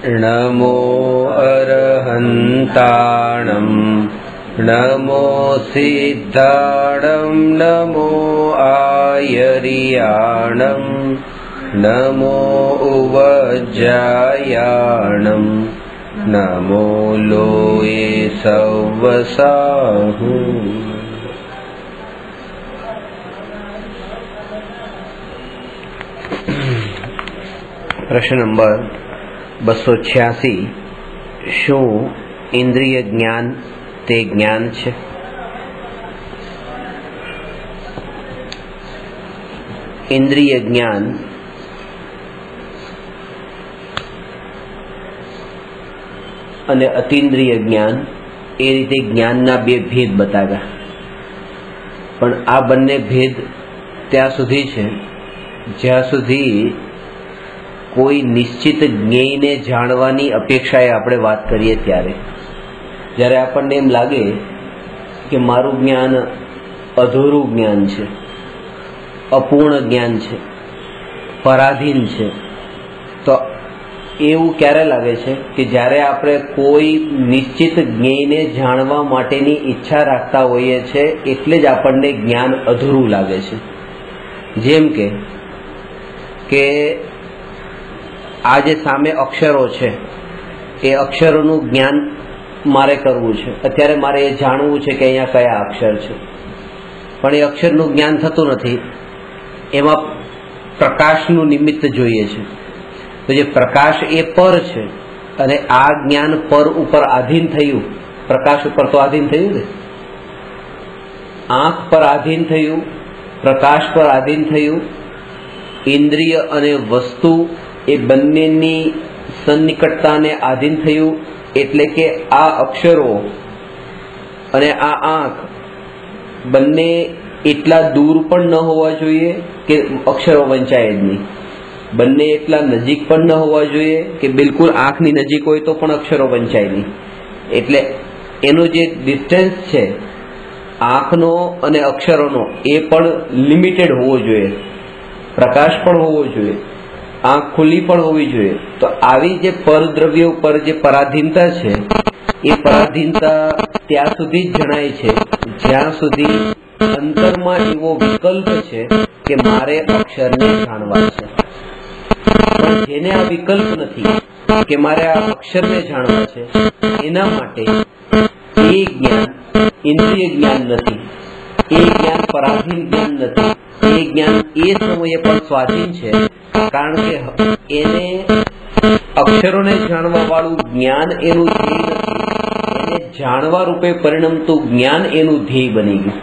नमो अरहन्ताणं नमो सिद्धाणं नमो आयर्याणं नमो उवज्जायाणं नमो लोये सवसाहु। प्रश्न नंबर 286 શું ઇન્દ્રિય જ્ઞાન તે જ્ઞાન છે? ઇન્દ્રિય જ્ઞાન અને અતિન્દ્રિય જ્ઞાન એ રીતે જ્ઞાનના બે ભેદ બતાવ્યા, પણ આ બંને ભેદ ત્યાં સુધી છે જ્યાં સુધી કોઈ નિશ્ચિત જ્ઞેયને જાણવાની અપેક્ષાએ આપણે વાત કરીએ ત્યારે. જ્યારે આપણને એમ લાગે કે મારું જ્ઞાન અધૂરું જ્ઞાન છે, અપૂર્ણ જ્ઞાન છે, પરાધીન છે, તો એવું ક્યારે લાગે છે કે જ્યારે આપણે કોઈ નિશ્ચિત જ્ઞેયને જાણવા માટેની ઈચ્છા રાખતા હોઈએ છીએ એટલે જ આપણને જ્ઞાન અધૂરું લાગે છે. જેમ કે આ જે સામે અક્ષરો છે એ અક્ષરોનું જ્ઞાન મારે કરવું છે. અત્યારે મારે એ જાણવું છે કે અહીંયા કયા અક્ષર છે, પણ એ અક્ષરનું જ્ઞાન થતું નથી. એમાં પ્રકાશનું નિમિત્ત જોઈએ છે. તો જે પ્રકાશ એ પર છે અને આ જ્ઞાન પર ઉપર આધીન થયું, પ્રકાશ ઉપર તો આધીન થયું ને, આંખ પર આધીન થયું, પ્રકાશ પર આધીન થયું, ઇન્દ્રિય અને વસ્તુ એ બંનેની સન્નિકટતાને આધીન થયું. એટલે કે આ અક્ષરો અને આ આંખ બંને એટલા દૂર પણ ન હોવા જોઈએ કે અક્ષરો વંચાય જ નહીં, બંને એટલા નજીક પણ ન હોવા જોઈએ કે બિલકુલ આંખની નજીક હોય તો પણ અક્ષરો વંચાય નહીં. એટલે એનો જે ડિસ્ટન્સ છે આંખનો અને અક્ષરોનો એ પણ લિમિટેડ હોવો જોઈએ, પ્રકાશ પણ હોવો જોઈએ, આંખ ખુલ્લી પણ હોવી જોઈએ. તો આવી જે પરદ્રવ્ય ઉપર જે પરાધીનતા છે એ પરાધીનતા ત્યાં સુધી જ જણાય છે જ્યાં સુધી અંતરમાં એવો વિકલ્પ છે કે મારે અક્ષરને જાણવા છે. પણ જેને આ વિકલ્પ નથી કે મારે આ અક્ષરને જાણવા છે, એના માટે એ જ્ઞાન ઇન્દ્રિય જ્ઞાન નથી, એ જ્ઞાન પરાધીન જ્ઞાન નથી, એ જ્ઞાન એ સમયે પણ સ્વાધીન છે. કારણ કે એને અક્ષરોને જાણવા વાળું જ્ઞાન એનું ધ્યેય નથી, એને જાણવા રૂપે પરિણમતું જ્ઞાન એનું ધ્યેય બની ગયું.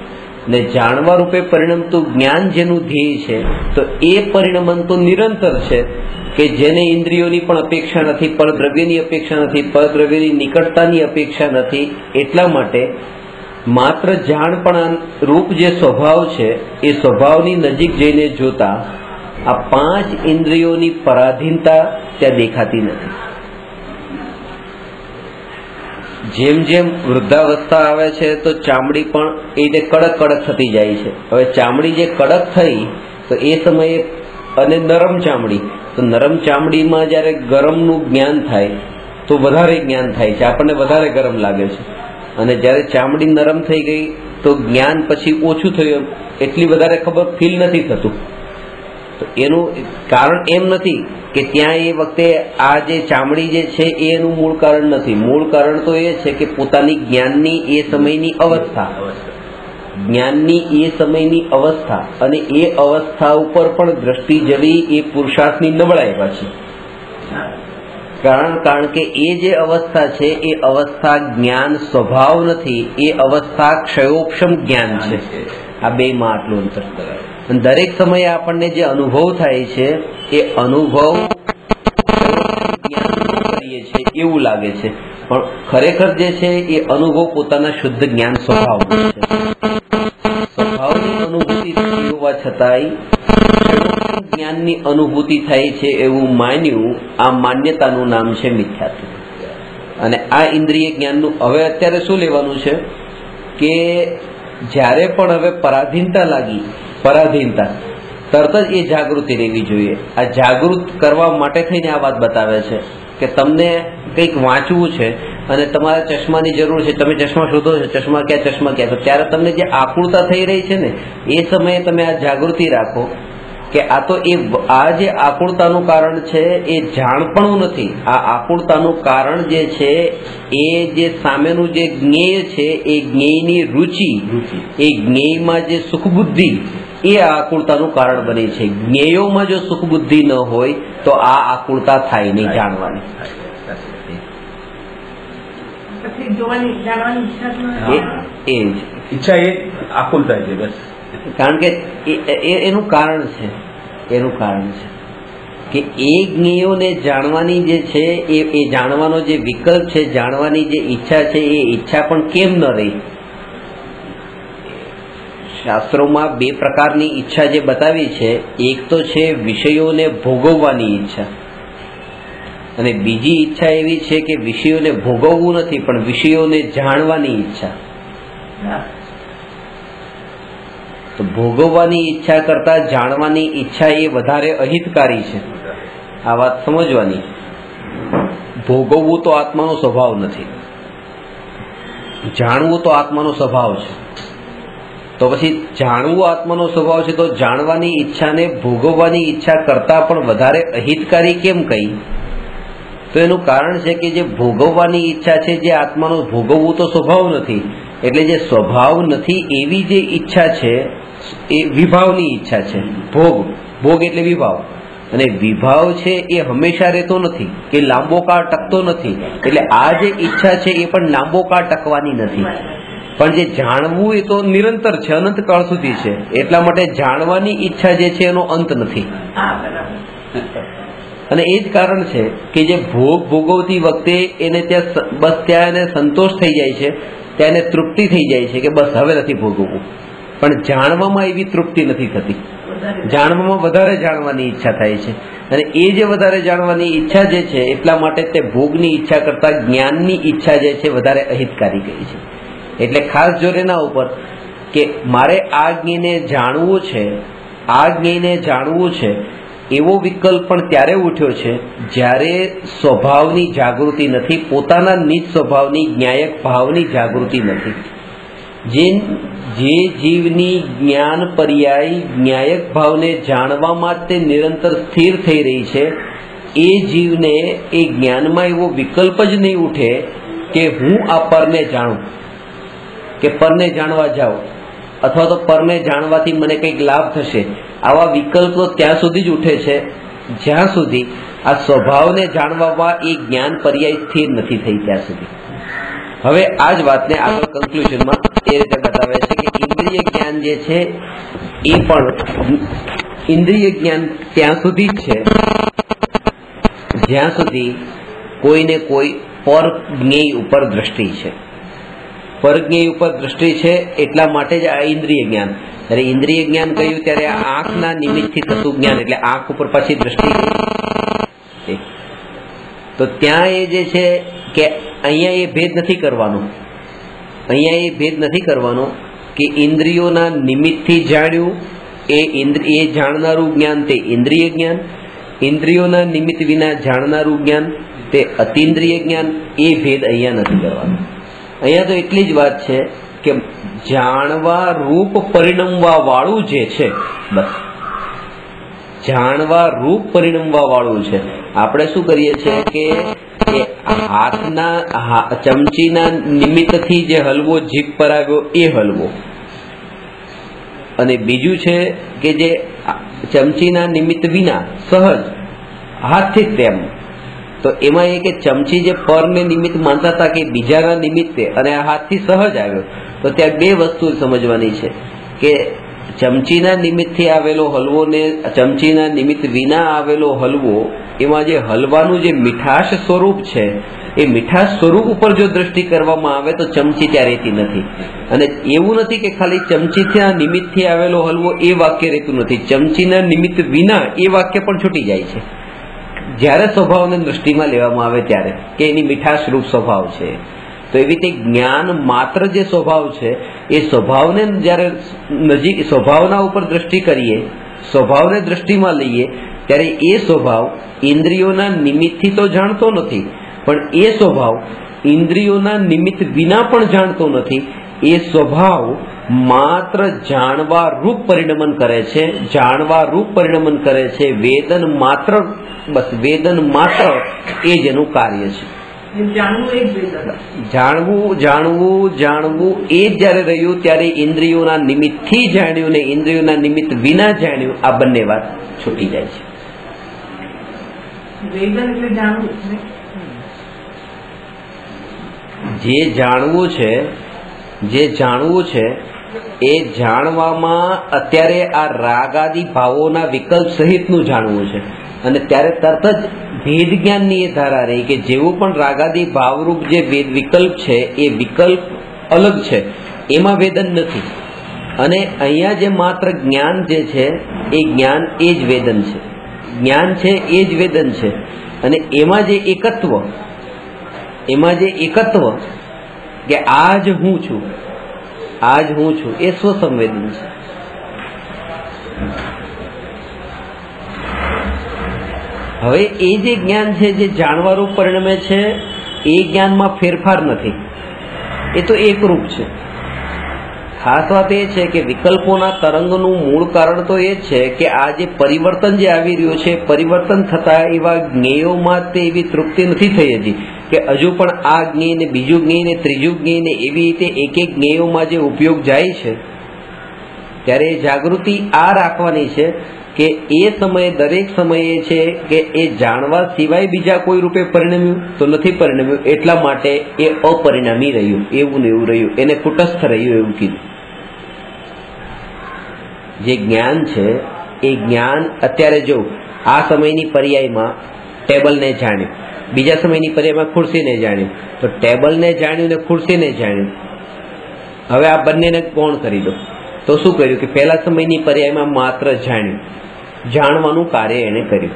ને જાણવા રૂપે પરિણમતું જ્ઞાન જેનું ધ્યેય છે તો એ પરિણમન તો નિરંતર છે કે જેને ઇન્દ્રિયોની પણ અપેક્ષા નથી, પરદ્રવ્યની અપેક્ષા નથી, પરદ્રવ્યની નિકટતાની અપેક્ષા નથી. એટલા માટે માત્ર જાણપણા રૂપ જે સ્વભાવ છે એ સ્વભાવની નજીક જઈને જોતા આ પાંચ ઇન્દ્રિયોની પરાધીનતા ત્યાં દેખાતી નથી. જેમ જેમ વૃદ્ધાવસ્થા આવે છે તો ચામડી પણ એ રીતે કડક કડક થતી જાય છે. હવે ચામડી જે કડક થઈ તો એ સમયે અને નરમ ચામડી, તો નરમ ચામડીમાં જ્યારે ગરમનું જ્ઞાન થાય તો વધારે જ્ઞાન થાય છે, આપણને વધારે ગરમ લાગે છે. અને જ્યારે ચામડી નરમ થઈ ગઈ તો જ્ઞાન પછી ઓછું થયું, એટલી વધારે ખબર ફીલ નથી થતું. તો એનું કારણ એમ નથી કે ત્યાં એ વખતે આ જે ચામડી જે છે એનું મૂળ કારણ નથી. મૂળ કારણ તો એ છે કે પોતાની જ્ઞાનની એ સમયની અવસ્થા, જ્ઞાનની એ સમયની અવસ્થા અને એ અવસ્થા ઉપર પણ દ્રષ્ટિ જવી એ પુરુષાર્થની નબળાઈ પાછી. કારણ કે એ જે અવસ્થા છે એ અવસ્થા જ્ઞાન સ્વભાવ નથી, એ અવસ્થા ક્ષયોપશમ જ્ઞાન છે. આ બે માં આટલું અંતર. દરેક સમયે આપણને જે અનુભવ થાય છે એ અનુભવ જ્ઞાન કરીએ છીએ એવું લાગે છે, પણ ખરેખર જે છે એ અનુભવ પોતાના શુદ્ધ જ્ઞાન સ્વભાવ છે. સ્વભાવની અનુભૂતિ થતી હોવા છતાંય જ્ઞાનની અનુભૂતિ થાય છે એવું માન્યું, આ માન્યતાનું નામ છે મિથ્યાત્વ. અને આ ઇન્દ્રિય જ્ઞાનનું હવે અત્યારે શું લેવાનું છે કે જ્યારે પણ હવે પરાધીનતા લાગી, પરાધીનતા તરત જ એ જાગૃતિ રહેવી જોઈએ. આ જાગૃત કરવા માટે થઈને આ વાત બતાવે છે કે તમને કંઈક વાંચવું છે અને તમારે ચશ્માની જરૂર છે, તમે ચશ્મા શોધો છો, ચશ્મા ક્યાં, તો ત્યારે તમને જે આકુળતા થઈ રહી છે ને એ સમયે તમે આ જાગૃતિ રાખો કે આ જે આકુળતાનું કારણ છે એ જાણપણું નથી. આ આકુળતાનું કારણ જે છે એ જે સામેનું જે જ્ઞેય છે એ જ્ઞેયની રુચિ, એ જ્ઞેયમાં જે સુખબુદ્ધિ એ આ આકુળતાનું કારણ બને છે. જ્ઞેયોમાં જો સુખબુદ્ધિ ન હોય તો આ આકુળતા થાય નહીં જાણવાની. ઈચ્છા એ આકુલતા છે બસ. કારણ કે એનું કારણ છે કે એ જ્ઞેયોને જાણવાની જે છે એ જાણવાનો જે વિકલ્પ છે, જાણવાની જે ઈચ્છા છે એ ઈચ્છા પણ કેમ ન રહી. શાસ્ત્રોમાં બે પ્રકારની ઈચ્છા જે બતાવી છે, એક તો છે વિષયોને ભોગવવાની ઈચ્છા અને બીજી ઈચ્છા એવી છે કે વિષયોને ભોગવવું નથી પણ વિષયોને જાણવાની ઈચ્છા. તો ભોગવવાની ઈચ્છા કરતા જાણવાની ઈચ્છા એ વધારે અહિતકારી છે. આ વાત સમજવાની. ભોગવવું તો આત્માનો સ્વભાવ નથી, જાણવું તો આત્માનો સ્વભાવ છે. તો પછી જાણવું આત્માનો સ્વભાવ છે તો જાણવાની ઈચ્છાને ભોગવવાની ઈચ્છા કરતા પણ વધારે અહિતકારી કેમ કહી? તો એનું કારણ છે કે જે ભોગવવાની ઈચ્છા છે, જે આત્માનો ભોગવવું તો સ્વભાવ નથી, એટલે જે સ્વભાવ નથી એવી જે ઈચ્છા છે એ વિભાવની ઈચ્છા છે. ભોગ એટલે વિભાવ, અને વિભાવ છે એ હંમેશા રહેતો નથી કે લાંબો કાળ ટકતો નથી. એટલે આ જે ઈચ્છા છે એ પણ લાંબો કાળ ટકવાની નથી. પણ જે જાણવું એ તો નિરંતર છે, અનંત કાળ સુધી છે. એટલા માટે જાણવાની ઈચ્છા જે છે એનો અંત નથી. અને એ જ કારણ છે કે જે ભોગવતી વખતે એને ત્યાં એને સંતોષ થઈ જાય છે, ત્યાં એને તૃપ્તિ થઈ જાય છે કે બસ હવે નથી ભોગવવું. પણ જાણવામાં એવી તૃપ્તિ નથી થતી. જાણવામાં વધારે જાણવાની ઈચ્છા થાય છે, અને એ જે વધારે જાણવાની ઈચ્છા જે છે એટલા માટે તે ભોગની ઈચ્છા કરતા જ્ઞાનની ઈચ્છા જે છે વધારે અહિતકારી ગઈ છે. એટલે ખાસ જોર એના ઉપર કે મારે આ જ્ઞેયને જાણવું છે, આ જ્ઞેયને જાણવું છે એવો વિકલ્પ પણ ત્યારે ઉઠ્યો છે જ્યારે સ્વભાવની જાગૃતિ નથી, પોતાના નિજ સ્વભાવની જ્ઞાયક ભાવની જાગૃતિ નથી. જે જીવની જ્ઞાન પર્યાય જ્ઞાયક ભાવને જાણવામાં તે નિરંતર સ્થિર થઈ રહી છે, એ જીવને એ જ્ઞાનમાં એવો વિકલ્પ જ નહીં ઉઠે કે હું આ પરને જાણું, કે પરને જાણવા જાઉં, અથવા તો પરને જાણવાથી મને કંઈક લાભ થશે. આવા વિકલ્પો ત્યાં સુધી જ ઉઠે છે જ્યાં સુધી આ સ્વભાવને જાણવામાં એ જ્ઞાન પર્યાય સ્થિર નથી થઈ ત્યાં સુધી. હવે આ જ વાતને આગળ કન્ક્લુઝનમાં એ રીતે બતાવે છે કે ઇન્દ્રિય જ્ઞાન જે છે એ પણ ઇન્દ્રિય જ્ઞાન ત્યાં સુધી જ છે જ્યાં સુધી કોઈને કોઈ પર જ્ઞેય ઉપર દ્રષ્ટિ છે. પરજ્ઞેય ઉપર દ્રષ્ટિ છે એટલા માટે જ આ ઇન્દ્રિય જ્ઞાન. ત્યારે ઇન્દ્રિય જ્ઞાન કહ્યું ત્યારે આ આંખના નિમિત્તથી થતું જ્ઞાન, એટલે આંખ ઉપર પાછી દ્રષ્ટિ. તો ત્યાં એ જે છે કે અહીંયા એ ભેદ નથી કરવાનો, કે ઇન્દ્રિયોના નિમિત્તથી જાણ્યું એ જાણનારું જ્ઞાન તે ઇન્દ્રિય જ્ઞાન, ઇન્દ્રિયોના નિમિત્ત વિના જાણનારું જ્ઞાન તે અતિન્દ્રિય જ્ઞાન. એ ભેદ અહીંયા નથી કરવાનો. અહીંયા તો એટલી જ વાત છે કે જાણવા રૂપ પરિણમવા વાળું જે છે, બસ જાણવા રૂપ પરિણમવા વાળું છે. આપણે શું કરીએ છીએ કે હાથના ચમચીના નિમિત્તથી જે હલવો જીભ પર આવ્યો એ હલવો, અને બીજું છે કે જે ચમચીના નિમિત્ત વિના સહજ હાથથી જ તેમ. તો એમાં એ કે ચમચી જે પરને નિમિત્ત માનતા હતા કે બીજાના નિમિત્તે, અને આ હાથથી સહજ આવ્યો. તો ત્યાં બે વસ્તુ સમજવાની છે કે ચમચીના નિમિત્તથી આવેલો હલવો ને ચમચીના નિમિત્ત વિના આવેલો હલવો, એમાં જે હલવાનું જે મીઠાશ સ્વરૂપ છે એ મીઠાશ સ્વરૂપ ઉપર જો દ્રષ્ટિ કરવામાં આવે તો ચમચી ત્યાં રહેતી નથી. અને એવું નથી કે ખાલી ચમચીના નિમિત્તથી આવેલો હલવો એ વાક્ય રહેતું નથી, ચમચીના નિમિત્ત વિના એ વાક્ય પણ છૂટી જાય છે જ્યારે સ્વભાવને દ્રષ્ટિમાં લેવામાં આવે ત્યારે, કે એની મીઠાશ રૂપ સ્વભાવ છે. તો એવી રીતે જ્ઞાન માત્ર જે સ્વભાવ છે એ સ્વભાવને જ્યારે નજીક સ્વભાવના ઉપર દ્રષ્ટિ કરીએ સ્વભાવને દ્રષ્ટિમાં લઈએ ત્યારે એ સ્વભાવ ઇન્દ્રિયોના નિમિત્તથી તો જાણતો નથી, પણ એ સ્વભાવ ઇન્દ્રિયોના નિમિત્ત વિના પણ જાણતો નથી. એ સ્વભાવ માત્ર જાણવા રૂપ પરિણમન કરે છે, જાણવા રૂપ પરિણમન કરે છે. વેદન માત્ર, બસ વેદન માત્ર એ જ એનું કાર્ય છે. જાણવું જાણવું જાણવું એ જ જયારે રહ્યું ત્યારે ઇન્દ્રિયોના નિમિત્તથી જાણ્યું ને ઇન્દ્રિયોના નિમિત્ત વિના જાણ્યું, આ બંને વાત છૂટી જાય છે. જે જાણવું છે, જે જાણવું છે એ જાણવામાં અત્યારે આ રાગાદી ભાવોના વિકલ્પ સહિતનું જાણવું છે. અને ત્યારે તરત જ ભેદ જ્ઞાનની એ ધારા રહી કે જેવું પણ રાગાદી ભાવરૂપ જે વિકલ્પ છે એ વિકલ્પ અલગ છે, એમાં વેદન નથી. અને અહીંયા જે માત્ર જ્ઞાન જે છે એ જ્ઞાન એ જ વેદન છે, જ્ઞાન છે એ જ વેદન છે. અને એમાં જે એકત્વ, એમાં જે એકત્વ કે આ જ હું છું, આ જ હું છું, એ સ્વસંવેદન છે. હવે એ જે જ્ઞાન છે જે જાણવારૂપ પરિણમે છે એ જ્ઞાનમાં ફેરફાર નથી, એ તો એકરૂપ છે. ખાસ વાત એ છે કે વિકલ્પોના તરંગનું મૂળ કારણ તો એ છે કે આ જે પરિવર્તન જે આવી રહ્યું છે, પરિવર્તન થતા એવા જ્ઞેયોમાં તે એવી તૃપ્તિ નથી થઈ હજી કે હજુ પણ આ જ્ઞેય ને બીજું જ્ઞેય ને ત્રીજું જ્ઞેય ને એવી રીતે એક એક જ્ઞેયોમાં જે ઉપયોગ જાય છે, ત્યારે જાગૃતિ આ રાખવાની છે કે એ સમયે દરેક સમયે છે કે એ જાણવા સિવાય બીજા કોઈ રૂપે પરિણમ્યું તો નથી પરિણમ્યું, એટલા માટે એ અપરિણામી રહ્યું, એવું ને એવું રહ્યું, એને કુટસ્થ રહ્યું એવું કીધું. જે જ્ઞાન છે એ જ્ઞાન અત્યારે જો આ સમયની પર્યાયમાં ટેબલને જાણ્યું, બીજા સમયની પર્યાયમાં ખુરશીને જાણ્યું, તો ટેબલને જાણ્યું ને ખુરશીને જાણ્યું. હવે આ બંનેને કોણ કરી દો તો શું કર્યું કે પહેલા સમયની પર્યાયમાં માત્ર જાણ્યું, જાણવાનું કાર્ય એને કર્યું,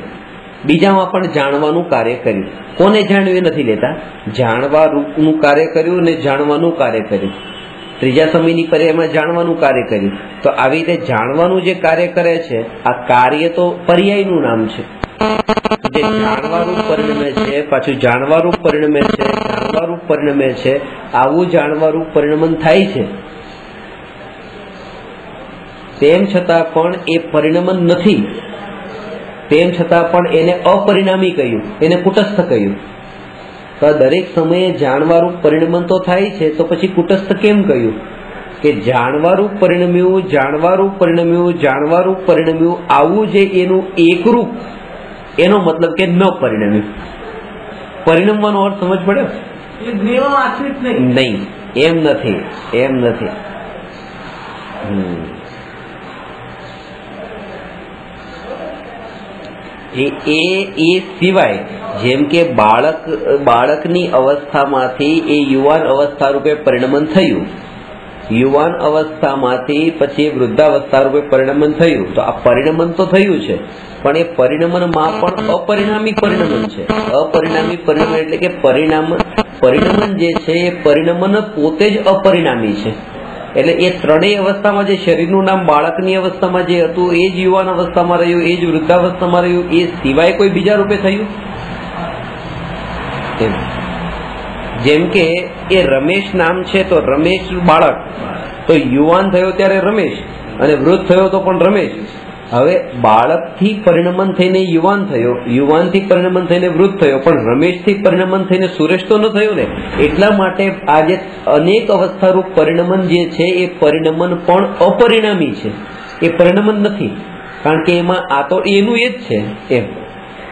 બીજામાં પણ જાણવાનું કાર્ય કર્યું. કોને જાણ્યું એ નથી લેતા, જાણવા રૂપનું કાર્ય કર્યું અને જાણવાનું કાર્ય કર્યું. ત્રીજા સમયની પર્યાયમાં જાણવાનું કાર્ય કર્યું. તો આવી રીતે જાણવાનું જે કાર્ય કરે છે આ કાર્ય તો પર્યાયનું નામ છે. જે જાણવારૂપ પરિણમે છે, પાછું જાણવારૂપ પરિણમે છે, જાણવારૂપ પરિણમે છે, આવું જાણવારૂપ પરિણમન થાય છે. તેમ છતાં પણ એ પરિણમન નથી, તેમ છતાં પણ એને અપરિણામી કહ્યું, એને કુટસ્થ કહ્યું. તો દરેક સમયે જાણવારૂપ પરિણમન તો થાય છે, તો પછી કુટસ્થ કેમ કહ્યું કે જાણવારૂપ પરિણમ્યું, જાણવારૂપ પરિણમ્યું, જાણવારૂપ પરિણમ્યું, આવું જે એનું એકરૂપ, એનો મતલબ કે ન પરિણમ્યું. પરિણમવાનો અર્થ સમજ પડે નહીં, એમ નથી, એમ નથી. એ સિવાય જેમ કે બાળકની અવસ્થામાંથી એ યુવાન અવસ્થા રૂપે પરિણમન થયું, યુવાન અવસ્થામાંથી પછી વૃદ્ધાવસ્થા રૂપે પરિણમન થયું, તો આ પરિણમન તો થયું છે, પણ એ પરિણમનમાં પણ અપરિણામી પરિણમન છે. અપરિણામી પરિણમન એટલે કે પરિણમન જે છે એ પરિણમન પોતે જ અપરિણામી છે. એટલે એ ત્રણેય અવસ્થામાં જે શરીરનું નામ બાળકની અવસ્થામાં જે હતું એ જ યુવાન અવસ્થામાં રહ્યું, એ જ વૃદ્ધાવસ્થામાં રહ્યું, એ સિવાય કોઈ બીજા રૂપે થયું. જેમ કે એ રમેશ નામ છે તો રમેશ બાળક, તો યુવાન થયો ત્યારે રમેશ અને વૃદ્ધ થયો તો પણ રમેશ. હવે બાળકથી પરિણમન થઈને યુવાન થયો, યુવાનથી પરિણમન થઈને વૃદ્ધ થયો, પણ રમેશથી પરિણમન થઈને સુરેશ તો ન થયો ને. એટલા માટે આ જે અનેક અવસ્થારૂપ પરિણમન જે છે એ પરિણમન પણ અપરિણામી છે, એ પરિણમન નથી, કારણ કે એમાં આ તો એનું એ જ છે. એમ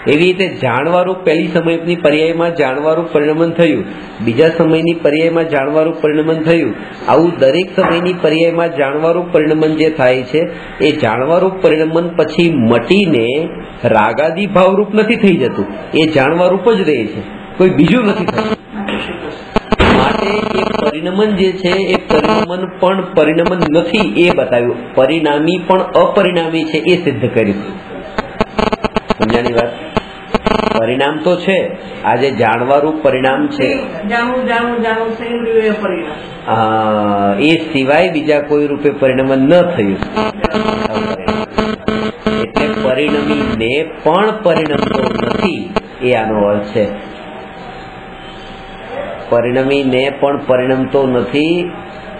એવી રીતે જાણવારૂપ પહેલી સમયની પર્યાયમાં જાણવારૂપ પરિણમન થયું, બીજા સમયની પર્યાયમાં જાણવારૂપ પરિણમન થયું, આવું દરેક સમયની પર્યાયમાં જાણવારૂપ પરિણમન જે થાય છે એ જાણવારૂપ પરિણમન પછી મટીને રાગાદી ભાવરૂપ નથી થઈ જતું, એ જાણવારૂપ જ રહે છે, કોઈ બીજું નથી થતું. માટે એ પરિણમન જે છે એ પરિણમન પણ પરિણમન નથી એ બતાવ્યું, પરિણામી પણ અપરિણામી છે એ સિદ્ધ કર્યું. સમજાની વાત? પરિણામ તો છે, આજે જાણવારૂપ પરિણામ છે, એ સિવાય બીજા કોઈ રૂપે પરિણમન ન થયું. પરિણમીને પણ પરિણમતો નથી, એ આનો અર્થ છે. પરિણમીને પણ પરિણમતો નથી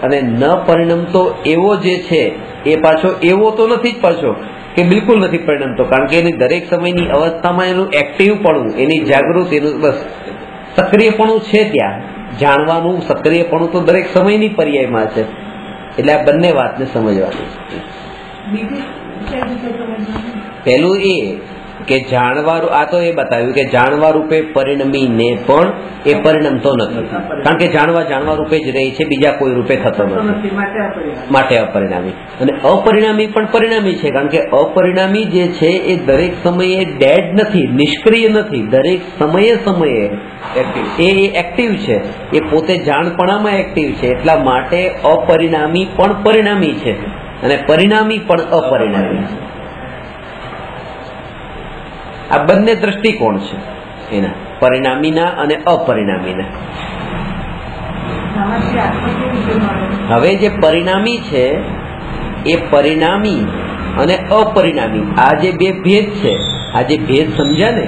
અને ન પરિણમતો એવો જે છે એ પાછો એવો તો નથી જ પાછો કે બિલકુલ નથી પરિણમતો, કારણ કે એની દરેક સમયની અવસ્થામાં એનું એક્ટિવપણું, એની જાગૃતિ, એનું બસ સક્રિયપણું છે. ત્યાં જાણવાનું સક્રિયપણું તો દરેક સમયની પર્યાયમાં છે. એટલે આ બંને વાતને સમજવાની. પહેલું એ કે જાણવા, આ તો એ બતાવ્યું કે જાણવા રૂપે પરિણમીને પણ એ પરિણમતો નથી, કારણ કે જાણવા રૂપે જ રહે છે, બીજા કોઈ રૂપે થતો નથી, માટે અપરિણામી. અને અપરિણામી પણ પરિણામી છે, કારણ કે અપરિણામી જે છે એ દરેક સમયે ડેડ નથી, નિષ્ક્રિય નથી, દરેક સમયે એ એક્ટિવ છે, એ પોતે જાણપણામાં એક્ટિવ છે. એટલા માટે અપરિણામી પણ પરિણામી છે અને પરિણામી પણ અપરિણામી છે. આ બંને દ્રષ્ટિકોણ છે એના, પરિણામીના અને અપરિણામીના. હવે જે પરિણામી છે એ પરિણામી અને અપરિણામી, આ જે બે ભેદ છે, આ જે ભેદ સમજ્યા ને,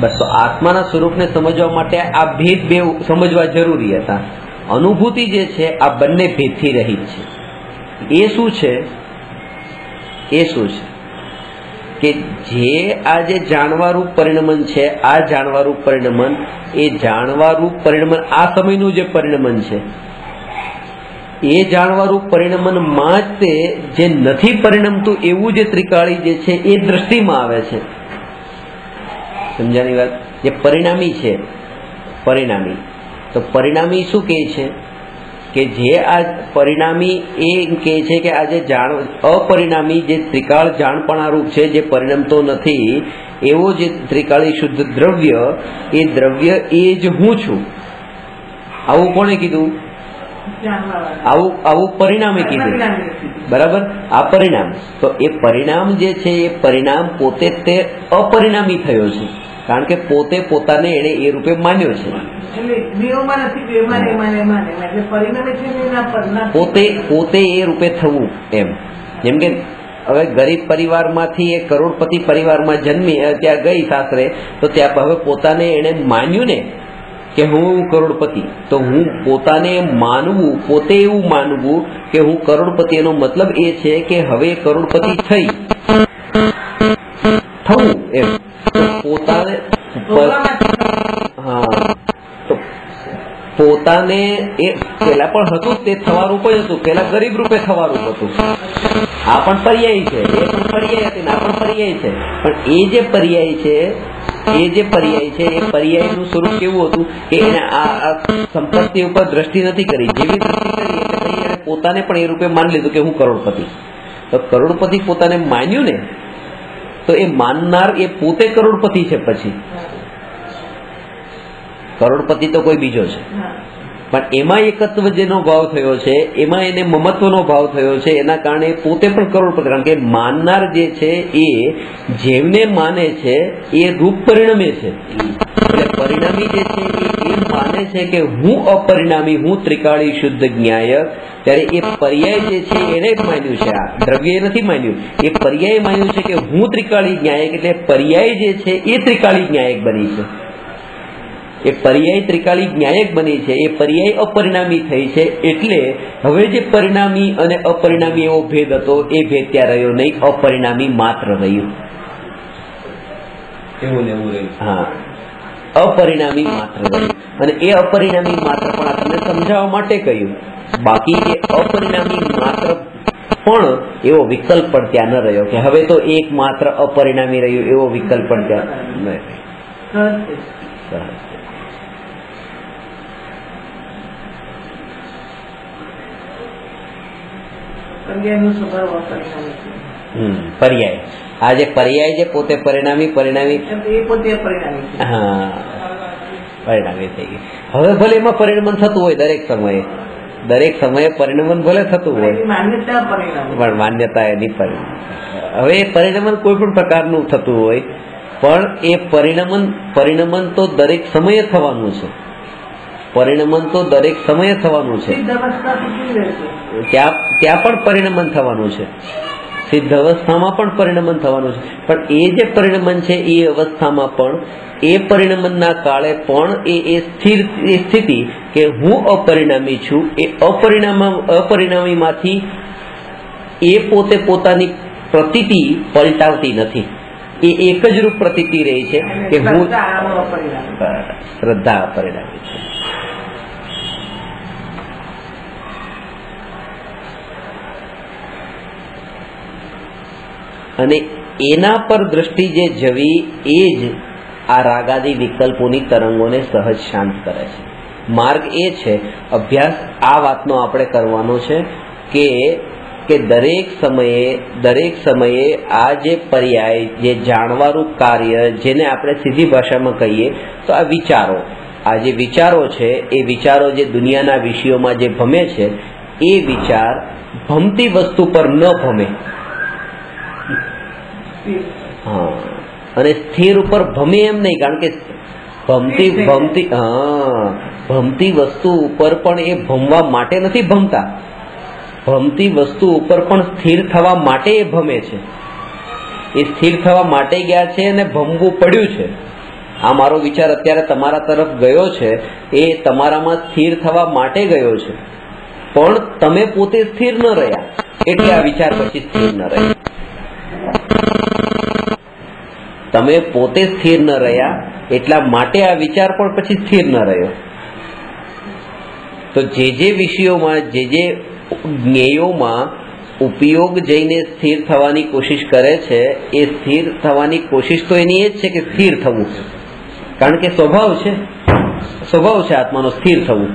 બસ તો આત્માના સ્વરૂપને સમજવા માટે આ ભેદ બે સમજવા જરૂરી હતા. અનુભૂતિ જે છે આ બંને ભેદથી રહિત છે. એ શું છે? કે જે આ જે જાણવારૂપ પરિણમન છે, આ જાણવારૂપ પરિણમન, એ જાણવારૂપ પરિણમન આ સમયનું જે પરિણમન છે, એ જાણવારૂપ પરિણમનમાં જ તે જે નથી પરિણમતું એવું જે ત્રિકાળી જે છે એ દ્રષ્ટિમાં આવે છે. સમજાની વાત? જે પરિણામી છે, પરિણામી, તો પરિણામી શું કહે છે કે જે આ પરિણામી એ કહે છે કે આ જે અપરિણામી જે ત્રિકાળ જાણપણારૂપ છે, જે પરિણમતો નથી એવો જે ત્રિકાળી શુદ્ધ દ્રવ્ય, એ દ્રવ્ય એ જ હું છું. આવું કોણે કીધું? આવું પરિણામે કીધું, બરાબર? આ પરિણામ, તો એ પરિણામ જે છે એ પરિણામ પોતે તે અપરિણામી થયો છે, કારણ કે પોતે પોતાને એને એ રૂપે માન્યો છે. પોતે એ રૂપે થવું એમ. જેમ કે હવે ગરીબ પરિવારમાંથી એ કરોડપતિ પરિવારમાં જન્મી, ત્યાં ગઈ સાસરે, તો ત્યાં હવે પોતાને એને માન્યું ને કે હું કરોડપતિ, તો હું પોતાને માનવું, પોતે એવું માનવું કે હું કરોડપતિ, એનો મતલબ એ છે કે હવે કરોડપતિ થવું એમ. પોતાને પોતાને એ પેલા પણ હતું, તે થવા રૂપ જ હતું, પેલા ગરીબ રૂપે થવા રૂપ હતું. આ પણ પર્યાય છે, એ પણ પર્યાય હતી, આ પણ પર્યાય છે. પણ એ જે પર્યાય છે એ પર્યાયનું સ્વરૂપ કેવું હતું કે એને આ સંપત્તિ ઉપર દ્રષ્ટિ નથી કરી. જેવી દ્રષ્ટિ કરી એટલે પછી એને પોતાને પણ એ રૂપે માની લીધું કે હું કરોડપતિ. તો કરોડપતિ પોતાને માન્યું ને, તો એ માનનાર એ પોતે કરોડપતિ છે. પછી કરોડપતિ તો કોઈ બીજો છે, પણ એમાં એકત્વ જેનો ભાવ થયો છે, એમાં એને મમત્વનો ભાવ થયો છે, એના કારણે પોતે પણ કરોડપતિ. કારણ કે માનનાર જે છે એ જેમને માને છે એ રૂપ પરિણમે છે. એટલે પરિણામી જે છે એ માને છે કે હું અપરિણામી, હું ત્રિકાળી શુદ્ધ જ્ઞાયક. ત્યારે એ પર્યાય જે છે એને જ માન્યું છે, આ દ્રવ્ય નથી માન્યું, એ પર્યાય માન્યું છે કે હું ત્રિકાળી જ્ઞાયક. એટલે પર્યાય જે છે એ ત્રિકાળી જ્ઞાયક બની છે. એ પર્યાય ત્રિકાળી જ્ઞાયક બની છે, એ પર્યાય અપરિણામી થઈ છે. એટલે હવે જે પરિણામી અને અપરિણામી એવો ભેદ હતો એ ભેદ ત્યાં રહ્યો નહીં, અપરિણામી માત્ર રહ્યું. હા, અપરિણામી માત્ર રહ્યું. અને એ અપરિણામી માત્ર પણ આ તમને સમજાવવા માટે કહ્યું. બાકી એ અપરિણામી માત્ર પણ એવો વિકલ્પ પણ ત્યાં ન રહ્યો કે હવે તો એક માત્ર અપરિણામી રહ્યું, એવો વિકલ્પ પણ ત્યાં ન રહ્યો. પર્યાય, આ જે પર્યાય છે પોતે પરિણામી હા પરિણામી થઈ ગઈ. હવે ભલે એમાં પરિણમન થતું હોય દરેક સમયે પરિણમન ભલે થતું હોય, પણ માન્યતા એની હવે એ પરિણમન કોઈ પણ પ્રકારનું થતું હોય, પણ એ પરિણમન તો દરેક સમયે થવાનું છે. પરિણમન તો દરેક સમયે થવાનું છે. ત્યાં પણ પરિણમન થવાનું છે. સિદ્ધ અવસ્થામાં પણ પરિણમન થવાનું છે, પણ એ જે પરિણમન છે એ અવસ્થામાં પણ એ પરિણમનના કાળે પણ એ સ્થિતિ કે હું અપરિણામી છું, એ અપરિણામીમાંથી એ પોતે પોતાની પ્રતીતિ પલટાવતી નથી, એ એક જ રૂપ પ્રતીતિ રહી છે કે હું શ્રદ્ધા અપરિણામી છે. અને એના પર દ્રષ્ટિ જે જવી એ જ આ રાગાદી વિકલ્પોની તરંગોને સહજ શાંત કરે છે. માર્ગ એ છે, અભ્યાસ આ વાતનો આપણે કરવાનો છે કે દરેક સમયે આ જે પર્યાય, જે જાણવાનું કાર્ય, જેને આપણે સીધી ભાષામાં કહીએ તો આ વિચારો, આ જે વિચારો છે એ વિચારો જે દુનિયાના વિષયોમાં જે ભમે છે એ વિચાર ભમતી વસ્તુ પર ન ભમે. હા, અને સ્થિર ઉપર ભમે એમ નહીં, કારણ કે ભમતી વસ્તુ ઉપર પણ એ ભમવા માટે નથી ભમતા, ભમતી વસ્તુ ઉપર પણ સ્થિર થવા માટે એ ભમે છે. એ સ્થિર થવા માટે ગયા છે અને ભમવું પડ્યું છે. આ મારો વિચાર અત્યારે તમારા તરફ ગયો છે, એ તમારામાં સ્થિર થવા માટે ગયો છે, પણ તમે પોતે સ્થિર ન રહ્યા એટલે આ વિચાર પછી સ્થિર ન રહ્યા. તમે પોતે સ્થિર ન રહ્યા એટલા માટે આ વિચાર પણ પછી સ્થિર ન રહ્યો. તો જે વિષયોમાં, જે જ્ઞેયોમાં ઉપયોગ જઈને સ્થિર થવાની કોશિશ કરે છે, એ સ્થિર થવાની કોશિશ તો એની એ જ છે કે સ્થિર થવું, કારણ કે સ્વભાવ છે આત્માનો સ્થિર થવું.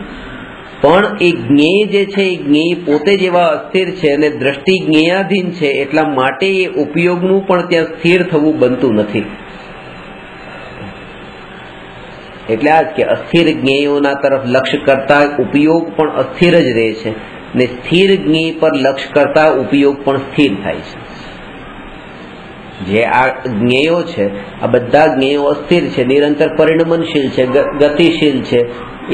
પણ એ જ્ઞેય જે છે એ જ્ઞેય પોતે જ એવા અસ્થિર છે અને દ્રષ્ટિ જ્ઞેયાધીન છે, એટલા માટે એ ઉપયોગનું પણ ત્યાં સ્થિર થવું બનતું નથી. એટલે આ જ કે અસ્થિર જ્ઞેયોના તરફ લક્ષ્ય કરતા ઉપયોગ પણ અસ્થિર જ રહે છે, ને સ્થિર જ્ઞેય પર લક્ષ્ય કરતા ઉપયોગ પણ સ્થિર થાય છે. જે આ જ્ઞેયો છે, આ બધા જ્ઞેયો અસ્થિર છે, નિરંતર પરિણમનશીલ છે, ગતિશીલ છે,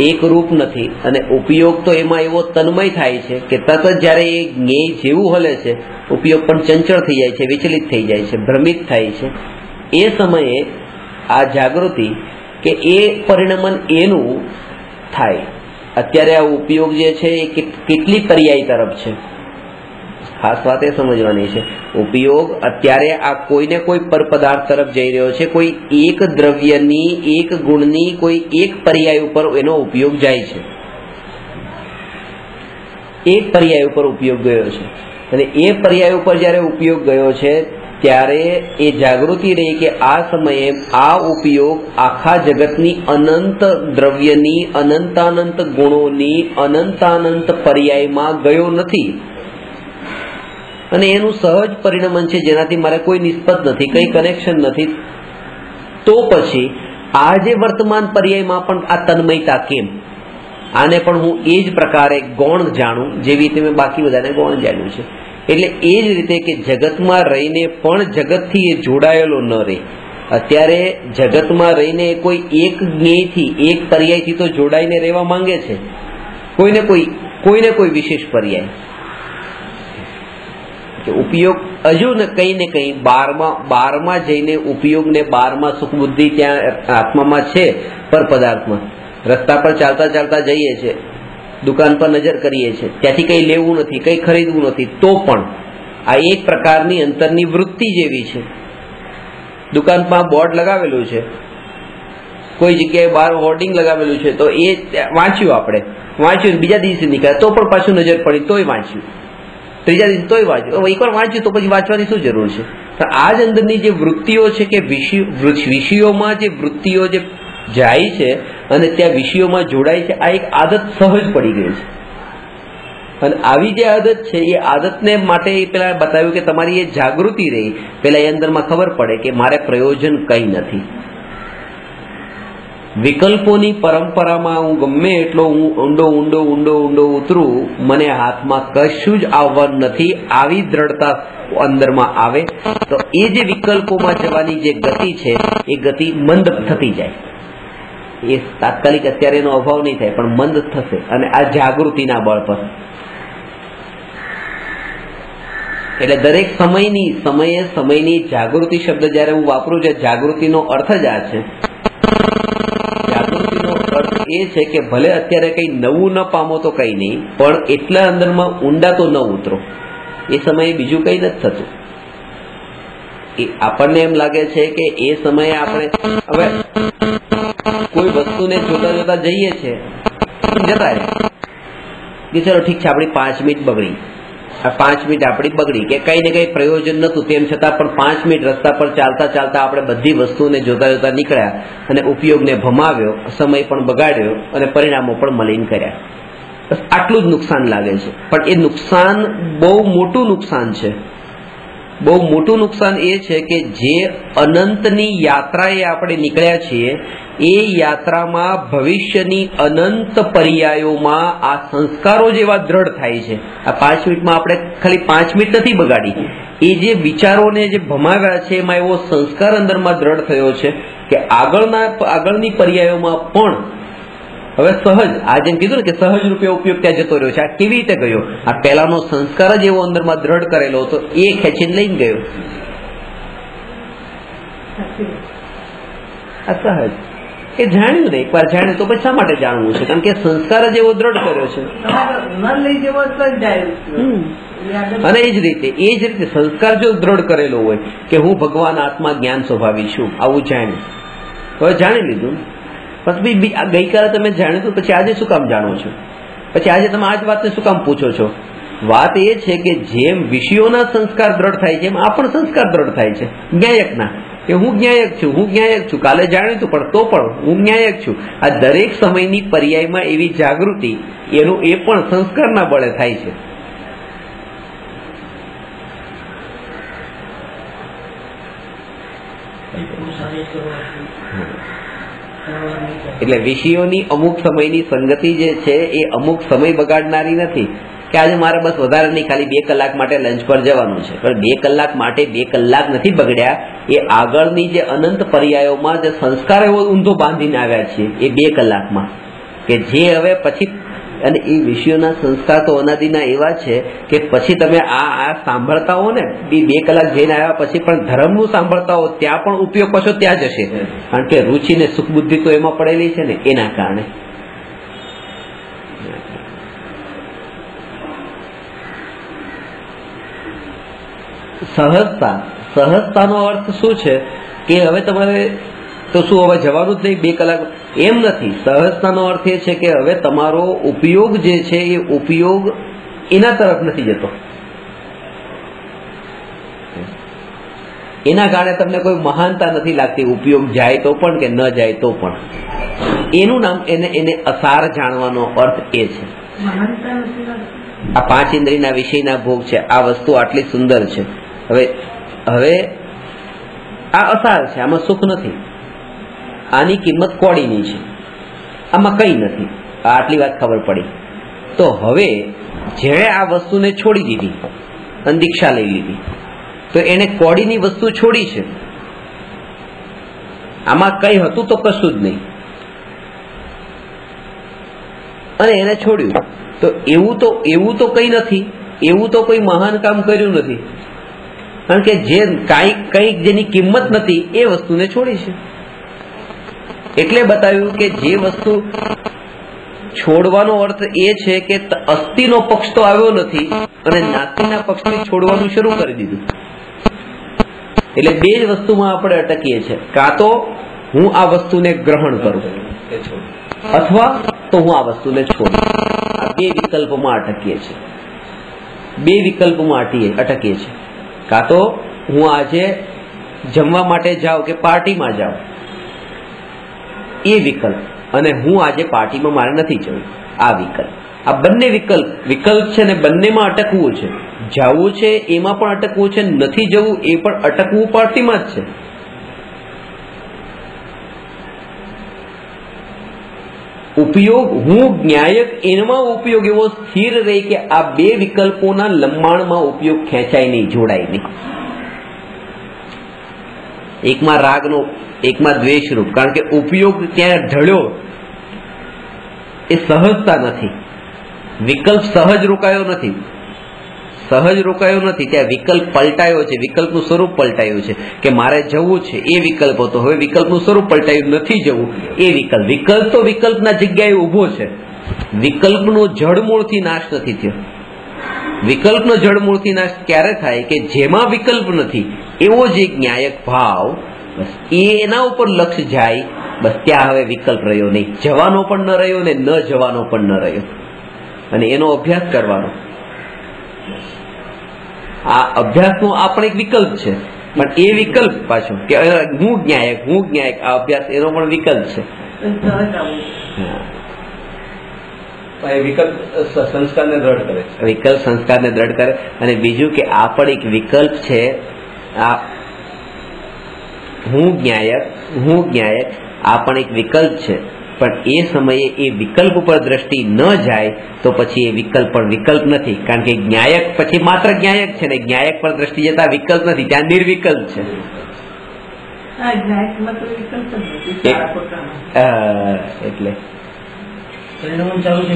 એક રૂપ નથી. અને ઉપયોગ તો એમાં એવો તન્મય થાય છે કે તરત જ જ્યારે એ જ્ઞેય જેવું હલે છે, ઉપયોગ પણ ચંચળ થઈ જાય છે, વિચલિત થઈ જાય છે, ભ્રમિત થાય છે. એ સમયે આ જાગૃતિ કે એ પરિણમન એનું થાય. અત્યારે આ ઉપયોગ જે છે એ કેટલી પર્યાય તરફ છે, ખાસ વાત એ સમજવાની છે. ઉપયોગ અત્યારે આ કોઈને કોઈ પરપદાર્થ તરફ જઈ રહ્યો છે, કોઈ એક દ્રવ્યની, એક ગુણની કોઈ એક પર્યાય ઉપર એનો ઉપયોગ જાય છે, એક પર્યાય ઉપર ઉપયોગ ગયો છે. અને એ પર્યાય ઉપર જ્યારે ઉપયોગ ગયો છે ત્યારે એ જાગૃતિ રહી કે આ સમયે આ ઉપયોગ આખા જગતની અનંત દ્રવ્યની, અનંતાનંત ગુણોની, અનંતાનંત પર્યાયમાં ગયો નથી, અને એનું સહજ પરિણમન છે, જેનાથી મારે કોઈ નિસ્બત નથી, કઈ કનેક્શન નથી. તો પછી આ જે વર્તમાન પર્યાયમાં પણ આ તન્મયતા કેમ? આને પણ હું એ જ પ્રકારે ગૌણ જાણું જેવી રીતે મેં બાકી બધાને ગૌણ જાણ્યું છે. એટલે એ જ રીતે કે જગતમાં રહીને પણ જગતથી એ જોડાયેલો ન રહે. અત્યારે જગતમાં રહીને કોઈ એક જ્ઞેયથી, એક પર્યાયથી તો જોડાઈને રહેવા માંગે છે, કોઈને કોઈ વિશેષ પર્યાય. ઉપયોગ હજુ ને કઈ બારમાં જઈને ઉપયોગ ને બારમાં સુખ બુદ્ધિ ત્યાં આત્મામાં છે, પર પદાર્થમાં રસ્તા પર ચાલતા ચાલતા જઈએ છે, દુકાન પર નજર કરીએ છીએ, ત્યાંથી કઈ લેવું નથી, કઈ ખરીદવું નથી, તો પણ આ એક પ્રકારની અંતરની વૃત્તિ જેવી છે. દુકાનમાં બોર્ડ લગાવેલું છે, કોઈ જગ્યાએ બહાર હોર્ડિંગ લગાવેલું છે, તો એ વાંચ્યું બીજા દિવસે નીકળ્યા તો પણ પાછું નજર પડી તોય વાંચ્યું, ત્રીજા દિવસે તોય વાંચ્યું, એકવાર વાંચ્યું તો પછી વાંચવાની શું જરૂર છે? પણ આ જ અંદરની જે વૃત્તિઓ છે કે વિષયોમાં જે વૃત્તિઓ જે જાય છે અને ત્યાં વિષયોમાં જોડાય છે, આ એક આદત સહજ પડી ગઈ છે. અને આવી જે આદત છે એ આદતને માટે પેલા બતાવ્યું કે તમારી એ જાગૃતિ રહી, પેલા એ અંદરમાં ખબર પડે કે મારે પ્રયોજન કઈ નથી. વિકલ્પોની પરંપરામાં હું ગમે એટલો ઊંડો ઉતરું, મને હાથમાં કશું જ આવવાનું નથી, આવી દ્રઢતા અંદરમાં આવે તો એ જે વિકલ્પોમાં જવાની જે ગતિ છે એ ગતિ મંદ થતી જાય. એ તાત્કાલિક અત્યારે એનો અભાવ નહીં થાય, પણ મંદ થશે. અને આ જાગૃતિના બળ પર એટલે દરેક સમયની જાગૃતિ શબ્દ જયારે હું વાપરું છું, જાગૃતિનો અર્થ જ આ છે. જાગૃતિનો અર્થ એ છે કે ભલે અત્યારે કઈ નવું ન પામો તો કઈ નહીં, પણ એટલા અંદરમાં ઊંડા તો ન ઉતરો. એ સમયે બીજું કઈ નથી થતું. આપણને એમ લાગે છે કે એ સમયે આપણે હવે કોઈ વસ્તુને જોતા જોતા જઈએ છીએ, જતા રહ્યા કે ચલો ઠીક છે, આપણી 5 મિનિટ બગડી, આ 5 મિનિટ આપણી બગડી કે કઈ ને કઈ પ્રયોજન નતું, તેમ છતાં પણ 5 મિનિટ રસ્તા પર ચાલતા ચાલતા આપણે બધી વસ્તુને જોતા જોતા નીકળ્યા અને ઉપયોગને ભમાવ્યો, સમય પણ બગાડ્યો અને પરિણામો પણ મલિન કર્યા. બસ આટલું જ નુકસાન લાગે છે. પણ એ નુકસાન બહુ મોટું નુકસાન છે. બહુ મોટું નુકસાન એ છે કે જે અનંતની યાત્રાએ આપણે નીકળ્યા છીએ, એ યાત્રામાં ભવિષ્યની અનંત પર્યાયોમાં આ સંસ્કારો જેવા દ્રઢ થાય છે. આ 5 મિનિટમાં આપણે ખાલી 5 મિનિટ નથી બગાડી, એ જે વિચારોને જે ભમાવ્યા છે એમાં એવો સંસ્કાર અંદરમાં દ્રઢ થયો છે કે આગળની પર્યાયોમાં પણ હવે સહજ, આ જેમ કીધું ને કે સહજ રૂપે ઉપયોગ ત્યાં જતો રહ્યો છે. આ કેવી રીતે ગયો? આ પહેલાનો સંસ્કાર જ એવો અંદરમાં દ્રઢ કરેલો હતો, એ ખેંચીને લઈને ગયો. આ સહજ એ જાણ્યું ને, એકવાર જાણ્યું તો પછી શા માટે જાણવું છે? કારણ કે સંસ્કાર જ એવો દ્રઢ કર્યો છે. અને એ જ રીતે સંસ્કાર જો દ્રઢ કરેલો હોય કે હું ભગવાન આત્મા જ્ઞાન સ્વભાવી છું, આવું જાણ્યું, હવે જાણી લીધું. પછી ગઈકાલે તમે જાણ્યું તો પછી આજે શું કામ જાણો છો? પછી આજે તમે આ જ વાતને શું કામ પૂછો છો? વાત એ છે કે જેમ વિષયોના સંસ્કાર દ્રઢ થાય છે, એમ આ પણ સંસ્કાર દ્રઢ થાય છે જ્ઞાયકના, કે હું જ્ઞાયક છું. કાલે જાણ્યું હતું પણ તો પણ હું જ્ઞાયક છું. આ દરેક સમયની પર્યાયમાં એવી જાગૃતિ, એનું એ પણ સંસ્કારના બળે થાય છે. એટલે વિષયોની અમુક સમયની સંગતિ જે છે એ અમુક સમય બગાડનારી નથી કે આજે મારે બસ વધારે નહીં, ખાલી 2 કલાક માટે લંચ પર જવાનું છે. પણ 2 કલાક માટે 2 કલાક નથી બગડ્યા, એ આગળની જે અનંત પર્યાયોમાં જે સંસ્કાર એવો ઊંધો બાંધીને આવ્યા છે એ 2 કલાકમાં, કે જે હવે પછી, અને એ વિષયોના સંસ્કાર તો અનાદિના એવા છે કે પછી તમે આ સાંભળતા હો ને, 2 કલાક જઈને આવ્યા પછી પણ ધર્મનું સાંભળતા હો, ત્યાં પણ ઉપયોગ પાછો ત્યાં જ હશે. કારણ કે રુચિ ને સુખ બુદ્ધિ તો એમાં પડેલી છે ને, એના કારણે. સહજતાનો અર્થ શું છે કે હવે તમારે તો શું હવે જવાનું જ નહીં 2 કલાક? એમ નથી. સહજતાનો અર્થ એ છે કે હવે તમારો ઉપયોગ જે છે એ ઉપયોગ એના તરફ નથી જતો. એના કારણે તમને કોઈ મહાનતા નથી લાગતી, ઉપયોગ જાય તો પણ કે ન જાય તો પણ. એનું નામ, એને અસાર જાણવાનો અર્થ એ છે. આ 5 ઇન્દ્રિયના વિષયના ભોગ છે, આ વસ્તુ આટલી સુંદર છે. હવે આ અસાર છે, આમાં સુખ નથી, આની કિંમત કોડીની છે, આમાં કઈ નથી. આટલી વાત ખબર પડી. તો હવે જેણે આ વસ્તુને છોડી દીધી અને દીક્ષા લઈ લીધી, તો એને કોડીની વસ્તુ છોડી છે. આમાં કઈ હતું તો કશું જ નહીં, અને એને છોડ્યું. તો એવું તો કઈ નથી, એવું તો કોઈ મહાન કામ કર્યું નથી. કારણ કે જે કઈક જેની કિંમત નથી એ વસ્તુને છોડી છે. એટલે બતાવ્યું કે જે વસ્તુ છોડવાનો અર્થ એ છે કે અસ્થિનો પક્ષ તો આવ્યો નથી અને નાસ્તિના પક્ષથી છોડવાનું શરૂ કરી દીધું. એટલે 2 જ વસ્તુમાં આપણે અટકીએ છીએ, કાં તો હું આ વસ્તુને ગ્રહણ કરું અથવા તો હું આ વસ્તુને છોડું. આ 2 વિકલ્પોમાં અટકીએ છીએ. 2 વિકલ્પોમાં અટકીએ છીએ. કાં તો હું આજે જમવા માટે જાઉં કે પાર્ટીમાં જાઉં, એ વિકલ્પ, અને હું આજે પાર્ટીમાં મારે નથી જવું, આ વિકલ્પ. આ બંને વિકલ્પ છે ને બંનેમાં અટકવું છે. જવું છે એમાં પણ અટકવું છે, નથી જવું એ પણ અટકવું પાર્ટીમાં જ છે. ઉપયોગ, હું જ્ઞાયક, એમાં ઉપયોગ એવો સ્થિર રહે કે આ 2 વિકલ્પોના લંબાણમાં ઉપયોગ ખેંચાય નહીં, જોડાય નહીં. એકમાં રાગનો, એકમાં દ્વેષરૂપ. કારણ કે ઉપયોગ ત્યાં ઢળ્યો, એ સહજતા નથી. વિકલ્પ સહજ રોકાયો નથી. સહજ રોકાયો નથી, ત્યાં વિકલ્પ પલટાયો છે, વિકલ્પનું સ્વરૂપ પલટાયું છે કે મારે જવું છે એ વિકલ્પ હતો, હવે વિકલ્પનું સ્વરૂપ પલટાયું, નથી જવું એ વિકલ્પ. વિકલ્પ તો વિકલ્પના જગ્યાએ ઉભો છે, વિકલ્પનો જડમૂળથી નાશ નથી થયો. વિકલ્પનો જડમૂળથી નાશ ક્યારે થાય કે જેમાં વિકલ્પ નથી એવો જે જ્ઞાયક ભાવ, બસ એના ઉપર લક્ષ્ય જાય, બસ ત્યાં હવે વિકલ્પ રહ્યો નહીં, જવાનો પણ ન રહ્યો ને ન જવાનો પણ ન રહ્યો. અને એનો અભ્યાસ કરવાનો, આ અભ્યાસનો આ પણ એક વિકલ્પ છે, પણ એ વિકલ્પ પાછો કે હું જ્ઞાયક આ અભ્યાસ એનો પણ વિકલ્પ છે. વિકલ્પ સંસ્કારને દ્રઢ કરે, વિકલ્પ સંસ્કારને દ્રઢ કરે. અને બીજું કે આ પણ એક વિકલ્પ છે, આ હું જ્ઞાયક આ પણ એક વિકલ્પ છે, પણ એ સમયે એ વિકલ્પ ઉપર દ્રષ્ટિ ન જાય તો પછી એ વિકલ્પ પણ વિકલ્પ નથી, કારણ કે જ્ઞાયક પછી માત્ર જ્ઞાયક છે ને જ્ઞાયક પર દ્રષ્ટિ જતા વિકલ્પ નથી, ત્યાં નિર્વિકલ્પ છે. એટલે પરિણમન ચાલુ છે,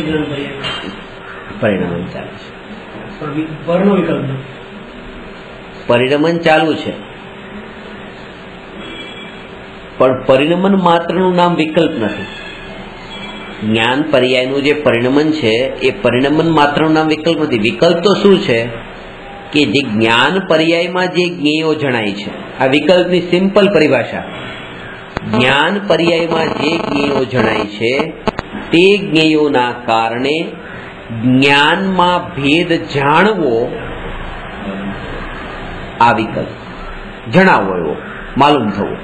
પરિણમન ચાલુ છે, પરિણમન ચાલુ છે, પણ પરિણમન માત્રનું નામ વિકલ્પ નથી. જ્ઞાન પર્યાયનું જે પરિણમન છે એ પરિણમન માત્રનું નામ વિકલ્પ નથી. વિકલ્પ તો શું છે કે જે જ્ઞાન પર્યાયમાં જે જ્ઞેયો જણાય છે, આ વિકલ્પની સિમ્પલ પરિભાષા. જ્ઞાન પર્યાયમાં જે જ્ઞેયો જણાય છે તે જ્ઞેયોના કારણે જ્ઞાનમાં ભેદ જાણવો, આ વિકલ્પ જણાવવો, એવો માલુમ થવો.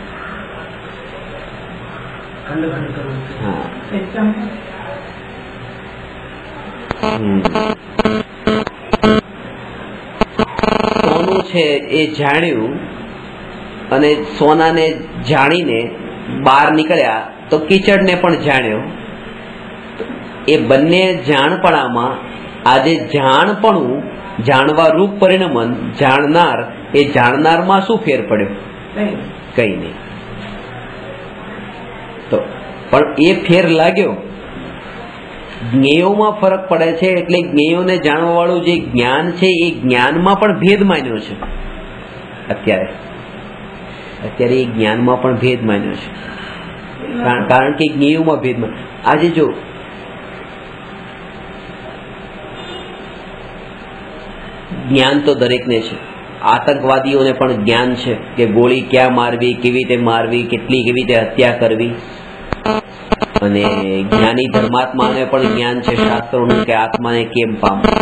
સોનું છે એ જાણ્યું અને સોનાને જાણીને બહાર નીકળ્યા તો કીચડને પણ જાણ્યો. એ બંને જાણપણામાં આજે જાણપણું, જાણવા રૂપ પરિણમન, જાણનાર, એ જાણનારમાં શું ફેર પડ્યો? કઈ નહીં. તો પણ એ ફેર લાગ્યો, જ્ઞેયોમાં ફરક પડે છે. એટલે જ્ઞેયોને જાણવા વાળું જે જ્ઞાન છે એ જ્ઞાનમાં પણ ભેદ માન્યો છે. અત્યારે એ જ્ઞાનમાં પણ ભેદ માન્યો છે, કારણ કે જ્ઞેયોમાં ભેદ માન્યો. આજે જો જ્ઞાન તો દરેકને છે, આતંકવાદીઓને પણ જ્ઞાન છે કે ગોળી ક્યાં મારવી, કેવી રીતે મારવી, કેવી રીતે હત્યા કરવી. અને જ્ઞાની ધર્માત્માને પણ જ્ઞાન છે શાસ્ત્રોનું કે આત્માને કેમ પામવું.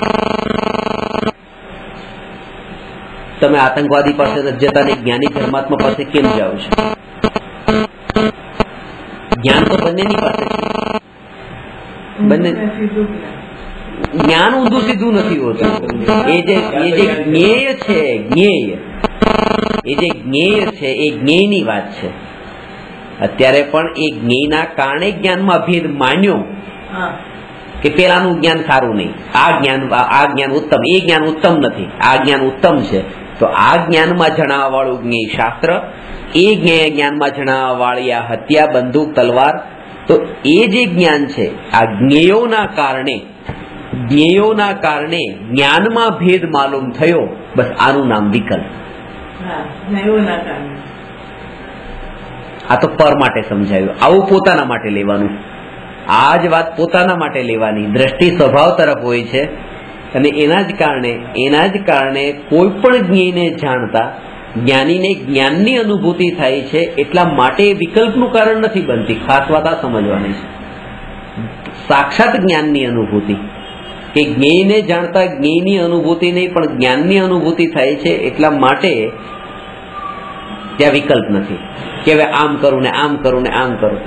તમે આતંકવાદી પાસે નથી જતા ને જ્ઞાની ધર્માત્મા પાસે કેમ જાઓ છો? જ્ઞાન તો બંનેની પાસે છે. બંને જ્ઞાન ઊંધું સીધું નથી હોતું. એ જે જ્ઞેય છે, એ જ્ઞેયની વાત છે. અત્યારે પણ એ જ્ઞેયના કારણે જ્ઞાનમાં ભેદ માન્યો કે પેલાનું જ્ઞાન સારું નહીં, આ જ્ઞાન ઉત્તમ, એ જ્ઞાન ઉત્તમ નથી, આ જ્ઞાન ઉત્તમ છે. તો આ જ્ઞાનમાં જણાવવા વાળું જ્ઞેય શાસ્ત્ર, એ જ્ઞાનમાં જણાવવા વાળી આ હત્યા, બંદૂક, તલવાર, તો એ જે જ્ઞાન છે આ જ્ઞેયોના કારણે જ્ઞાનમાં ભેદ માલુમ થયો, બસ આનું નામ વિકલ્પ. આ તો પર માટે સમજાયું, આવું પોતાના માટે લેવાનું. આ જ વાત પોતાના માટે લેવાની. દ્રષ્ટિ સ્વભાવ તરફ હોય છે અને એના જ કારણે કોઈ પણ જ્ઞેયને જાણતા જ્ઞાનીને જ્ઞાનની અનુભૂતિ થાય છે. એટલા માટે વિકલ્પનું કારણ નથી બનતી. ખાસ વાત આ સમજવાની છે. સાક્ષાત જ્ઞાનની અનુભૂતિ, કે જ્ઞેયને જાણતા જ્ઞેયની અનુભૂતિ નહીં પણ જ્ઞાનની અનુભૂતિ થાય છે. એટલા માટે ત્યાં વિકલ્પ નથી કે હવે આમ કરું ને આમ કરું ને આમ કરું.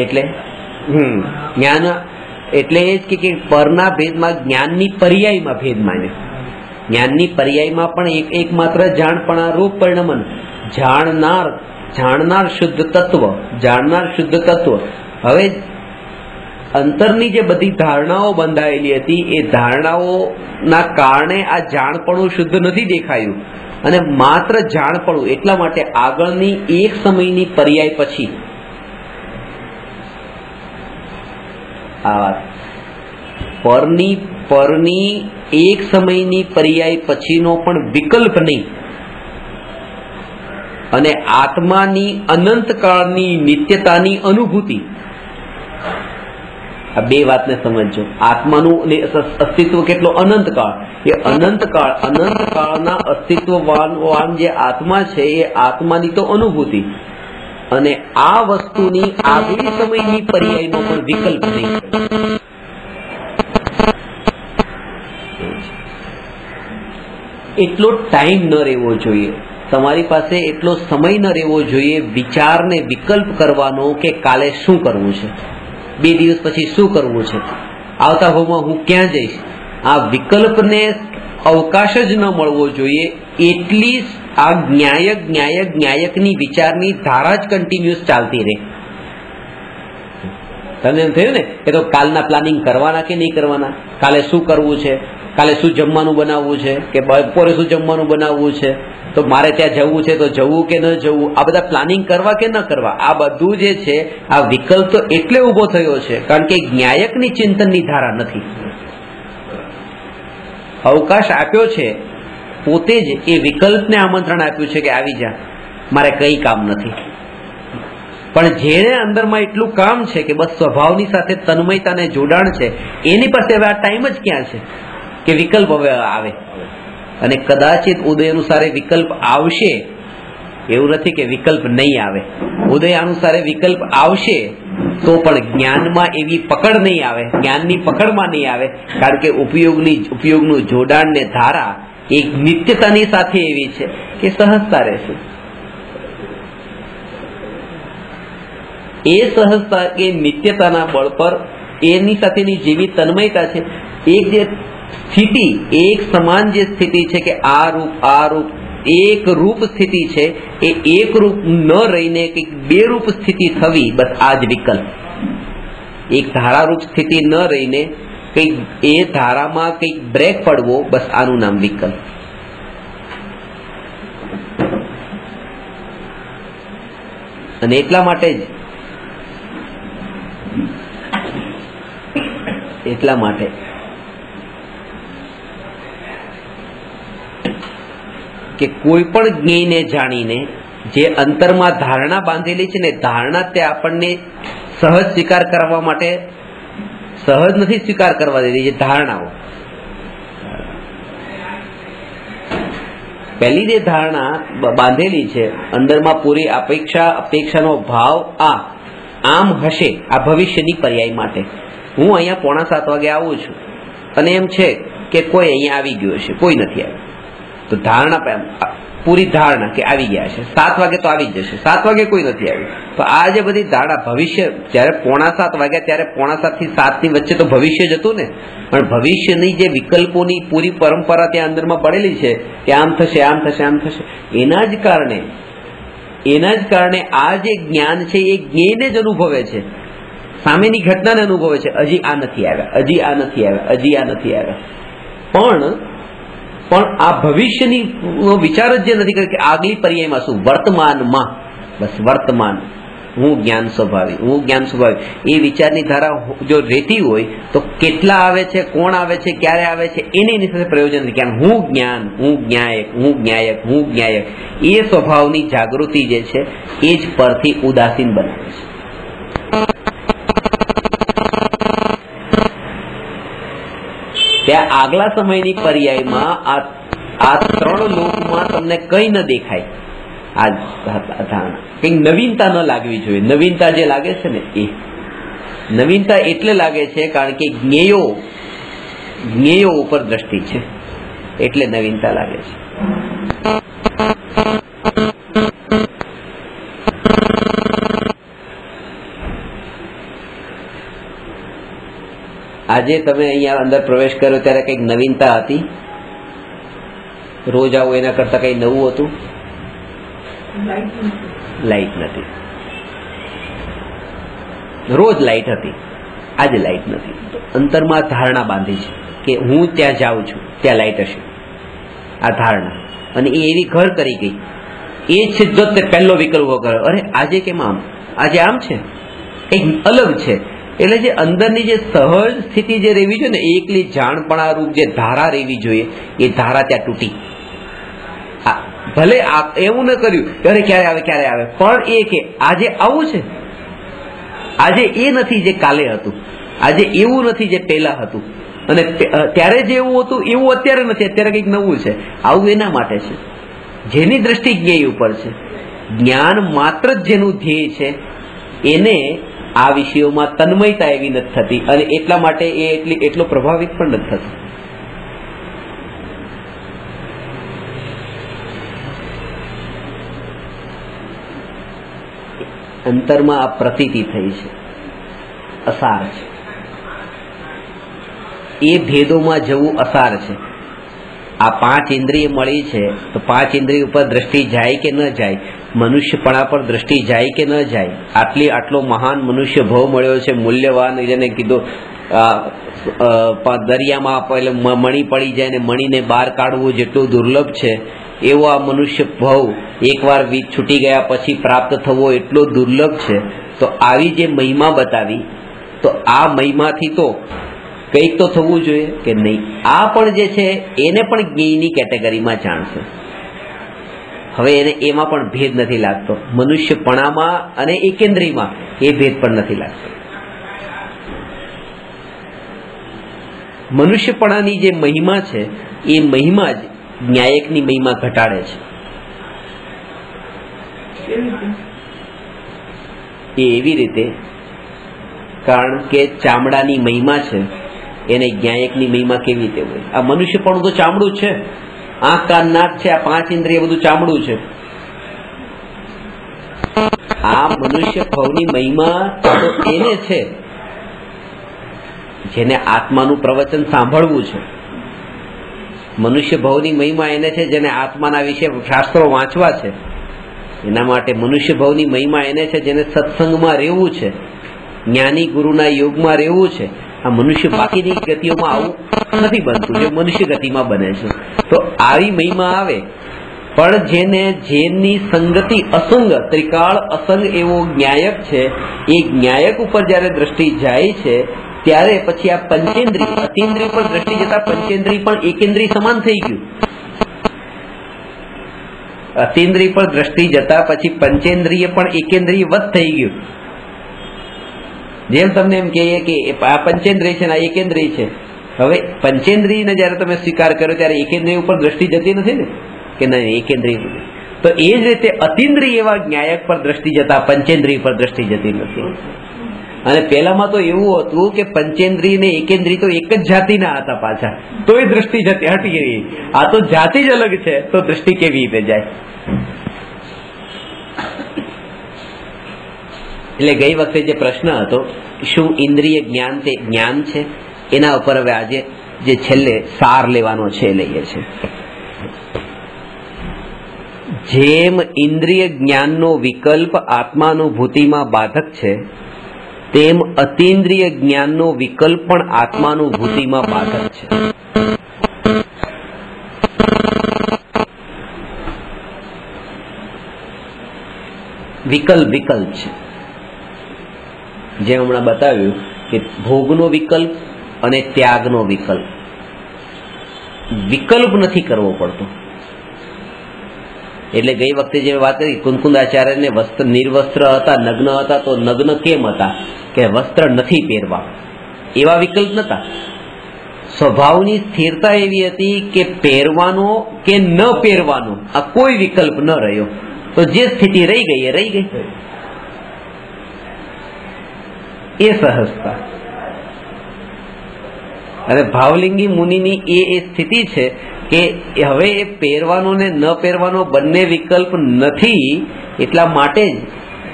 એટલે જ્ઞાન એટલે એ જ કે પરના ભેદમાં જ્ઞાનની પર્યાયમાં ભેદ માન્યો. જ્ઞાનની પર્યાયમાં પણ એક માત્ર જાણપણા રૂપ પરિણમન, જાણનાર શુદ્ધ તત્વ. હવે અંતરની જે બધી ધારણાઓ બંધાયેલી હતી એ ધારણાઓના કારણે આ જાણપણું શુદ્ધ નથી દેખાયું, અને માત્ર જાણપણું. એટલા માટે આગળની એક સમયની પર્યાય પછી આ વાત પરની એક સમયની પર્યાય પછીનો પણ વિકલ્પ નહીં, અને આત્માની અનંતકાળની નિત્યતાની અનુભૂતિ. આ બે વાતને સમજજો. આત્માનું અસ્તિત્વ કેટલો અનંતકાળ, એ અનંતકાળના અસ્તિત્વવાન જે આત્મા છે એ આત્માની તો અનુભૂતિ, અને આ વસ્તુની આગલી સમયની પર્યાયનો પણ વિકલ્પ નહીં. એટલો ટાઈમ ન રહેવો જોઈએ તમારી પાસે, એટલો સમય ન રહેવો જોઈએ વિચારને વિકલ્પ કરવાનો કે કાલે શું કરવું છે, 2 દિવસ પછી શું કરવું છે, આવતા ભાવમાં હું ક્યાં જઈશ. આ વિકલ્પને અવકાશ જ ન મળવો જોઈએ. એટલી આ જ્ઞાયકની વિચારની ધારા જ કન્ટિન્યુઅસ ચાલતી રહે. તમને એમ થયું ને કે તો કાલના પ્લાનિંગ કરવાના કે નહીં કરવાના, કાલે શું કરવું છે, કાલે શું જમવાનું બનાવવું છે, કે બપોરે શું જમવાનું બનાવવું છે, તો મારે ત્યાં જવું છે તો જવું કે ન જવું, આ બધા પ્લાનિંગ કરવા કે ન કરવા, આ બધું જે છે આ વિકલ્પ તો એટલે ઉભો થયો છે કારણ કે જ્ઞાયકની ચિંતનની ધારા નથી. અવકાશ આપ્યો છે પોતે જ, એ વિકલ્પને આમંત્રણ આપ્યું છે કે આવી જા, મારે કઈ કામ નથી. પણ જેને અંદરમાં એટલું કામ છે કે બસ સ્વભાવની સાથે તન્મયતાને જોડાણ છે, એની પાસે હવે આ ટાઈમ જ ક્યાં છે કે વિકલ્પ હવે આવે. અને કદાચિત ઉદય અનુસારે વિકલ્પ આવશે, એવું નથી કે વિકલ્પ નહીં આવે. ઉદય અનુસારે વિકલ્પ આવશે તો પણ જ્ઞાનમાં એવી પકડ નહીં આવે, જ્ઞાનની પકડમાં નહીં આવે, કારણ કે ઉપયોગનું જોડાણ ને ધારા એક નિત્યતાની સાથે એવી છે કે સહજતા રહેશે. એ સહજતા કે નિત્યતાના બળ પર એની સાથેની જેવી તન્મયતા છે, એક જે સ્થિતિ, એક સમાન જે સ્થિતિ છે કે આ રૂપ એક રૂપ સ્થિતિ છે, એ એક રૂપ ન રહીને કંઈક 2 રૂપ સ્થિતિ થવી, બસ આ જ વિકલ્પ. એક ધારારૂપ સ્થિતિ ન રહીને કંઈક એ ધારામાં કંઈક બ્રેક પડવો, બસ આનું નામ વિકલ્પ. અને એટલા માટે કે કોઈ પણ જ્ઞેયને જાણીને જે અંતરમાં ધારણા બાંધેલી છે ને, ધારણા તે આપણને સહજ સ્વીકાર કરવા માટે સહજ નથી સ્વીકાર કરવા દેતી. જે ધારણાઓ, પહેલી જે ધારણા બાંધેલી છે અંદરમાં પૂરી અપેક્ષાનો ભાવ આમ હશે, આ ભવિષ્યની પર્યાય માટે. હું અહીંયા 6:45 વાગે આવું છું અને એમ છે કે કોઈ અહીંયા આવી ગયો છે, કોઈ નથી આવ્યું, તો ધારણા પૂરી ધારણા કે આવી ગયા છે, 7 વાગે તો આવી જશે, 7 વાગે કોઈ નથી આવ્યું. તો આ જે બધી ધારણા ભવિષ્ય, જયારે 6:45 વાગ્યા ત્યારે 6:45 થી 7 ની વચ્ચે તો ભવિષ્ય જ હતું ને. પણ ભવિષ્યની જે વિકલ્પોની પૂરી પરંપરા ત્યાં અંદરમાં પડેલી છે કે આમ થશે, આમ થશે, આમ થશે, એના જ કારણે આ જે જ્ઞાન છે એ જ્ઞેયને જ અનુભવે છે, સામેની ઘટનાને અનુભવે છે. હજી આ નથી આવ્યા, હજી આ નથી આવ્યા, હજી આ નથી આવ્યા, પણ આ ભવિષ્યની વિચાર જ જે નથી કર્યો કે આગલી પર્યાયમાં શું, વર્તમાનમાં, બસ વર્તમાન, હું જ્ઞાન સ્વભાવી, એ વિચારની ધારા જો રહેતી હોય તો કેટલા આવે છે, કોણ આવે છે, ક્યારે આવે છે, એની સાથે પ્રયોજન નથી. કારણ હું જ્ઞાન, હું જ્ઞાયક, એ સ્વભાવની જાગૃતિ જે છે એ જ પરથી ઉદાસીન બનાવે છે. ત્યાં આગલા સમયની પર્યાયમાં આ 3 લોકમાં તમને કઈ ન દેખાય. આ ધારણા કઈ નવીનતા ન લાગવી જોઈએ. નવીનતા જે લાગે છે ને, એ નવીનતા એટલે લાગે છે કારણ કે જ્ઞેયો ઉપર દ્રષ્ટિ છે, એટલે નવીનતા લાગે છે. આજે તમે અહીંયા અંદર પ્રવેશ કર્યો ત્યારે કંઈક નવીનતા હતી? રોજ આવું એના કરતા કઈ નવું હતું? લાઈટ નથી. રોજ લાઈટ હતી, આજે લાઈટ નથી. અંતરમાં ધારણા બાંધી છે કે હું ત્યાં જાઉં છું, ત્યાં લાઈટ હશે. આ ધારણા અને એ એવી ઘર કરી ગઈ, એ સીધો તે પહેલો વિકલ્પ કર્યો, અરે આજે કેમ આમ, આજે આમ છે, કંઈક અલગ છે. એટલે જે અંદરની જે સહજ સ્થિતિ જે રહેવી જોઈએ ને, એકલી જાણપણા રૂપ જે ધારા રહેવી જોઈએ, એ ધારા ત્યાં તૂટી. ભલે એવું ન કર્યું અરે ક્યારે આવે ક્યારે આવે, પણ એ કે આજે આવું છે, આજે એ નથી જે કાલે હતું, આજે એવું નથી જે પહેલા હતું, અને ત્યારે જે એવું હતું એવું અત્યારે નથી, અત્યારે કંઈક નવું છે. આવું એના માટે છે જેની દ્રષ્ટિ જ્ઞેય ઉપર છે. જ્ઞાન માત્ર જ જેનું ધ્યેય છે એને આ વિષયોમાં તન્મયતા એવી નથી થતી, અને એટલા માટે એ એટલો પ્રભાવિત પણ નથી થતો. અંતરમાં આ પ્રતીતિ થઈ છે, અસાર છે. એ ભેદોમાં જવું અસાર છે. આ 5 ઇન્દ્રિય મળી છે તો 5 ઇન્દ્રિય ઉપર દ્રષ્ટિ જાય કે ન જાય, મનુષ્યપણા પર દ્રષ્ટિ જાય કે ન જાય. આટલો મહાન મનુષ્ય ભાવ મળ્યો છે, મૂલ્યવાન, જેને કીધું દરિયામાં મણી પડી જાય ને મણીને બહાર કાઢવું જેટલું દુર્લભ છે, એવો આ મનુષ્ય ભાવ એકવાર છૂટી ગયા પછી પ્રાપ્ત થવો એટલો દુર્લભ છે. તો આવી જે મહિમા બતાવી, તો આ મહિમાથી તો કંઈક તો થવું જોઈએ કે નહીં. આ પણ જે છે એને પણ જ્ઞેયની કેટેગરીમાં જાણશે. હવે એને એમાં પણ ભેદ નથી લાગતો, મનુષ્યપણામાં અને એકેન્દ્રીયમાં એ ભેદ પણ નથી લાગતો. મનુષ્યપણાની જે મહિમા છે એ મહિમા જ ન્યાયકની મહિમા ઘટાડે છે. એ એવી રીતે, કારણ કે ચામડાની મહિમા છે એને ન્યાયકની મહિમા કેવી રીતે હોય? આ મનુષ્યપણું તો ચામડું છે, આંખ કાન નાક છે, આ 5 ઇન્દ્રિય બધું ચામડું છે. આ મનુષ્ય ભાવની મહિમા તો એને છે જેને આત્માનું પ્રવચન સાંભળવું છે. મનુષ્ય ભાવની મહિમા એને છે જેને આત્માના વિશે શાસ્ત્રો વાંચવા છે. એના માટે મનુષ્ય ભાવની મહિમા એને છે જેને સત્સંગમાં રહેવું છે, જ્ઞાની ગુરુના યોગમાં રહેવું છે. આ મનુષ્ય બાકીની ગતિઓમાં આવું નથી બનતું, જે મનુષ્ય ગતિમાં બને છે. તો આવી મહિમા આવે, પણ જેની સંગતિ અસંગ, ત્રિકાળ અસંગ એવો જ્ઞાયક છે, એ જ્ઞાયક ઉપર જયારે દ્રષ્ટિ જાય છે ત્યારે પછી આ પંચેન્દ્રિય, અતિન્દ્રિય પર દ્રષ્ટિ જતા પંચેન્દ્રિય પણ એકેન્દ્રિય સમાન થઈ ગયું. અતિન્દ્રિય પર દ્રષ્ટિ જતા પછી પંચેન્દ્રિય પણ એકેન્દ્રિય વધ થઈ ગયું. જેમ તમને એમ કહીએ કે આ પંચેન્દ્રિય છે ને આ એકેન્દ્રિય છે. હવે પંચેન્દ્રિયને જયારે તમે સ્વીકાર કરો ત્યારે એકેન્દ્રિય ઉપર દ્રષ્ટિ જતી નથી ને, કે નહીં એકેન્દ્રિય. તો એ જ રીતે અતિન્દ્રિય એવા જ્ઞાયક પર દ્રષ્ટિ જતા પંચેન્દ્રિય પર દ્રષ્ટિ જતી નથી. અને પેલામાં તો એવું હતું કે પંચેન્દ્રિય ને એકેન્દ્રિય તો એક જ જાતિના હતા પાછા, તોય દ્રષ્ટિ જતી હટી ગઈ. આ તો જાતિ જ અલગ છે તો દ્રષ્ટિ કેવી રીતે જાય? એટલે ગઈ વખતે જે પ્રશ્ન હતો શું ઇન્દ્રિય જ્ઞાન તે જ્ઞાન છે, એના ઉપર હવે આજે જે છેલ્લે સાર લેવાનો છે લઈએ છે. જેમ ઇન્દ્રિય જ્ઞાનનો વિકલ્પ આત્માનુભૂતિમાં બાધક છે, તેમ અતિન્દ્રિય જ્ઞાનનો વિકલ્પ પણ આત્માનુભૂતિમાં બાધક છે. વિકલ્પ છે. જેમ હમણાં બતાવ્યું કે ભોગનો વિકલ્પ અને ત્યાગનો વિકલ્પ નથી કરવો પડતો. એટલે ગઈ વખતે જે વાત કરી કુંદકુંદાચાર્યને વસ્ત્ર નિર્વસ્ત્ર હતા, નગ્ન હતા, તો નગ્ન કેમ હતા? કે વસ્ત્ર નથી પહેરવા, એવા વિકલ્પ નતા. સ્વભાવની સ્થિરતા એવી હતી કે પહેરવાનો કે ન પહેરવાનો આ કોઈ વિકલ્પ ન રહ્યો. તો જે સ્થિતિ રહી ગઈ એ રહી ગઈ. એ સહજતા. અને ભાવલિંગી મુનિની એ સ્થિતિ છે કે હવે એ પહેરવાનો ને ન પહેરવાનો બંને વિકલ્પ નથી. એટલા માટે જ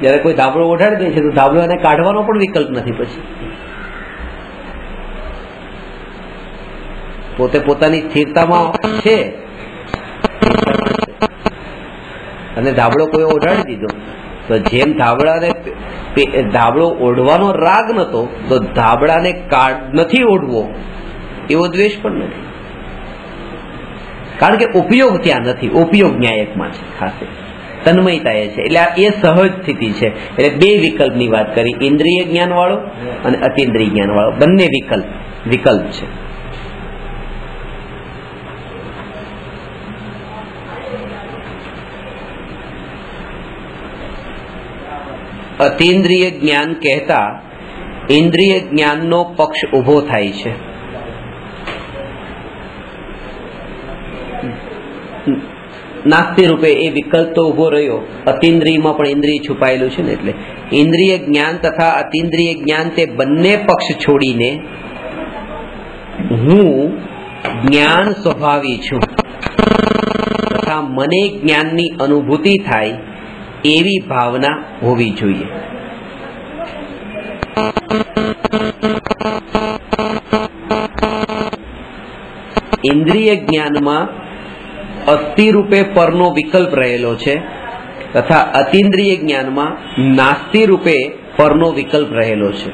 જયારે કોઈ ધાબળો ઓઢાડી દે છે તો ધાબળો એને કાઢવાનો પણ વિકલ્પ નથી. પછી પોતે પોતાની સ્થિરતામાં છે અને ધાબળો કોઈ ઓઢાડી દીધો તો જેમ ધાબળો ઓઢવાનો રાગ નતો તો ધાબળાને નથી ઓઢવો એવો દ્વેષ પણ નથી. કારણ કે ઉપયોગ ત્યાં નથી, ઉપયોગ ન્યાયકમાં છે, ખાસ તન્મયતા એ છે. એટલે એ સહજ સ્થિતિ છે. એટલે બે વિકલ્પની વાત કરી, ઇન્દ્રિય જ્ઞાન વાળો અને અતિન્દ્રિય જ્ઞાન વાળો, બંને વિકલ્પ છે. અતિન્દ્રિય જ્ઞાન કહેતા ઇન્દ્રિય જ્ઞાનનો પક્ષ ઉભો થાય છે. નાસ્તી રૂપે એ વિકલ્પ તો ઉભો રહ્યો, અતિન્દ્રિયમાં પણ ઇન્દ્રિય છુપાયેલું છે ને, એટલે ઇન્દ્રિય જ્ઞાન તથા અતિન્દ્રિય જ્ઞાન તે બંને પક્ષ છોડીને હું જ્ઞાન સ્વભાવી છું તથા મને જ્ઞાનની અનુભૂતિ થાય એવી ભાવના હોવી જોઈએ. ઇન્દ્રિય જ્ઞાનમાં અસ્થિ રૂપે પરનો વિકલ્પ રહેલો છે તથા અતિન્દ્રિય જ્ઞાનમાં નાસ્તિ રૂપે પરનો વિકલ્પ રહેલો છે.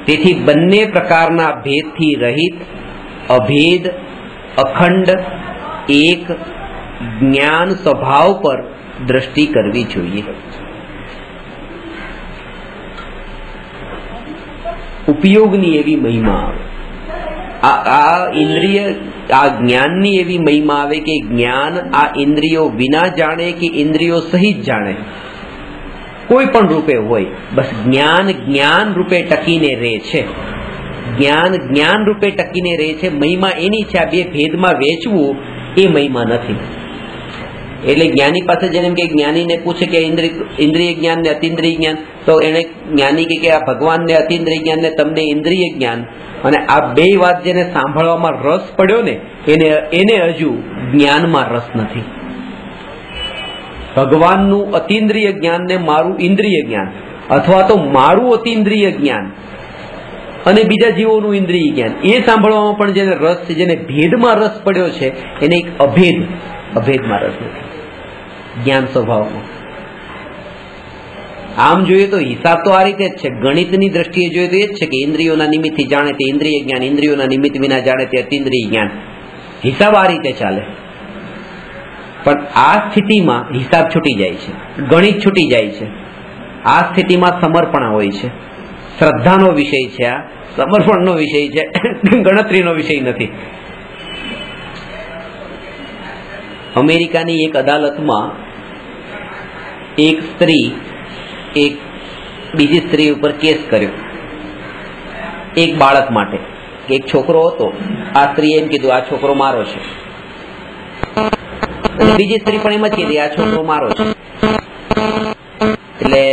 તેથી બંને પ્રકારના ભેદથી રહિત અભેદ અખંડ એક જ્ઞાન સ્વભાવ પર દ્રષ્ટિ કરવી જોઈએ. ઉપયોગની એવી મહિમા આવે, આ ઇન્દ્રિય આ જ્ઞાનની એવી મહિમા આવે કે જ્ઞાન આ ઇન્દ્રિયો વિના જાણે કે ઇન્દ્રિયો સહિત જાણે, કોઈ પણ રૂપે હોય, બસ જ્ઞાન જ્ઞાન રૂપે ટકીને રહે છે. જ્ઞાન જ્ઞાન રૂપે ટકીને રહે છે. મહિમા એની છે. આ બે ભેદમાં વેચવું એ મહિમા નથી. એટલે જ્ઞાની પાસે જેમ કે જ્ઞાનીને પૂછે કે ઇન્દ્રિય જ્ઞાન ને અતિન્દ્રિય જ્ઞાન, તો એને જ્ઞાની કે આ ભગવાન ને અતિન્દ્રિય જ્ઞાન ને તમને ઇન્દ્રિય જ્ઞાન, અને આ બે વાત જેને સાંભળવામાં રસ પડ્યો ને એને હજુ જ્ઞાનમાં રસ નથી. ભગવાનનું અતિન્દ્રિય જ્ઞાન ને મારું ઇન્દ્રિય જ્ઞાન, અથવા તો મારું અતિન્દ્રિય જ્ઞાન અને બીજા જીવોનું ઇન્દ્રિય જ્ઞાન, એ સાંભળવામાં પણ જેને રસ છે, જેને ભેદમાં રસ પડ્યો છે, એને એક અભેદમાં રસ નથી, જ્ઞાન સ્વભાવમાં. આમ જોઈએ તો હિસાબ તો આ રીતે જ છે. ગણિતની દ્રષ્ટિએ જોઈએ તો એ જ છે કે ઇન્દ્રિયોના નિમિત્તથી જાણે તે ઇન્દ્રિય જ્ઞાન, ઇન્દ્રિયોના નિમિત્ત વિના જાણે તે અતિન્દ્રિય જ્ઞાન. હિસાબ આ રીતે ચાલે. પણ આ સ્થિતિમાં હિસાબ છૂટી જાય છે, ગણિત છૂટી જાય છે. આ સ્થિતિમાં સમર્પણ હોય છે. શ્રદ્ધાનો વિષય છે, આ સમર્પણનો વિષય છે, ગણતરીનો વિષય નથી. અમેરિકાની એક અદાલતમાં એક સ્ત્રી એક બીજી સ્ત્રી ઉપર કેસ કર્યો એક બાળક માટે. એક છોકરો હતો, આ સ્ત્રીએ એમ કીધું આ છોકરો મારો છે, અને બીજી સ્ત્રી પણ એમ જ કીધી આ છોકરો મારો છે. એટલે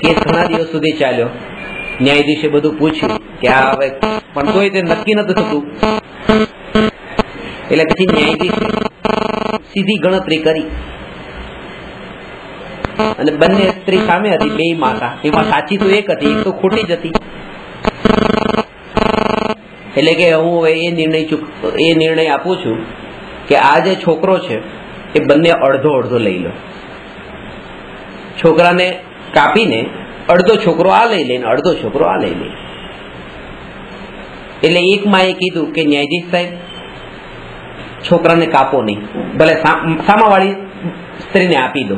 કેસ ઘણા દિવસ સુધી ચાલ્યો. ન્યાયાધીશે બધું પૂછ્યું કે આ હવે, પણ તોય તે નક્કી નતું થતું. એટલે પછી ન્યાયાધીશે સીધી ગણતરી કરી અને બંને સ્ત્રી સામે હતી, બે માતા. એમાં સાચી તો એક હતી, એક તો ખોટી જ હતી. એટલે કે હું હવે એ નિર્ણય આપું છું કે આ જે છોકરો છે એ બંને અડધો અડધો લઈ લો. છોકરાને કાપીને અડધો છોકરો આ લઈ લે, અડધો છોકરો આ લઈ લે. એટલે એક માએ કીધું કે ન્યાયાધીશ સાહેબ, છોકરાને કાપો નહીં, ભલે સામાવાળી સ્ત્રીને આપી દો,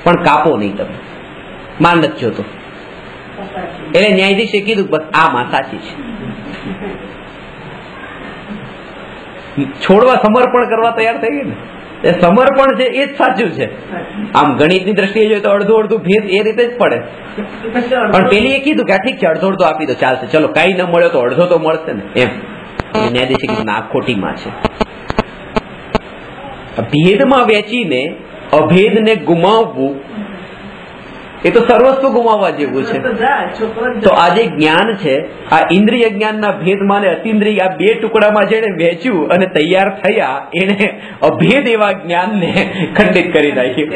પણ કાપો નહીં તમે, માર નથી જોતો. એટલે ન્યાયાધીશે કીધું બસ આ માં સાચી છે. છોડવા સમર્પણ કરવા તૈયાર થઈ ગઈ ને. એ સમર્પણ છે એ જ સાચું છે. આમ ગણિતની દ્રષ્ટિએ જોઈએ તો અડધું અડધું ભેદ એ રીતે જ પડે. પણ પેલી એ કીધું કે ઠીક છે અડધો અડધો આપી દો, ચાલશે, ચલો કઈ ન મળ્યો તો અડધો તો મળશે ને એમ. ન્યાયાધીશે કીધું ના, ખોટીમાં છે. ભેદમાં વેચીને અભેદને ગુમાવવું એ તો સર્વસ્વ ગુમાવવા જેવું છે. તો આ જે જ્ઞાન છે, આ ઇન્દ્રિય જ્ઞાનના ભેદમાં ને અતિન્દ્રિય આ બે ટુકડામાં જેને વેચ્યું અને તૈયાર થયા, એને અભેદ એવા જ્ઞાનને ખંડિત કરી નાખ્યું.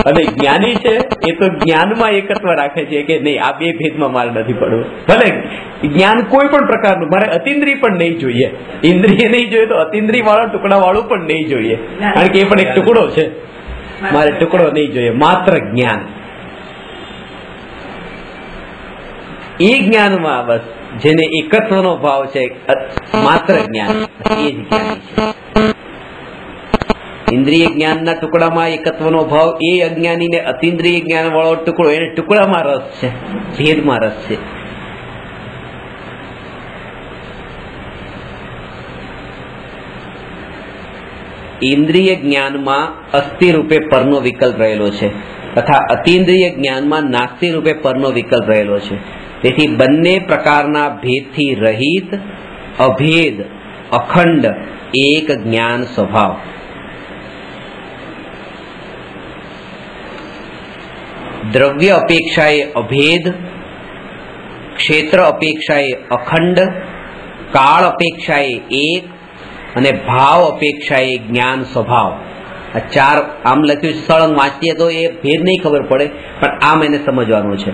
અને જ્ઞાની છે એ તો જ્ઞાનમાં એકત્વ રાખે છે કે નહીં, આ બે ભેદમાં મારે નથી પડવું. ભલે જ્ઞાન કોઈ પણ પ્રકારનું, મારે અતિન્દ્રિય પણ નહીં જોઈએ, ઇન્દ્રિય નહીં જોઈએ તો અતિન્દ્રિય વાળા ટુકડા વાળું પણ નહીં જોઈએ, કારણ કે એ પણ એક ટુકડો છે. મારે ટુકડો નહીં જોઈએ, માત્ર જ્ઞાન. એ જ્ઞાનમાં બસ જેને એકત્વનો ભાવ છે, માત્ર જ્ઞાન, એ જ જ્ઞાની છે. ઇન્દ્રિય જ્ઞાનના ટુકડામાં એકત્વનો ભાવ, એ અજ્ઞાનીને અતિન્દ્રિય જ્ઞાન વાળો ટુકડો, એને ટુકડામાં રસ છે, ભેદમાં રસ છે. ઇન્દ્રિય જ્ઞાનમાં અસ્થિ રૂપે પરનો વિકલ્પ રહેલો છે તથા અતિન્દ્રિય જ્ઞાનમાં નાસ્તિ રૂપે પરનો વિકલ્પ રહેલો છે. તેથી બંને પ્રકારના ભેદથી રહિત, અભેદ, અખંડ એક જ્ઞાન સ્વભાવ. દ્રવ્ય અપેક્ષાએ અભેદ, ક્ષેત્ર અપેક્ષાએ અખંડ, કાળ અપેક્ષાએ એક અને ભાવ અપેક્ષાએ જ્ઞાન સ્વભાવ. આ ચાર આમ લખ્યું છે, સળંગ વાંચીએ તો એ ભેદ નહીં ખબર પડે, પણ આમ એને સમજવાનું છે.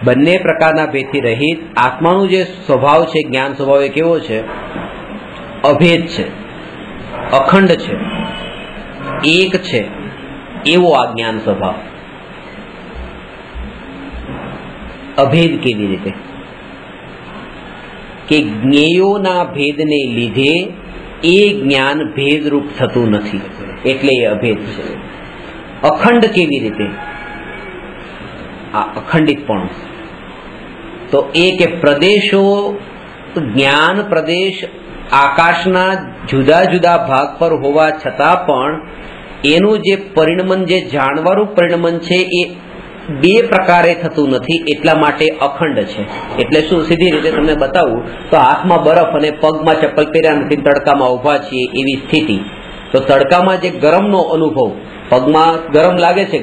બંને પ્રકારના ભેદથી રહિત આત્માનું જે સ્વભાવ છે, જ્ઞાન સ્વભાવ, એ કેવો છે? અભેદ છે, અખંડ છે, એક છે, એવો આ જ્ઞાન સ્વભાવ. અભેદ કેવી રીતે? કે જ્ઞેયોના ભેદને લીધે એ જ્ઞાન ભેદરૂપ થતું નથી, એટલે એ અભેદ છે. અખંડ કેવી રીતે? આ અખંડિતપણું. તો એ કે પ્રદેશો, જ્ઞાન પ્રદેશ આકાશના જુદા જુદા ભાગ પર હોવા છતાં પણ એનું જે પરિણમન, જે જાણવાનું પરિણમન છે, એ બે પ્રકારે થતું નથી, એટલા માટે અખંડ છે. એટલે શું? સીધી રીતે તમને બતાવું તો હાથમાં બરફ અને પગમાં ચપ્પલ પહેર્યા નથી, તડકામાં ઉભા છીએ એવી સ્થિતિ. તો તડકામાં જે ગરમનો અનુભવ, પગમાં ગરમ લાગે છે,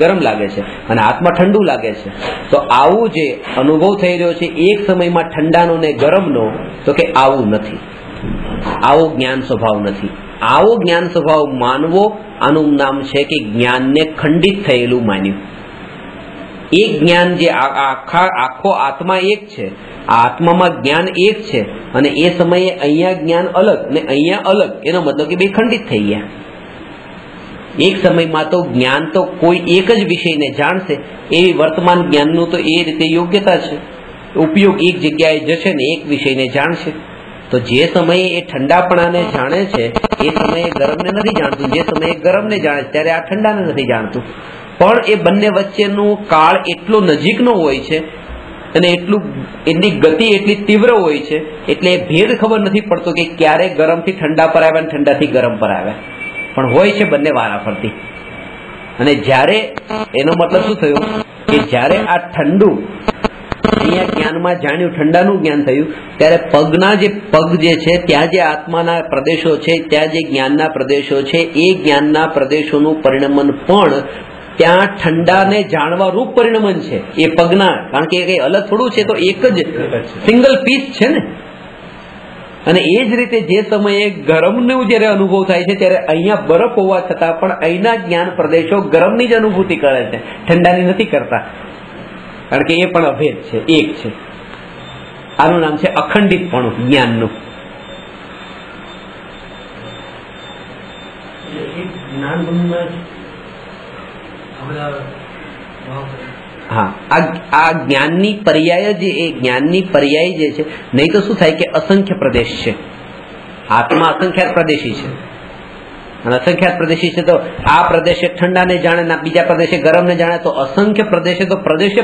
ગરમ લાગે છે, અને હાથમાં ઠંડુ લાગે છે. તો આવું જે અનુભવ થઈ રહ્યો છે એક સમયમાં ઠંડાનો ને ગરમનો, તો કે આવું નથી, આવો જ્ઞાન સ્વભાવ નથી. આવો જ્ઞાન સ્વભાવ માનવો, આનું નામ છે કે જ્ઞાનને ખંડિત થયેલું માન્યું. એક જ્ઞાન જે આખો આત્મા એક છે, આ આત્મામાં જ્ઞાન એક છે, અને એ સમયે અહીંયા જ્ઞાન અલગ ને અહીંયા અલગ, એનો મતલબ કે બે ખંડિત થઈ ગયા. એક સમયમાં તો જ્ઞાન તો કોઈ એક જ વિષયને જાણશે, એવી વર્તમાન જ્ઞાનનું તો એ રીતે યોગ્યતા છે, ઉપયોગ એક જગ્યાએ જશે ને એક વિષયને જાણશે. તો જે સમયે એ ઠંડાપણાને જાણે છે એ સમયે ગરમને નથી જાણતું, જે સમયે ગરમને જાણે છે ત્યારે આ ઠંડાને નથી જાણતું. પણ એ બંને વચ્ચેનું કાળ એટલો નજીકનો હોય છે અને એની ગતિ એટલી તીવ્ર હોય છે, એટલે એ ભેદ ખબર નથી પડતો કે ક્યારે ગરમથી ઠંડા પર આવ્યા અને ઠંડાથી ગરમ પર આવ્યા, પણ હોય છે બંને વારાફરતી. અને જ્યારે એનો મતલબ શું થયો કે જ્યારે આ ઠંડુ અહીંયા જ્ઞાનમાં જાણ્યું, ઠંડાનું જ્ઞાન થયું, ત્યારે પગના જે પગ જે છે ત્યાં જે આત્માના પ્રદેશો છે, ત્યાં જે જ્ઞાનના પ્રદેશો છે, એ જ્ઞાનના પ્રદેશોનું પરિણમન પણ ત્યાં ઠંડાને જાણવા રૂપ પરિણમન છે એ પગના. કારણ કે કઈ અલગ થોડું છે, તો એક જ સિંગલ પીસ છે ને. અને એ જ રીતે જે સમયે ગરમનો જ્યારે અનુભવ થાય છે ત્યારે અહીંયા બરફ હોવા છતાં પણ અહીંના જ્ઞાન પ્રદેશો ગરમની જ અનુભૂતિ કરે છે, ઠંડાની નથી કરતા, કારણ કે એ પણ અભેદ છે, એક છે. આનું નામ છે અખંડિતપણું જ્ઞાનનું. હા, આ જ્ઞાનની પર્યાય જે, એ જ્ઞાનની પર્યાય જે છે, નહીં તો શું થાય કે અસંખ્ય પ્રદેશ છે. આત્મા અસંખ્યાત પ્રદેશી છે, અને અસંખ્યાત પ્રદેશી છે, તો આ પ્રદેશે ઠંડાને જાણે ને બીજા પ્રદેશે ગરમને જાણે, તો અસંખ્ય પ્રદેશે તો પ્રદેશે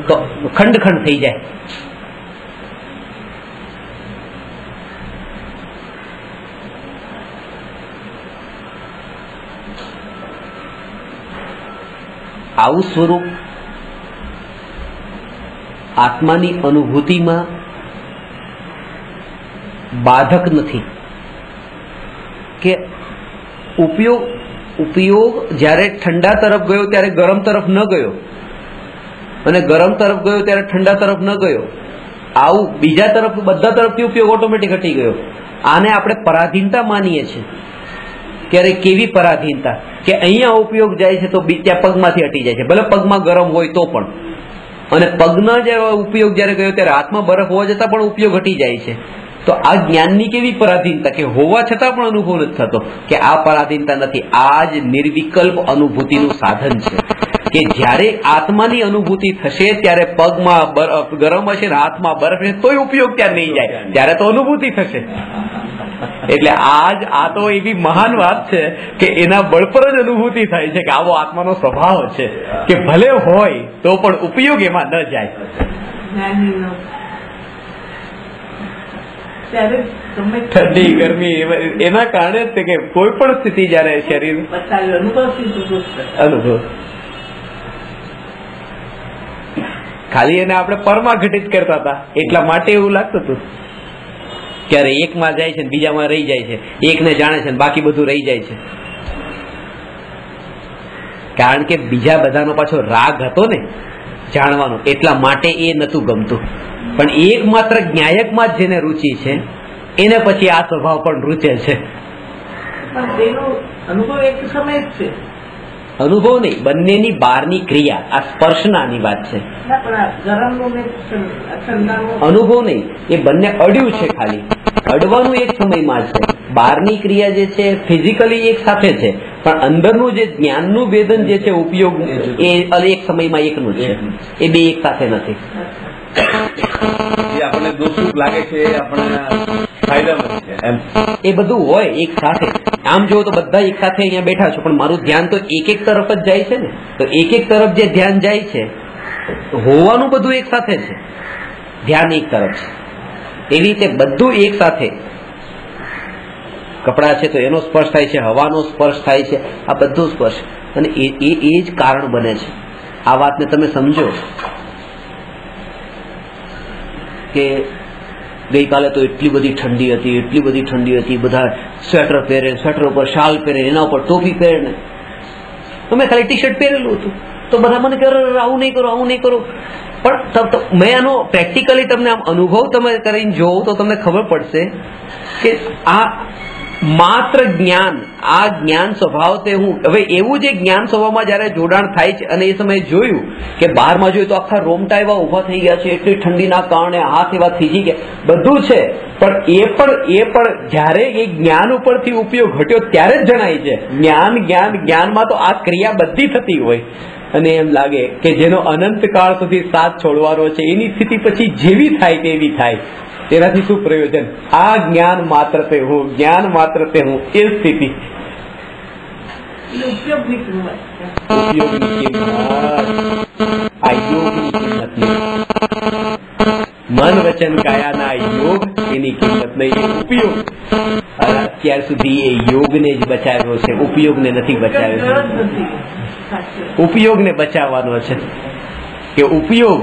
તો ખંડ ખંડ થઈ જાય. આવું સ્વરૂપ આત્માની અનુભૂતિમાં બાધક નથી કે ઉપયોગ જ્યારે ઠંડા તરફ ગયો ત્યારે ગરમ તરફ ન ગયો, અને ગરમ તરફ ગયો ત્યારે ઠંડા તરફ ન ગયો. આવું બીજા તરફ, બધા તરફથી ઉપયોગ ઓટોમેટિક હટી ગયો. આને આપણે પરાધીનતા માનીએ છીએ. ત્યારે કેવી પરાધીનતા કે અહીંયા ઉપયોગ જાય છે તો ત્યાં પગમાંથી હટી જાય છે, ભલે પગમાં ગરમ હોય તો પણ. અને પગના જે ઉપયોગ જયારે ગયો ત્યારે હાથમાં બરફ હોવા છતાં પણ ઉપયોગ હટી જાય છે. તો આ જ્ઞાનની કેવી પરાધીનતા કે હોવા છતાં પણ અનુભવ નથી થતો, કે આ પરાધીનતા નથી, આ જ નિર્વિકલ્પ અનુભૂતિનું સાધન છે. કે જ્યારે આત્માની અનુભૂતિ થશે ત્યારે પગમાં ગરમ હશે ને હાથમાં બરફ હશે તોય ઉપયોગ ત્યાં નહીં જાય, ત્યારે તો અનુભૂતિ થશે. એટલે આ તો એવી મહાન વાત છે કે એના બળ પર જ અનુભૂતિ થાય છે કે આવો આત્માનો સ્વભાવ છે કે ભલે હોય તો પણ ઉપયોગ એમાં ન જાય. ઠંડી ગરમી એના કારણે જ કે કોઈ પણ સ્થિતિ જયારે શરીર અનુભવ ખાલી એને આપણે પરમાં ઘટિત કરતા હતા એટલા માટે એવું લાગતું હતું. ક્યારે એકમાં જાય છે બીજામાં રહી જાય છે, એકને જાણે છે બાકી બધું રહી જાય છે. કારણ કે બીજા બધાનો પાછો રાગ હતો ને જાણવાનો, એટલા માટે એ નતું ગમતું. પણ એકમાત્ર જ્ઞાયકમાં જ જેને રુચિ છે એને પછી આ સ્વભાવ પણ રૂચે છે. અનુભવ નહીં, બંનેની બહારની ક્રિયા, આ સ્પર્શનાની વાત છે. અનુભવ નહીં, એ બંને અડ્યું છે, ખાલી અડવાનું એક સમયમાં છે. બહારની ક્રિયા જે છે ફિઝિકલી એક સાથે છે, પણ અંદરનું જે જ્ઞાનનું વેદન જે છે ઉપયોગ એ એક સમયમાં એકનું છે, એ બે એક સાથે નથી. આપણને દોષરૂપ લાગે છે, આપણને ફાયદામંદ છે એમ એ બધું હોય એક સાથે. આમ જોવો તો બધા એક સાથે અહીંયા બેઠા છો, પણ મારું ધ્યાન તો એક એક તરફ જ જાય છે ને. તો એક એક તરફ જે ધ્યાન જાય છે હોવાનું બધું એક સાથે છે, ધ્યાન એક તરફ છે. એવી રીતે બધું એક સાથે, કપડા છે તો એનો સ્પર્શ થાય છે, હવાનો સ્પર્શ થાય છે, આ બધું સ્પર્શ, અને એ જ કારણ બને છે. આ વાતને તમે સમજો કે ગઈકાલે તો એટલી બધી ઠંડી હતી, એટલી બધી ઠંડી હતી, બધા સ્વેટર પહેરે, સ્વેટર ઉપર શાલ પહેરે, એના ઉપર ટોપી પહેરે, ને તમે ખાલી ટી શર્ટ પહેરેલું હતું તો બધા મને કહે આવું નહીં કરો, આવું નહીં કરો. પણ મેં આનો પ્રેક્ટિકલી તમને આમ અનુભવ તમે કરીને જોવો તો તમને ખબર પડશે કે આ માત્ર જ્ઞાન, આ જ્ઞાન સ્વભાવ તે હું હવે એવું જે જ્ઞાન સ્વભાવમાં જયારે જોડાણ થાય છે, અને એ સમયે જોયું કે બહારમાં જોયું તો આખા રોમટા એવા ઉભા થઈ ગયા છે, એટલી ઠંડીના કારણે હાથ એવા થીજી ગયા, બધું છે. પણ એ પણ જયારે એ જ્ઞાન ઉપરથી ઉપયોગ ઘટ્યો ત્યારે જ જણાય છે. જ્ઞાનમાં તો આ ક્રિયા બધી થતી હોય, અને એમ લાગે કે જેનો અનંત કાળ સુધી સાથ છોડવાનો છે એની સ્થિતિ પછી જેવી થાય તેવી થાય, તેનાથી શું પ્રયોજન? આ જ્ઞાન માત્ર તે હું, જ્ઞાન માત્ર તે હું, એ સ્થિતિ ઉપયોગની કિંમત, આ યોગની કિંમત નહીં. મન વચન કાયાના યોગ એની કિંમત નહીં, ઉપયોગ. અત્યાર સુધી એ યોગને જ બચાવ્યો છે, ઉપયોગને નથી બચાવ્યો. ઉપયોગને બચાવવાનો છે કે ઉપયોગ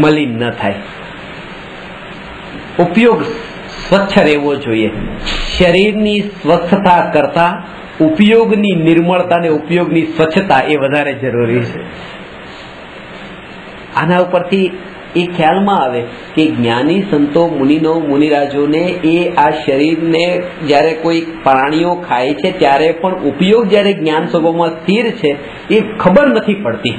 મલિન ન થાય, ઉપયોગ સ્વચ્છ રહેવો જોઈએ. શરીરની સ્વચ્છતા કરતા ઉપયોગની નિર્મળતા ને ઉપયોગની સ્વચ્છતા એ વધારે જરૂરી છે. આના ઉપરથી એ ખ્યાલમાં આવે કે જ્ઞાની સંતો મુનિરાજોને એ આ શરીરને જ્યારે કોઈ પ્રાણીઓ ખાય છે ત્યારે પણ ઉપયોગ જ્યારે જ્ઞાન સ્વભાવમાં સ્થિર છે એ ખબર નથી પડતી.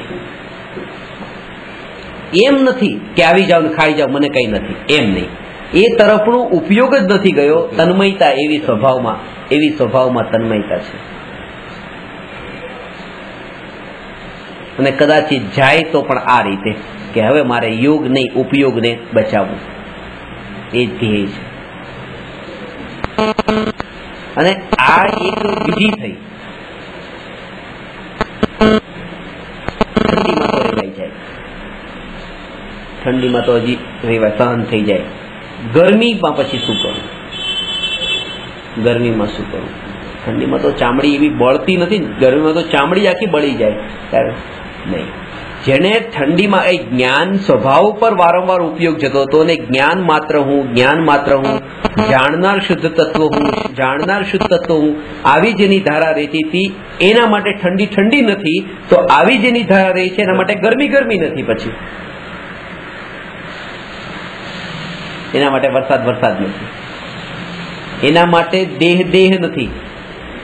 એમ નથી કે આવી જાવ ને ખાઈ જાવ, મને કઈ નથી, એમ નહીં. એ તરફનો ઉપયોગ જ નથી ગયો. તન્મયતા એવી સ્વભાવમાં તન્મયતા છે. અને કદાચિત જાય તો પણ આ રીતે કે હવે મારે યોગ નહીં ઉપયોગને બચાવવું, એ ધ્યેય છે. અને આ એક વિધિ થઈ. ઠંડીમાં તો રેવાઈ જાય, ઠંડીમાં તો હજી રેવાય, સહન થઈ જાય. ગરમીમાં પછી શું કરું? ગરમીમાં શું કરું? ઠંડીમાં તો ચામડી એવી બળતી નથી, ગરમીમાં તો ચામડી આખી બળી જાય. ત્યારે નહીં. જેને ઠંડીમાં એ જ્ઞાન સ્વભાવ પર વારંવાર ઉપયોગ જતો હતો, અને જ્ઞાન માત્ર હું, જ્ઞાન માત્ર હું, જાણનાર શુદ્ધ તત્વ હું, જાણનાર શુદ્ધ તત્વ હું, આવી જેની ધારા રહેતી હતી એના માટે ઠંડી ઠંડી નથી, તો આવી જેની ધારા રહી છે એના માટે ગરમી ગરમી નથી. પછી એના માટે વરસાદ વરસાદ નથી, એના માટે દેહ દેહ નથી,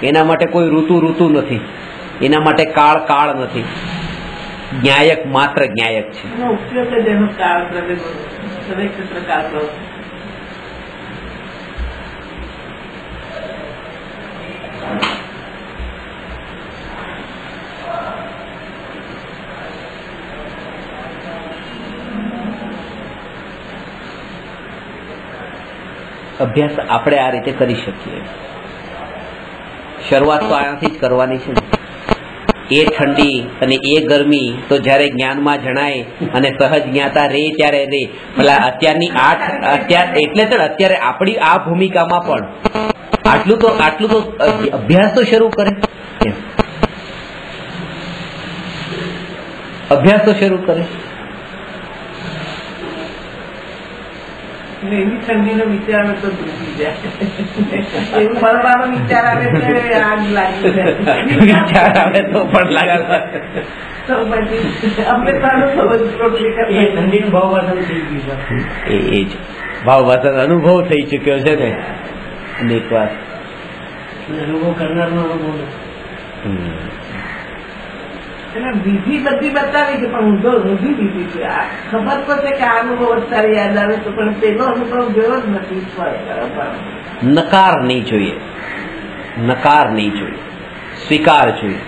એના માટે કોઈ ઋતુ ઋતુ નથી, એના માટે કાળ કાળ નથી. જ્ઞાયક માત્ર જ્ઞાયક છે. અભ્યાસ આપણે આ રીતે કરી શકીએ. શરૂઆત તો આનાથી જ કરવાની છે ને. એ ઠંડી અને એ ગરમી તો જયારે જ્ઞાનમાં જણાય અને સહજ જ્ઞાતા રે ત્યારે રે. પેલા અત્યારની એટલે જ અત્યારે આપણી આ ભૂમિકામાં પણ આટલું તો અભ્યાસ તો શરૂ કરે. અભ્યાસ તો શરૂ કરે. એવી ઠંડીનો વિચાર આવે તો એવું મળવાનો વિચાર આવે તો આગ લાગી વિચાર આવે તો પણ લાગે. ઠંડીનું ભાવવાસન થઈ ગયું છે. એ જ ભાવવાસન અનુભવ થઈ ચુક્યો છે ને અનેક વાર. અનુભવ કરનારનો અનુભવ વિધિ બધી બતાવી છે પણ ઊંધો ઊંધી વિધિ છે. ખબર તો છે કે આ અનુભવ અત્યારે યાદ આવે તો પણ પેલો અનુભવ ગયો જ નથી. નકાર નહીં જોઈએ, નકાર નહીં જોઈએ, સ્વીકાર જોઈએ.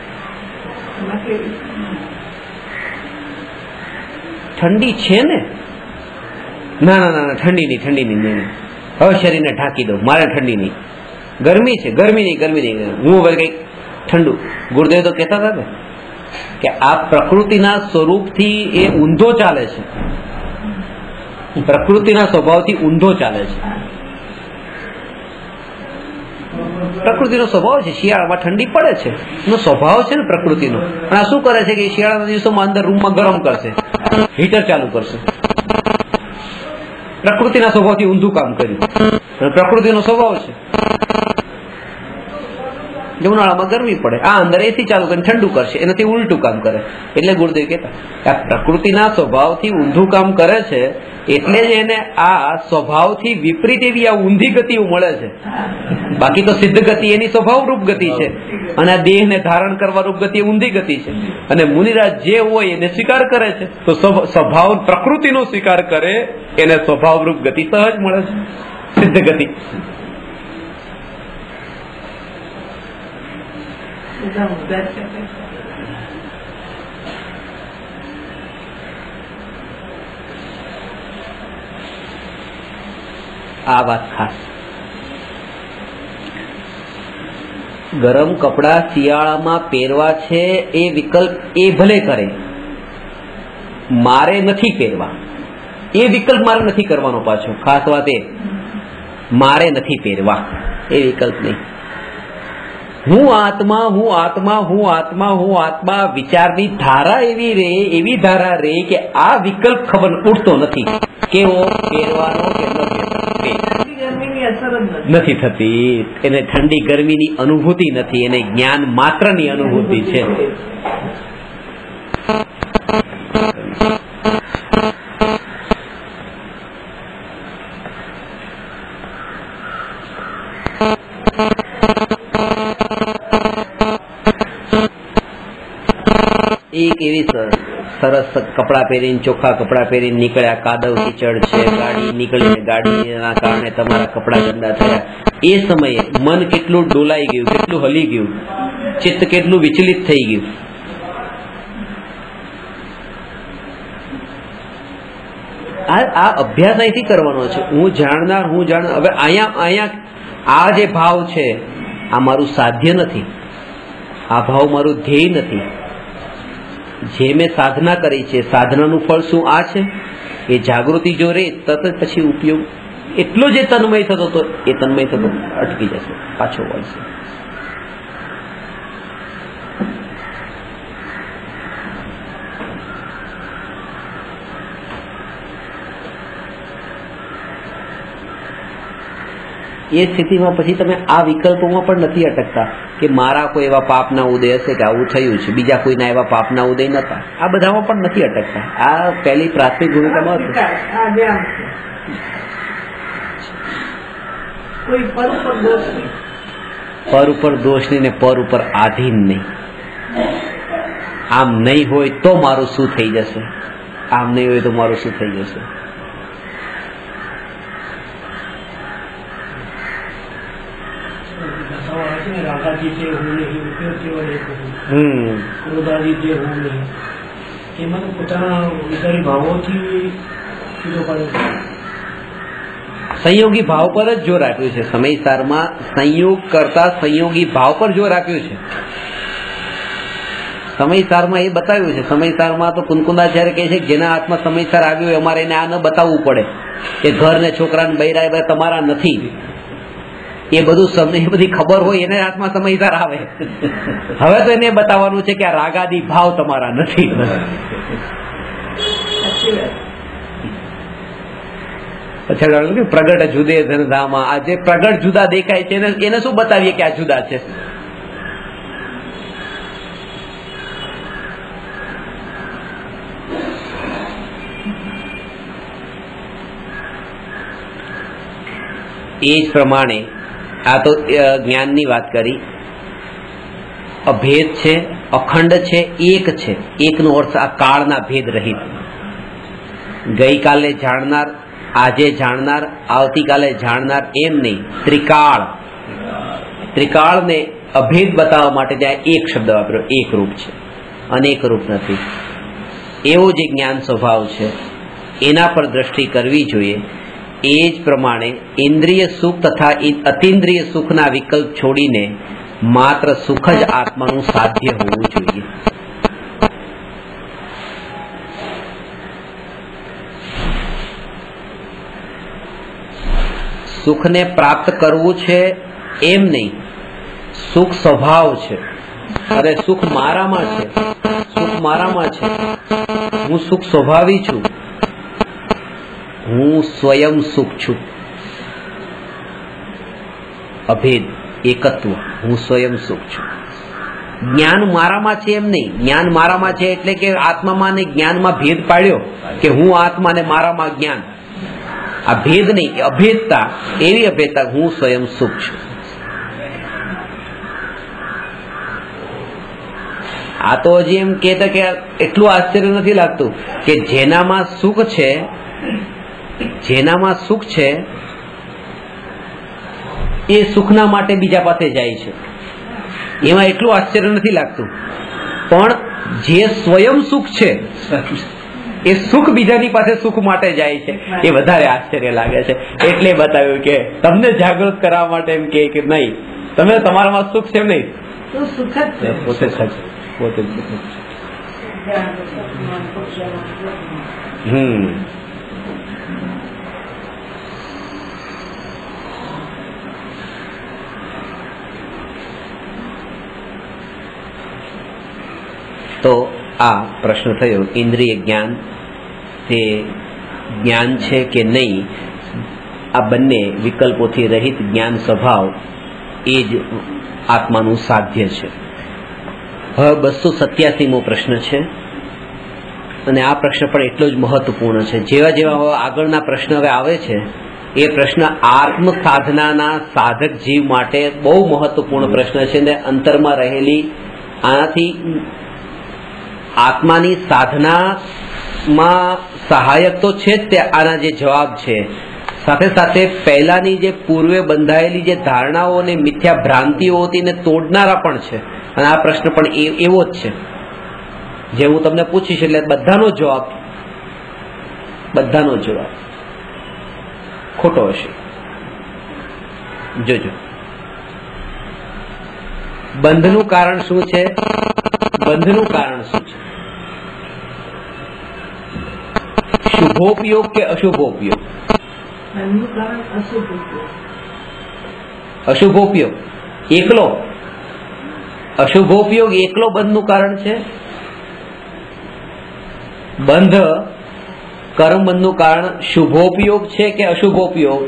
ઠંડી છે ને? ના ના ના ઠંડી નહીં. હવે શરીરને ઢાંકી દો, મારે ઠંડી નહીં. ગરમી છે, ગરમી નહીં. હું હવે કઈક ઠંડુ. ગુરુદેવ તો કહેતા હતા ને કે આ પ્રકૃતિના સ્વરૂપથી એ ઊંધો ચાલે છે. પ્રકૃતિના સ્વભાવથી ઊંધો ચાલે છે. પ્રકૃતિનો સ્વભાવ છે શિયાળામાં ઠંડી પડે છે એનો સ્વભાવ છે ને પ્રકૃતિનો. પણ આ શું કરે છે કે શિયાળાના દિવસોમાં અંદર રૂમમાં ગરમ કરશે, હીટર ચાલુ કરશે. પ્રકૃતિના સ્વભાવથી ઊંધું કામ કર્યું. પ્રકૃતિનો સ્વભાવ છે ઉનાળામાં ગરમી પડે, આ અંદર એસી ચાલુ કરીને ઠંડુ કરશે, એનાથી ઉલટું કામ કરે. એટલે ગુરુદેવ કહેતા આ પ્રકૃતિના સ્વભાવથી ઊંધું કામ કરે છે એટલે જ એને આ સ્વભાવથી વિપરીત એવી આ ઊંધી ગતિઓ મળે છે. બાકી તો સિદ્ધ ગતિ એની સ્વભાવરૂપ ગતિ છે અને આ દેહને ધારણ કરવા રૂપ ગતિ ઊંધી ગતિ છે. અને મુનિરાજ જે હોય એને સ્વીકાર કરે છે તો સ્વભાવ પ્રકૃતિનો સ્વીકાર કરે એને સ્વભાવરૂપ ગતિ સહજ મળે છે, સિદ્ધ ગતિ. આ વાત ખાસ. ગરમ કપડા શિયાળામાં પહેરવા છે એ વિકલ્પ એ ભલે કરે, મારે નથી પહેરવા. એ વિકલ્પ મારે નથી કરવાનો. પાછો ખાસ વાત એ મારે નથી પહેરવા એ વિકલ્પ નહીં. હું આત્મા વિચારની ધારા એવી ધારા રે કે આ વિકલ્પ ખબર ઉઠતો નથી કેવો પહેરવાનો કે નથી થતી. એને ઠંડી ગરમીની અનુભૂતિ નથી, એને જ્ઞાન માત્રની અનુભૂતિ છે. એક એવી સરસ કપડા પહેરીને ચોખ્ખા કપડા પહેરીને નીકળ્યા, કાદવ કીચડ છે, ગાડી નીકળીને ગાડીના કારણે તમારા કપડા ગંદા થયા. એ સમયે મન કેટલું ડોલાઈ ગયું, કેટલું હલી ગયું, ચિત્ત કેટલું વિચલિત થઈ ગયું. આ અભ્યાસ અહીંથી કરવાનો છે. હું જાણનાર. હવે અહીંયા આ જે ભાવ છે આ મારું સાધ્ય નથી, આ ભાવ મારું ધ્યેય નથી. જે મેં સાધના કરી છે, સાધનાનું ફળ શું આ છે? એ જાગૃતિ જો રે તરત પછી ઉપયોગ એટલો જે તન્મય થતો હતો એ તન્મય થતો અટકી જશે, પાછો વળશે. એ સ્થિતિમાં પછી તમે આ વિકલ્પોમાં પણ નથી અટકતા કે મારા કોઈ એવા પાપના ઉદય હશે કે આવું થયું છે, બીજા કોઈના એવા પાપના ઉદય નતા. આ બધામાં પણ નથી અટકતા. આ પહેલી પ્રાથમિક ભૂમિકામાં હતું. પર ઉપર દોષ નહીં ને પર ઉપર આધીન નહીં. આમ નહીં હોય તો મારું શું થઈ જશે, આમ નહીં હોય તો મારું શું થઈ જશે. સંયોગી ભાવ પર જ જોર આપ્યું છે. સમયસારમાં સંયોગ કરતા સંયોગી ભાવ પર જોર આપ્યું છે. સમયસારમાં એ બતાવ્યું છે. સમયસારમાં તો કુનકુંદાચાર્ય કહે છે કે જેના હાથમાં સમયસાર આવ્યું હોય અમારે એને આ ન બતાવવું પડે કે ઘર ને છોકરા ને બૈરા તમારા નથી. એ બધું એ બધી ખબર હોય એને હાથમાં સમયસાર આવે. હવે તો એને બતાવવાનું છે કે આ રાગાદી ભાવ તમારા નથી. પછી પ્રગટ જુદે ધનધામાં આ જે પ્રગટ જુદા દેખાય છે એને શું બતાવીએ કે આ જુદા છે. એ જ પ્રમાણે આ તો જ્ઞાનની વાત કરી. અભેદ છે, અખંડ છે, એક છે. એકનો અર્થ આ કાળના ભેદ રહિત. ગઈકાલે જાણનાર, આજે જાણનાર, આવતીકાલે જાણનાર એમ નહીં. ત્રિકાળ. ત્રિકાળને અભેદ બતાવવા માટે ત્યાં એક શબ્દ વાપર્યો, એક રૂપ છે, અનેક રૂપ નથી. એવો જે જ્ઞાન સ્વભાવ છે એના પર દ્રષ્ટિ કરવી જોઈએ. એ જ પ્રમાણે ઇન્દ્રિય સુખ તથા અતિન્દ્રિય સુખના વિકલ્પ છોડીને માત્ર સુખ જ આત્માનું સાધ્ય હોવું જોઈએ. સુખને પ્રાપ્ત કરવું છે એમ નહીં. સુખ સ્વભાવ છે. અરે સુખ મારામાં છે, સુખ મારામાં છે. હું સુખ સ્વભાવી છું. હું સ્વયં સુખ છું. અભેદ, એકત્વ. હું સ્વયં સુખ છું. જ્ઞાન મારામાં છે એમ નહીં. જ્ઞાન મારામાં છે એટલે કે આત્મામાં ને જ્ઞાનમાં ભેદ પાડ્યો કે હું આત્મા ને મારામાં જ્ઞાન. આ ભેદ નહીં, અભેદતા. એવી અભેદતા હું સ્વયં સુખ છું. આ તો હજી એમ કહેતા કે એટલું આશ્ચર્ય નથી લાગતું કે જેનામાં સુખ છે, જેનામાં સુખ છે એ સુખના માટે બીજા પાસે જાય છે. એમાં એટલું આશ્ચર્ય નથી લાગતું. પણ જે સ્વયં સુખ છે એ સુખ બીજાની પાસે સુખ માટે જાય છે એ વધારે આશ્ચર્ય લાગે છે. એટલે બતાવ્યું કે તમને જાગૃત કરવા માટે એમ કે નહીં, તમે તમારામાં સુખ છે એમ નહીં, સુખ જ છે. પોતે જ પોતે જ. તો આ પ્રશ્ન થયો ઇન્દ્રિય જ્ઞાન તે જ્ઞાન છે કે નહીં. આ બંને વિકલ્પોથી રહિત જ્ઞાન સ્વભાવ એ જ આત્માનું સાધ્ય છે. હવે 287મો પ્રશ્ન છે અને આ પ્રશ્ન પણ એટલો જ મહત્વપૂર્ણ છે. જેવા જેવા હવે આગળના પ્રશ્ન હવે આવે છે એ પ્રશ્ન આત્મ સાધનાના સાધક જીવ માટે બહુ મહત્વપૂર્ણ પ્રશ્ન છે અને અંતરમાં રહેલી આનાથી આત્માની સાધનામાં સહાયક તો છે જ તે આના જે જવાબ છે. સાથે સાથે પહેલાની જે પૂર્વે બંધાયેલી જે ધારણાઓ અને મિથ્યા ભ્રાંતિઓ હતી ને તોડનારા પણ છે. અને આ પ્રશ્ન પણ એવો જ છે જે હું તમને પૂછીશ એટલે બધાનો જવાબ ખોટો હશે. જોજો બંધનું કારણ શું છે, બંધનું કારણ શું છે? શુભોપયોગ કે અશુભોપયોગ? અશુભોપયોગ એકલો. અશુભોપયોગ એકલો બંધનું કારણ છે. બંધ કર્મ બંધનું કારણ શુભોપયોગ છે કે અશુભોપયોગ?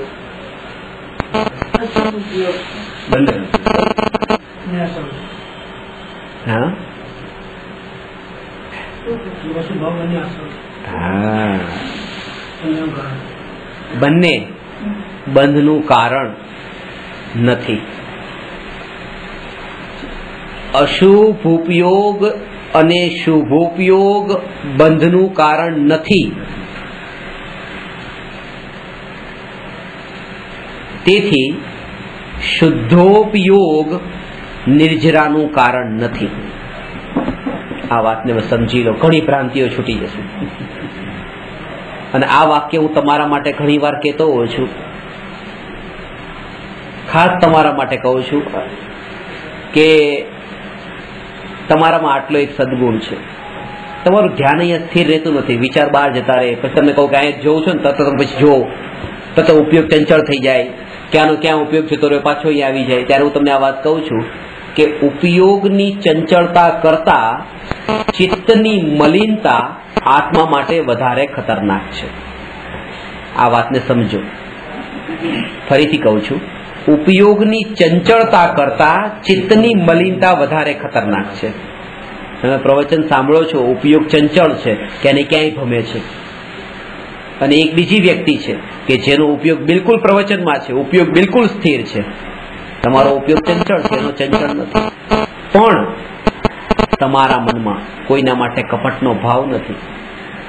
હા, બંને બંધનું કારણ નથી. અશુભોપયોગ અને શુભોપયોગ બંધનું કારણ નથી. તેથી શુદ્ધોપયોગ નિર્જરાનું કારણ નથી. આ વાતને સમજી લો, ઘણી ભ્રાંતિઓ છૂટી જશે. અને આ વાક્ય હું તમારા માટે ઘણી વાર કહેતો હોઉં છું ખાસ તમારા માટે કહું છું કે તમારામાં આટલો એક સદગુણ છે, તમારું ધ્યાન અહીંયા સ્થિર રહેતું નથી, વિચાર બહાર જતા રહે. પછી તમને કહું કે અહીંયા જોઉં છું ને તરત તમે પછી જો તો ઉપયોગ ચંચળ થઈ જાય, ક્યાંનો ક્યાં ઉપયોગ જતો રહ્યો પાછો અહીંયા આવી જાય. ત્યારે હું તમને આ વાત કહું છું કે ઉપયોગની ચંચળતા કરતા ચિત્તની મલિનતા આત્મા માટે વધારે ખતરનાક છે. આ વાતને સમજો. ફરીથી કહું છું, ઉપયોગની ચંચળતા કરતા ચિત્તની મલિનતા વધારે ખતરનાક છે. તમે પ્રવચન સાંભળો છો, ઉપયોગ ચંચળ છે, ક્યાંય ક્યાંય ભમે છે. અને એક બીજી વ્યક્તિ છે કે જેનો ઉપયોગ બિલકુલ પ્રવચનમાં છે, ઉપયોગ બિલકુલ સ્થિર છે. તમારો ઉપયોગ ચંચળ છે, એનો ચંચળ નથી. પણ તમારા મનમાં કોઈના માટે કપટનો ભાવ નથી,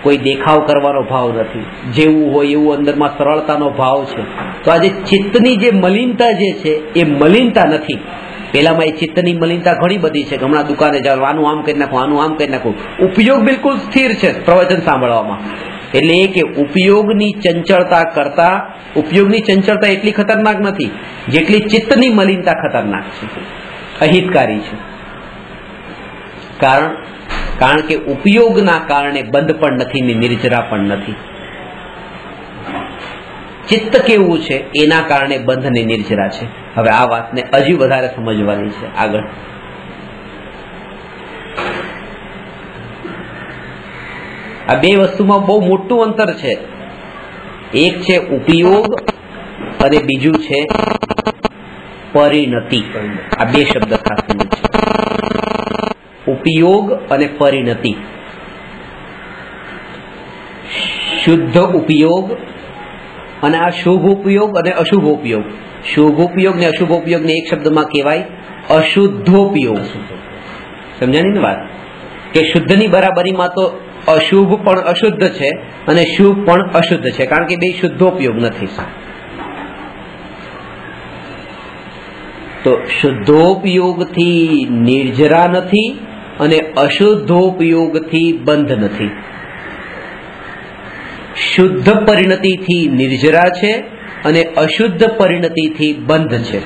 કોઈ દેખાવ કરવાનો ભાવ નથી, જેવું હોય એવું અંદરમાં સરળતાનો ભાવ છે. તો આજે ચિત્તની જે મલિનતા જે છે એ મલિનતા નથી. પેલામાં એ ચિત્તની મલિનતા ઘણી બધી છે કે હમણાં દુકાને જાવ, આનું આમ કરી નાખું, આનું આમ કરી નાખું. ઉપયોગ બિલકુલ સ્થિર છે પ્રવચન સાંભળવામાં. એટલે એ કે ઉપયોગની ચંચળતા કરતા ઉપયોગની ચંચળતા એટલી ખતરનાક નથી જેટલી ચિત્તની મલિનતા ખતરનાક છે, અહિતકારી છે. કારણ કે ઉપયોગના કારણે બંધ પણ નથી ને નિર્જરા પણ નથી. ચિત્ત કેવું છે એના કારણે બંધ ને નિર્જરા છે. હવે આ વાતને હજી વધારે સમજવાની છે આગળ. આ બે વસ્તુમાં બહુ મોટું અંતર છે. એક છે ઉપયોગ અને બીજું છે પરિણતિ. આ બે શબ્દ ખાસ છે, ઉપયોગ અને પરિણતિ. શુદ્ધ ઉપયોગ અને આ શુભ ઉપયોગ અને અશુભ ઉપયોગ. શુભ ઉપયોગ ને અશુભ ઉપયોગ ને એક શબ્દમાં કહેવાય અશુદ્ધોપયોગ. સમજાણી ને વાત? કે શુદ્ધની બરાબરીમાં તો અશુભ પણ અશુદ્ધ છે અને શુભ પણ અશુદ્ધ છે, કારણ કે બે શુદ્ધોપયોગ નથી. તો શુદ્ધોપયોગથી નિર્જરા નથી અને અશુદ્ધોપયોગથી બંધ નથી. શુદ્ધ પરિણતિથી નિર્જરા છે અને અશુદ્ધ પરિણતિથી બંધ છે.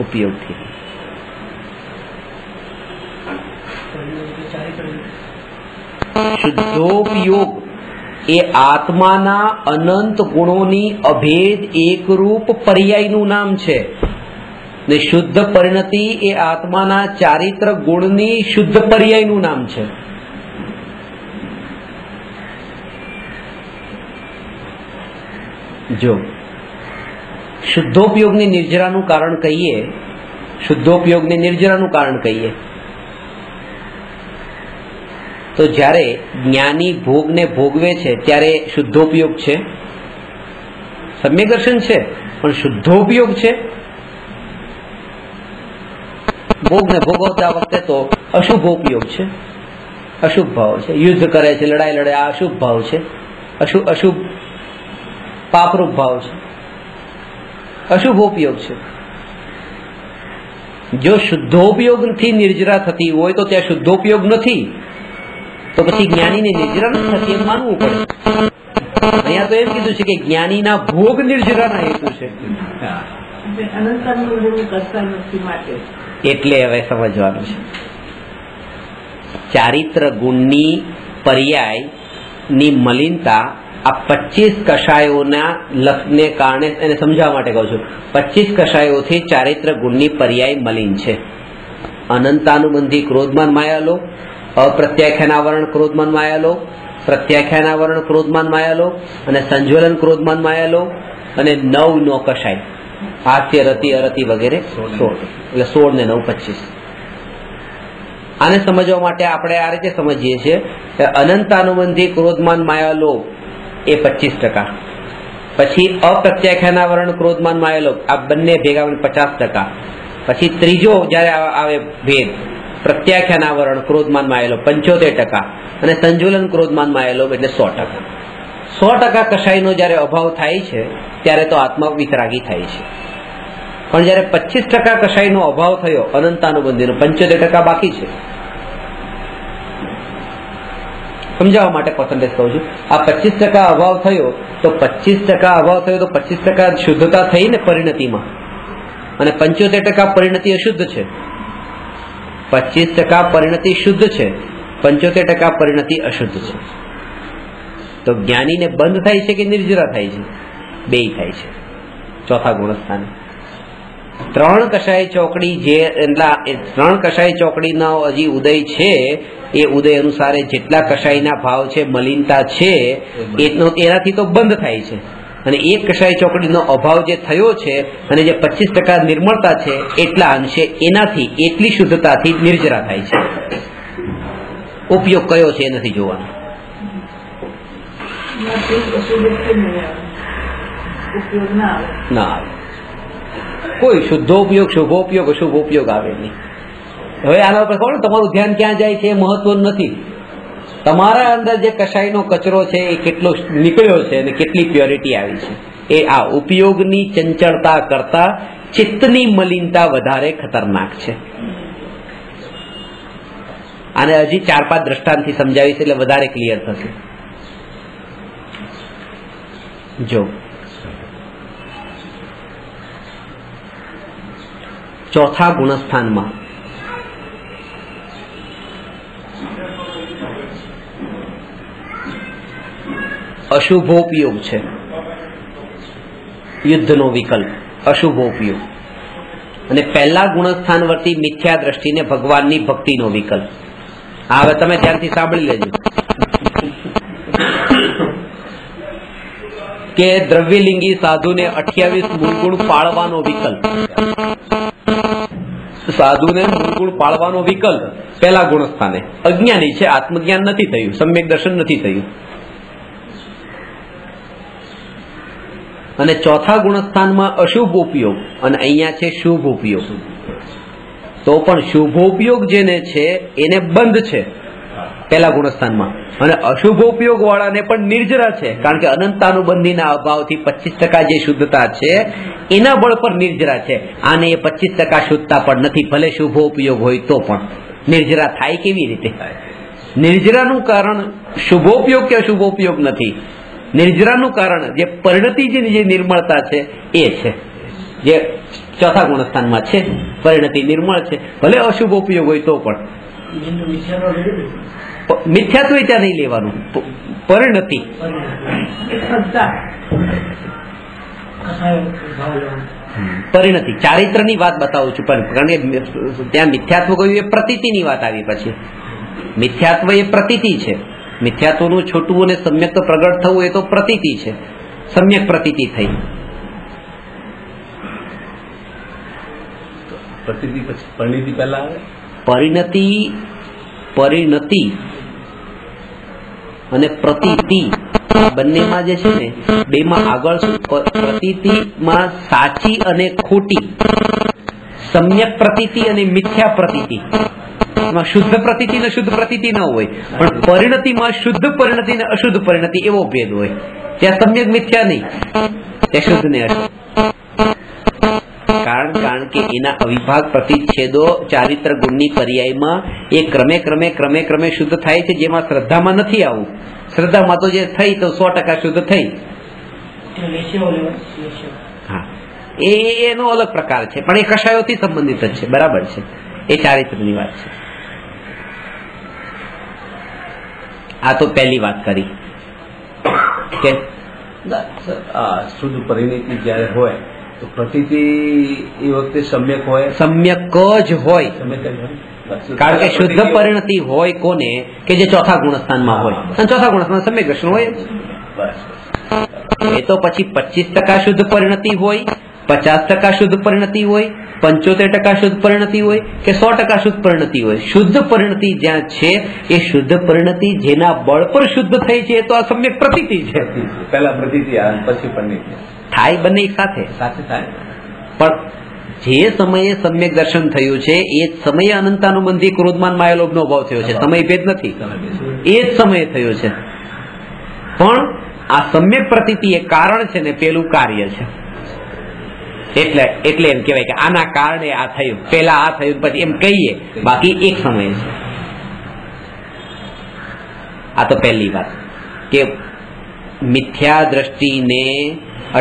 ઉપયોગથી શુદ્ધોપયોગ એ આત્માના અનંત ગુણોની અભેદ એકરૂપ પર્યાયનું નામ છે ને શુદ્ધ પરિણતિ એ આત્માના ચારિત્ર ગુણની શુદ્ધ પર્યાયનું નામ છે. જો શુદ્ધોપયોગની નિર્જરાનું કારણ કહીએ, શુદ્ધોપયોગની નિર્જરાનું કારણ કહીએ તો જ્યારે જ્ઞાની ભોગને ભોગવે છે ત્યારે શુદ્ધોપયોગ છે, સમ્યક દર્શન છે, પણ શુદ્ધોપયોગ છે. ભોગને ભોગવતા વખતે તો અશુભોપયોગ છે, અશુભ ભાવ છે. યુદ્ધ કરે છે, લડાઈ લડે, આ અશુભ ભાવ છે, અશુભ પાપરૂપ ભાવ છે, અશુભોપયોગ છે. જો શુદ્ધોપયોગથી નિર્જરા થતી હોય તો ત્યાં શુદ્ધોપયોગ નથી, તો પછી જ્ઞાનીને નિર્જરા નથી થતી એમ માનવું પડે. અહીંયા તો એમ કીધું છે કે જ્ઞાનીના ભોગ નિર્જરાના હેતુ છે. એટલે હવે સમજવાનું છે ચારિત્ર ગુણની પર્યાયની મલિનતા આ 25 કષાયોના લક્ષને કારણે એને સમજાવવા માટે કહું છું. 25 કષાયોથી ચારિત્ર ગુણની પર્યાય મલિન છે. અનંતાનુબંધી ક્રોધમાન માયાલો, અપ્રત્યાખ્યાનાવરણ ક્રોધમાન માયાલો, પ્રત્યાખ્યાનાવરણ ક્રોધમાન માયાલો અને સંજ્વલન ક્રોધમાન માયાલો અને 9 નો કષાય હાસ્ય રતિ અરતિ વગેરે 16. એટલે 16 ને 9 25. આને સમજવા માટે આપણે આ રીતે સમજીએ છીએ કે અનંતાનુબંધી ક્રોધમાન માયાલો એ 25%, પછી અપ્રત્યાખ્યાનાવરણ ક્રોધમાન માયાલો આ બંને ભેગા 50%, પછી ત્રીજો જયારે આવે ભેદ પ્રત્યાખ્યાનાવરણ ક્રોધમાન માયેલો 75% અને સંજુલન ક્રોધમાન માયેલો એટલે 100%. 100% કષાયનો જયારે અભાવ થાય છે ત્યારે તો આત્મા વિતરાગી થાય છે. પણ જયારે 25% કષાયનો અભાવ થયો અનંતાનુબંધીનો, 75% બાકી છે. સમજાવવા માટે પર્સન્ટેજ કહું છું. આ 25% અભાવ થયો તો 25% અભાવ થયો તો 25% શુદ્ધતા થઈ ને પરિણતિમાં, અને 75% પરિણતિ અશુદ્ધ છે. 25% પરિણતિ શુદ્ધ છે, 75% પરિણતિ અશુદ્ધ છે. તો જ્ઞાનીને બંધ થાય છે કે નિર્જરા થાય છે? બેય થાય છે. ચોથા ગુણસ્થાને 3 કષાય ચોકડી જે 3 કષાય ચોકડીનો હજી ઉદય છે, એ ઉદય અનુસારે જેટલા કષાયના ભાવ છે, મલિનતા છે, એનાથી તો બંધ થાય છે. અને 1 કષાય ચોકડીનો અભાવ જે થયો છે અને જે 25% નિર્મળતા છે, એટલા અંશે એનાથી, એટલી શુદ્ધતાથી નિર્જરા થાય છે. ઉપયોગ કયો છે એ નથી જોવાનો. ના આવે કોઈ શુદ્ધો ઉપયોગ, શુભો ઉપયોગ, અશુભ ઉપયોગ આવે નહીં. હવે આના ઉપર ખબર તમારું ધ્યાન ક્યાં જાય છે એ મહત્વનું નથી. તમારા અંદર જે કષાયનો કચરો છે એ કેટલો નીકળ્યો છે અને કેટલી પ્યોરિટી આવી છે, એ આ ઉપયોગની ચંચળતા કરતા ચિત્તની મલિનતા વધારે ખતરનાક છે. આને હજી 4-5 દ્રષ્ટાંતથી સમજાવીશ એટલે વધારે ક્લિયર થશે. જો ચોથા ગુણસ્થાનમાં અશુભોપયોગ છે, યુદ્ધનો વિકલ્પ, અશુભોપયોગ. અને પહેલા ગુણસ્થાન વર્તી મિથ્યા દ્રષ્ટિને ભગવાનની ભક્તિનો વિકલ્પ. હવે તમે ધ્યાનથી સાંભળી લેજો કે દ્રવ્યલિંગી સાધુને 28 મૂળગુણ પાળવાનો વિકલ્પ. સાધુને મૂળગુણ પાળવાનો વિકલ્પ પહેલા ગુણસ્થાને. અજ્ઞાની છે, આત્મજ્ઞાન નથી થયું, સમ્યક દર્શન નથી થયું. અને ચોથા ગુણસ્થાનમાં અશુભ ઉપયોગ અને અહીંયા છે શુભ ઉપયોગ. તો પણ શુભોપયોગ જેને છે એને બંધ છે પહેલા ગુણસ્થાનમાં, અને અશુભોપયોગ વાળાને પણ નિર્જરા છે, કારણ કે અનંતાનુબંધીના અભાવથી 25% જે શુદ્ધતા છે એના બળ પર નિર્જરા છે. આને એ 25% શુદ્ધતા પણ નથી, ભલે શુભોપયોગ હોય તો પણ નિર્જરા થાય કેવી રીતે? નિર્જરાનું કારણ શુભોપયોગ કે અશુભોપયોગ નથી. નિર્જરાનું કારણ જે પરિણતિની જે નિર્મળતા છે એ છે, જે ચોથા ગુણસ્થાનમાં છે. પરિણતિ નિર્મળ છે, ભલે અશુભોપયોગ હોય તો પણ. મિથ્યાત્વ ત્યાં નહીં લેવાનું, પરિણતિ. પરિણતિ ચારિત્રની વાત બતાવું છું, કારણ કે ત્યાં મિથ્યાત્વ કહ્યું એ પ્રતીતિની વાત આવી. પછી મિથ્યાત્વ એ પ્રતીતિ છે. મિથ્યાત્વનું છોટું અને સમ્યક તો પ્રગટ થવું એ તો પ્રતીતિ છે, સમ્યક પ્રતીતિ થઈ. પ્રતીતિ પછી પરિણતિ પહેલા આવે. પરિણતિ અને પ્રતીતિ બંનેમાં જે છે ને, બેમાં આગળ પ્રતીતિમાં સાચી અને ખોટી, સમ્યક પ્રતીતિ અને મિથ્યા પ્રતીતિ. એમાં શુદ્ધ પ્રતીતિ ને શુદ્ધ પ્રતીતિ ન હોય, પણ પરિણતિમાં શુદ્ધ પરિણતિ ને અશુદ્ધ પરિણતિ એવો ભેદ હોય. ત્યાં સમ્યક મિથ્યા નહીં, ત્યાં શુદ્ધ ને અશુદ્ધ. કારણ કે એના અવિભાગ પ્રતિચ્છેદો ચારિત્ર ગુણની પર્યાયમાં એ ક્રમે ક્રમે ક્રમે ક્રમે શુદ્ધ થાય છે, જેમાં શ્રદ્ધામાં નથી આવું. શ્રદ્ધામાં તો જે થઈ તો 100% શુદ્ધ થઈ. હા, એનો અલગ પ્રકાર છે, પણ એ કષાયોથી સંબંધિત જ છે. બરાબર છે, એ ચારિત્રની વાત છે. આ તો પહેલી વાત કરી કે શુદ્ધ પરિણતિ જયારે હોય તો પ્રતીતિ એ વખતે સમ્યક હોય, સમ્યક જ હોય. કારણ કે શુદ્ધ પરિણતિ હોય કોને? કે જે ચોથા ગુણસ્થાનમાં હોય, અને ચોથા ગુણસ્થાન સમ્યક દર્શન હોય. એ તો પછી 25% શુદ્ધ પરિણતિ હોય, 50% શુદ્ધ પરિણતિ હોય, 75% શુદ્ધ પરિણતિ હોય કે 100% શુદ્ધ પરિણતિ હોય. શુદ્ધ પરિણતિ જ્યાં છે એ શુદ્ધ પરિણતિ જેના બળ પર શુદ્ધ થઈ છે, એ તો આ સમ્યક પ્રતીતિ છે. પહેલા પ્રતીતિ પછી પરિણતિ થાય, બંને એક સાથે થાય. પણ જે સમયે સમ્યક દર્શન થયું છે એ જ સમયે અનંતાનુબંધી ક્રોધમાન માયાલોભનો અભાવ થયો છે. સમય ભેદ નથી, એ જ સમયે થયો છે. પણ આ સમ્યક પ્રતીતિ એ કારણ છે ને પેલું કાર્ય છે. એટલે એમ કહેવાય કે આના કારણે આ થયું, પેલા આ થયું, પછી એમ કહીએ, બાકી એક સમય છે. આ તો પહેલી વાત કે મિથ્યા દ્રષ્ટિને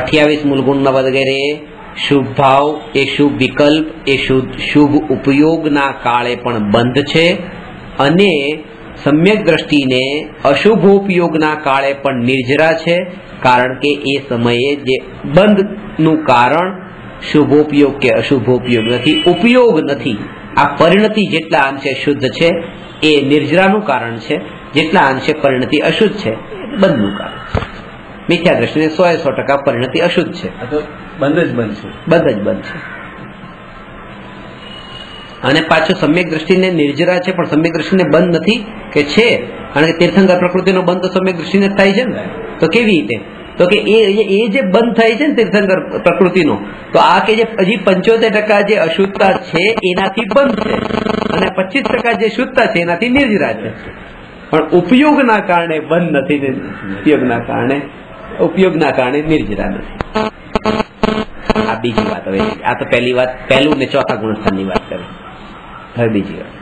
28 મૂળગુણ વગેરે શુભ ભાવ એ શુભ વિકલ્પ એ શુભ ઉપયોગના કાળે પણ બંધ છે અને સમ્યક દ્રષ્ટિને અશુભોપયોગના કાળે પણ નિર્જરા છે, કારણ કે એ સમયે જે બંધનું કારણ શુભોપયોગ કે અશુભોપયોગ નથી, ઉપયોગ નથી. આ પરિણતિ જેટલા અંશે શુદ્ધ છે એ નિર્જરાનું કારણ છે, જેટલા અંશે પરિણતિ અશુદ્ધ છે બંધનું કારણ છે. મિથ્યા દ્રષ્ટિને 100% પરિણતિ અશુદ્ધ છે, બંધ જ બંધ છે, બંધ જ બંધ છે. અને પાછું સમ્યક દ્રષ્ટિને નિર્જરા છે પણ સમ્યક દ્રષ્ટિને બંધ નથી કે છે, કારણ કે તીર્થંકર પ્રકૃતિનો બંધ તો સમ્યક દ્રષ્ટિને થાય છે ને. તો કેવી રીતે? તો કે એ જે બંધ થાય છે ને તીર્થંકર પ્રકૃતિનો, તો આ કે જે હજી 75% જે અશુદ્ધતા છે એનાથી બંધ છે અને 25% જે શુદ્ધતા છે એનાથી નિર્જરા છે, પણ ઉપયોગના કારણે બંધ નથી ને ઉપયોગના કારણે નિર્જરા નથી. આ બીજી વાત. હવે આ તો પહેલી વાત, પહેલું ને ચોથા ગુણસ્થાનની વાત કરી. હવે બીજી વાત,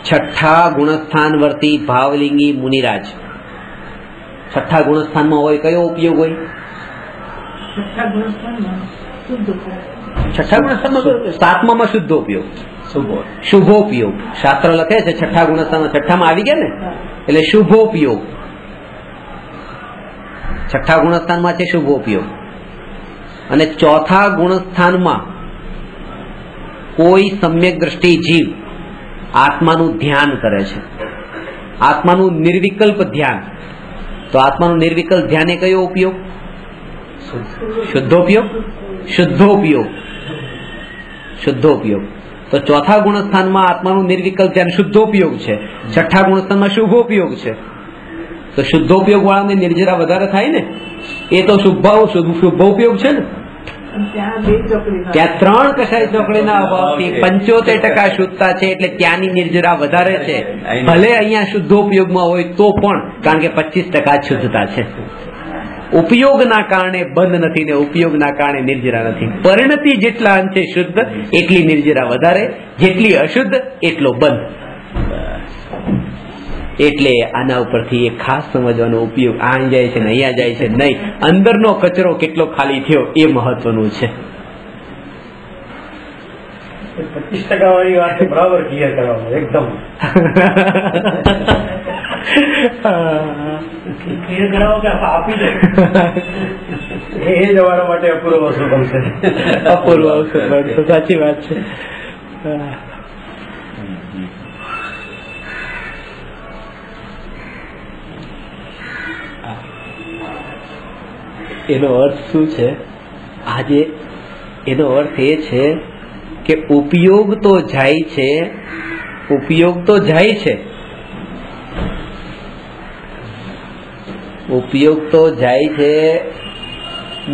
છઠ્ઠા ગુણસ્થાન વર્તી ભાવલિંગી મુનિરાજ. છઠ્ઠા ગુણસ્થાનમાં હોય કયો ઉપયોગ હોય? છઠ્ઠા ગુણસ્થાનમાં 7મામાં શુદ્ધ ઉપયોગ, શુભોપયોગ. શાસ્ત્ર લખે છે છઠ્ઠા ગુણસ્થાનમાં, છઠ્ઠામાં આવી ગયા ને એટલે શુભોપયોગ. છઠ્ઠા ગુણસ્થાનમાં છે શુભોપયોગ. અને ચોથા ગુણસ્થાનમાં કોઈ સમ્યક દ્રષ્ટિ જીવ આત્માનું ધ્યાન કરે છે, આત્માનું નિર્વિકલ્પ ધ્યાન. તો આત્માનું નિર્વિકલ્પ ધ્યાન એ કયો ઉપયોગ? શુદ્ધોપયોગ. શુદ્ધોપયોગ, શુદ્ધોપયોગ. તો ચોથા ગુણસ્થાનમાં આત્માનું નિર્વિકલ્પ ધ્યાન શુદ્ધોપયોગ છે, છઠ્ઠા ગુણસ્થાનમાં શુભોપયોગ છે. તો શુદ્ધોપયોગ વાળાને નિર્જરા વધારે થાય ને, એ તો શુભોપયોગ છે ને. ત્યાં 3 કસાય ચોકડીના અભાવથી 75% શુદ્ધતા છે એટલે ત્યાંની નિર્જરા વધારે છે, ભલે અહીંયા શુદ્ધોપયોગમાં હોય તો પણ, કારણ કે 25% શુદ્ધતા છે. ઉપયોગના કારણે બંધ નથી ને ઉપયોગના કારણે નિર્જરા નથી. પરિણતિ જેટલા અંશે શુદ્ધ એટલી નિર્જરા વધારે, જેટલી અશુદ્ધ એટલો બંધ. એટલે આના ઉપરથી એક ખાસ સમજવાનો ઉપયોગ અહીં જાય છે ને અહીંયા જાય છે નહીં, અંદરનો કચરો કેટલો ખાલી થયો એ મહત્વનું છે. 25% વાળી વાત બરાબર ક્લિયર કરવાનું એકદમ ક્લિયર કરાવો કે આપી દે એ જ અમારા માટે અપૂર્વ વસ્તુ બનશે. અપૂર્વ વસ્તુ બનશે, સાચી વાત છે. એનો અર્થ શું છે? આજે એનો અર્થ એ છે કે ઉપયોગ તો જાય છે, ઉપયોગ તો જાય છે, ઉપયોગ તો જાય છે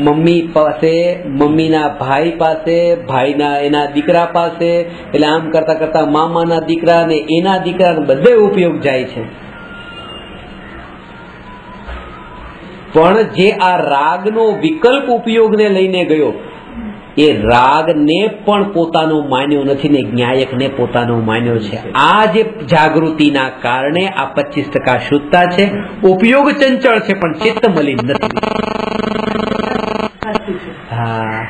મમ્મી પાસે, મમ્મીના ભાઈ પાસે, ભાઈના એના દીકરા પાસે, એટલે આમ કરતા કરતા મામાના દીકરા ને એના દીકરા બધે ઉપયોગ જાય છે. પણ જે આ રાગનો વિકલ્પ ઉપયોગને લઈને ગયો એ રાગને પણ પોતાનો માન્યો નથી ને જ્ઞાયકને પોતાનો માન્યો છે. આ જે જાગૃતિના કારણે આ 25% શુદ્ધતા છે. ઉપયોગ ચંચળ છે પણ ચિત્ત મલિન નથી. હા,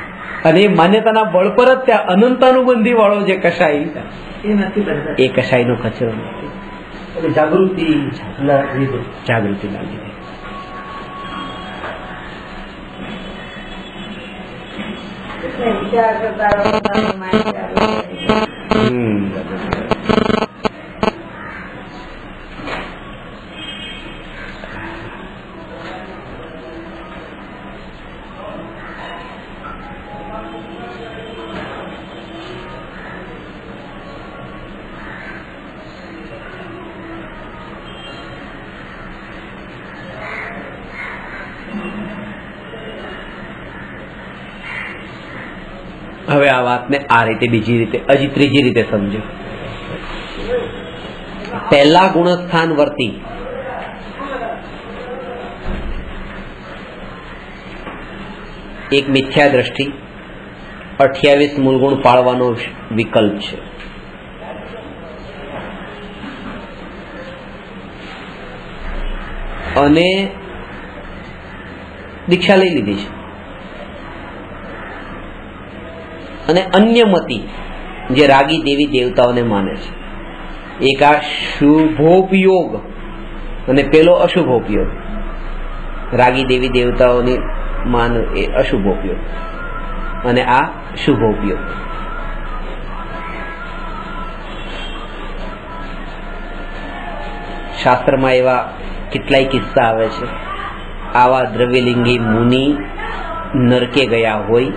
અને માન્યતાના બળ પર જ ત્યાં અનંતાનુબંધી વાળો જે કસાઈ એ કસાઈનો કચરો નથી. જાગૃતિના લીધે વિચાર કરતા હવે આ વાતને આ રીતે, બીજી રીતે, હજી ત્રીજી રીતે સમજો. પહેલા ગુણસ્થાન વર્તી એક મિથ્યા દ્રષ્ટિ 28 મૂળગુણ પાળવાનો વિકલ્પ છે. અને દીક્ષા લઈ લીધી છે, અને અન્યમતી જે રાગી દેવી દેવતાઓને માને છે. એક આ શુભોપયોગ અને પેલો અશુભોપયોગ. રાગી દેવી દેવતાઓની માન એ અશુભોપયોગ અને આ શુભોપયોગ. શાસ્ત્રમાં એવા કેટલાય કિસ્સા આવે છે. આવા દ્રવ્યલિંગી મુનિ નરકે ગયા હોય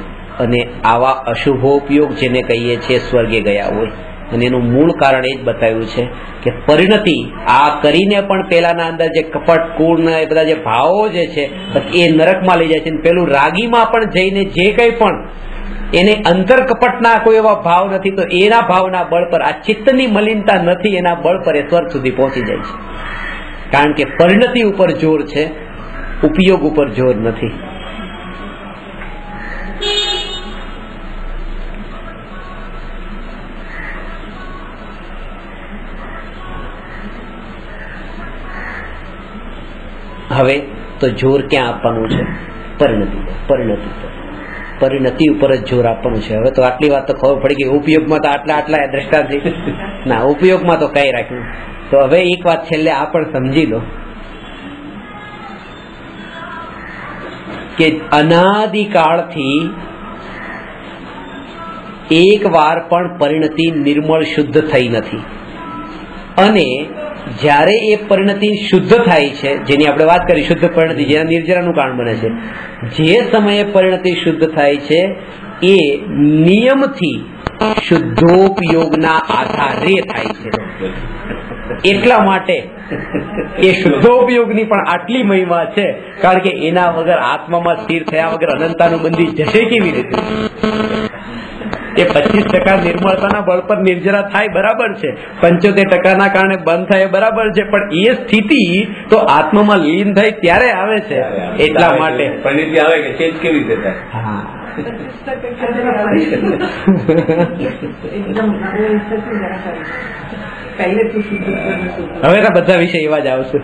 અને આવા અશુભોપયોગ જેને કહીએ છીએ સ્વર્ગે ગયા હોય. અને એનું મૂળ કારણ એ જ બતાવ્યું છે કે પરિણતિ આ કરીને પણ પેલાના અંદર જે કપટ કુળ એ બધા જે ભાવો જે છે એ નરકમાં લઈ જાય છે. પેલું રાગીમાં પણ જઈને જે કંઈ પણ એને અંતર કપટના કોઈ એવા ભાવ નથી, તો એના ભાવના બળ પર આ ચિત્તની મલિનતા નથી, એના બળ પર એ સ્વર્ગ સુધી પહોંચી જાય છે. કારણ કે પરિણતિ ઉપર જોર છે, ઉપયોગ ઉપર જોર નથી. હવે તો જોર ક્યાં આપવાનું છે? પરિણતિ ઉપર જ જોર આપવાનું છે. હવે તો આટલી વાત તો ખબર પડી ગઈ. ઉપયોગમાં તો આટલા દ્રષ્ટાંત ના, ઉપયોગમાં તો કઈ રાખ્યું. તો હવે એક વાત છેલ્લે આ પણ સમજી લો કે અનાદિકાળથી એક વાર પણ પરિણતિ નિર્મળ શુદ્ધ થઈ નથી. અને જ્યારે એ પરિણતિ શુદ્ધ થાય છે, જેની આપણે વાત કરી શુદ્ધ પરિણતિ, જેના નિર્જરાનું કારણ બને છે, જે સમયે પરિણતિ શુદ્ધ થાય છે એ નિયમથી શુદ્ધોપયોગના આધારે થાય છે. એટલા માટે એ શુદ્ધોપયોગની પણ આટલી મહિમા છે, કારણ કે એના વગર આત્મામાં સ્થિર થયા વગર અનંતાનુબંધી જશે કેવી રીતે? એ 25% નિર્મળતાના બળ પર નિર્જરા થાય બરાબર છે, 75% કારણે બંધ થાય બરાબર છે, પણ એ સ્થિતિ તો આત્મામાં લીન થાય ત્યારે આવે છે. એટલા માટે પરિણતિ આવે કે ચેન્જ કેવી રીતે થાય? હવે બધા વિષય એવા જ આવશે.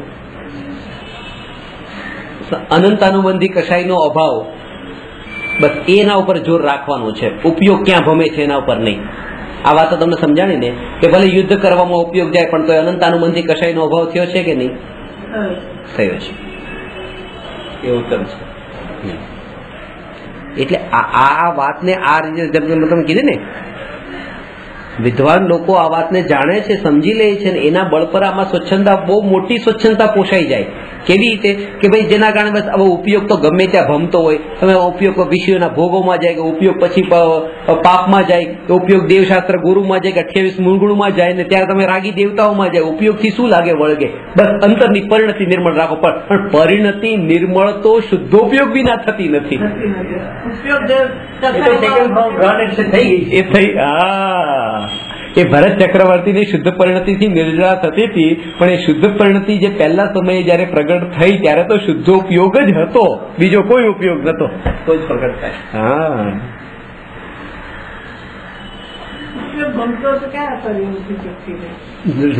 અનંતાનુબંધી કશાયનો અભાવ, બસ એના ઉપર જોર રાખવાનું છે. ઉપયોગ ક્યાં ભમે છે એના ઉપર નહીં. આ વાત તો તમને સમજાણી ને કે ભલે યુદ્ધ કરવામાં ઉપયોગ જાય પણ તો અનંતાનુબંધી કશાયનો અભાવ થયો છે કે નહીં? થયો છે. એ ઉત્તમ છે. એટલે આ વાતને આ રીતે તમે કીધી ને, વિદ્વાન લોકો આ વાતને જાણે છે, સમજી લે છે, અને એના બળ પર આમાં સ્વચ્છંદતા, બહુ મોટી સ્વચ્છંદતા પોષાઈ જાય. કેવી રીતે કે ભાઈ જેના કારણે બસ આવો ઉપયોગ તો ગમે ત્યાં ભમતો હોય, તમે ઉપયોગ વિષયોના ભોગોમાં જાય, કે ઉપયોગ પછી પાપમાં જાય, કે ઉપયોગ દેવશાસ્ત્ર ગુરુમાં જાય, કે 28 મૂળગુણમાં જાય, ને ત્યારે તમે રાગી દેવતાઓમાં જાય. ઉપયોગથી શું લાગે? વળગે. બસ અંતરની પરિણતિ નિર્મળ રાખો. પણ પરિણતિ નિર્મળ તો શુદ્ધોપયોગ વિના થતી નથી. એ થઈ એ ભરત ચક્રવર્તીની શુદ્ધ પરિણતિથી નિર્જરા થતી હતી, પણ એ શુદ્ધ પરિણતિ જે પહેલા સમયે જયારે પ્રગટ થઈ ત્યારે તો શુદ્ધોપયોગ જ હતો, બીજો કોઈ ઉપયોગ નતો. તો જ પ્રગટ થાય. હા,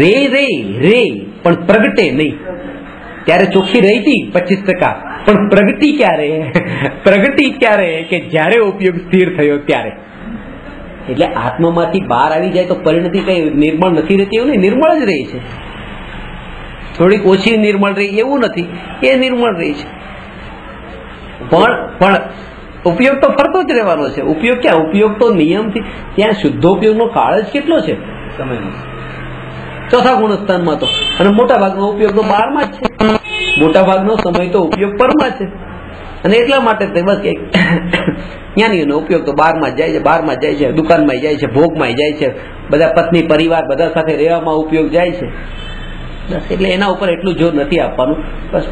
રે પણ પ્રગટે નહીં. ત્યારે ચોખ્ખી રહી હતી 25%, પણ પ્રગટી ક્યારે કે જયારે ઉપયોગ સ્થિર થયો ત્યારે. એટલે આત્મામાંથી બહાર આવી જાય તો પરિણતિ કઈ નિર્મળ નથી રહેતી એવું નહીં, નિર્મળ જ રહી છે. થોડીક ઓછી નિર્મળ રહી એવું નથી, એ નિર્મળ રહી છે. પણ ઉપયોગ તો ફરતો જ રહેવાનો છે. ઉપયોગ ક્યાં? ઉપયોગ તો નિયમથી, ત્યાં શુદ્ધોપયોગનો કાળ જ કેટલો છે સમયનો, ચોથા ગુણસ્થાનમાં તો. અને મોટા ભાગનો ઉપયોગ તો 12માં જ છે. મોટા ભાગનો સમય તો ઉપયોગ પરમાં છે. અને એટલા માટે બસ જ્ઞાનીઓનો ઉપયોગ તો 12માં જાય છે, 12માં જાય છે, દુકાનમાં જાય છે, ભોગમાં જાય છે, બધા પત્ની પરિવાર બધા સાથે રહેવામાં ઉપયોગ જાય છે. બસ એટલે એના ઉપર એટલું જોર નથી આપવાનું. બસ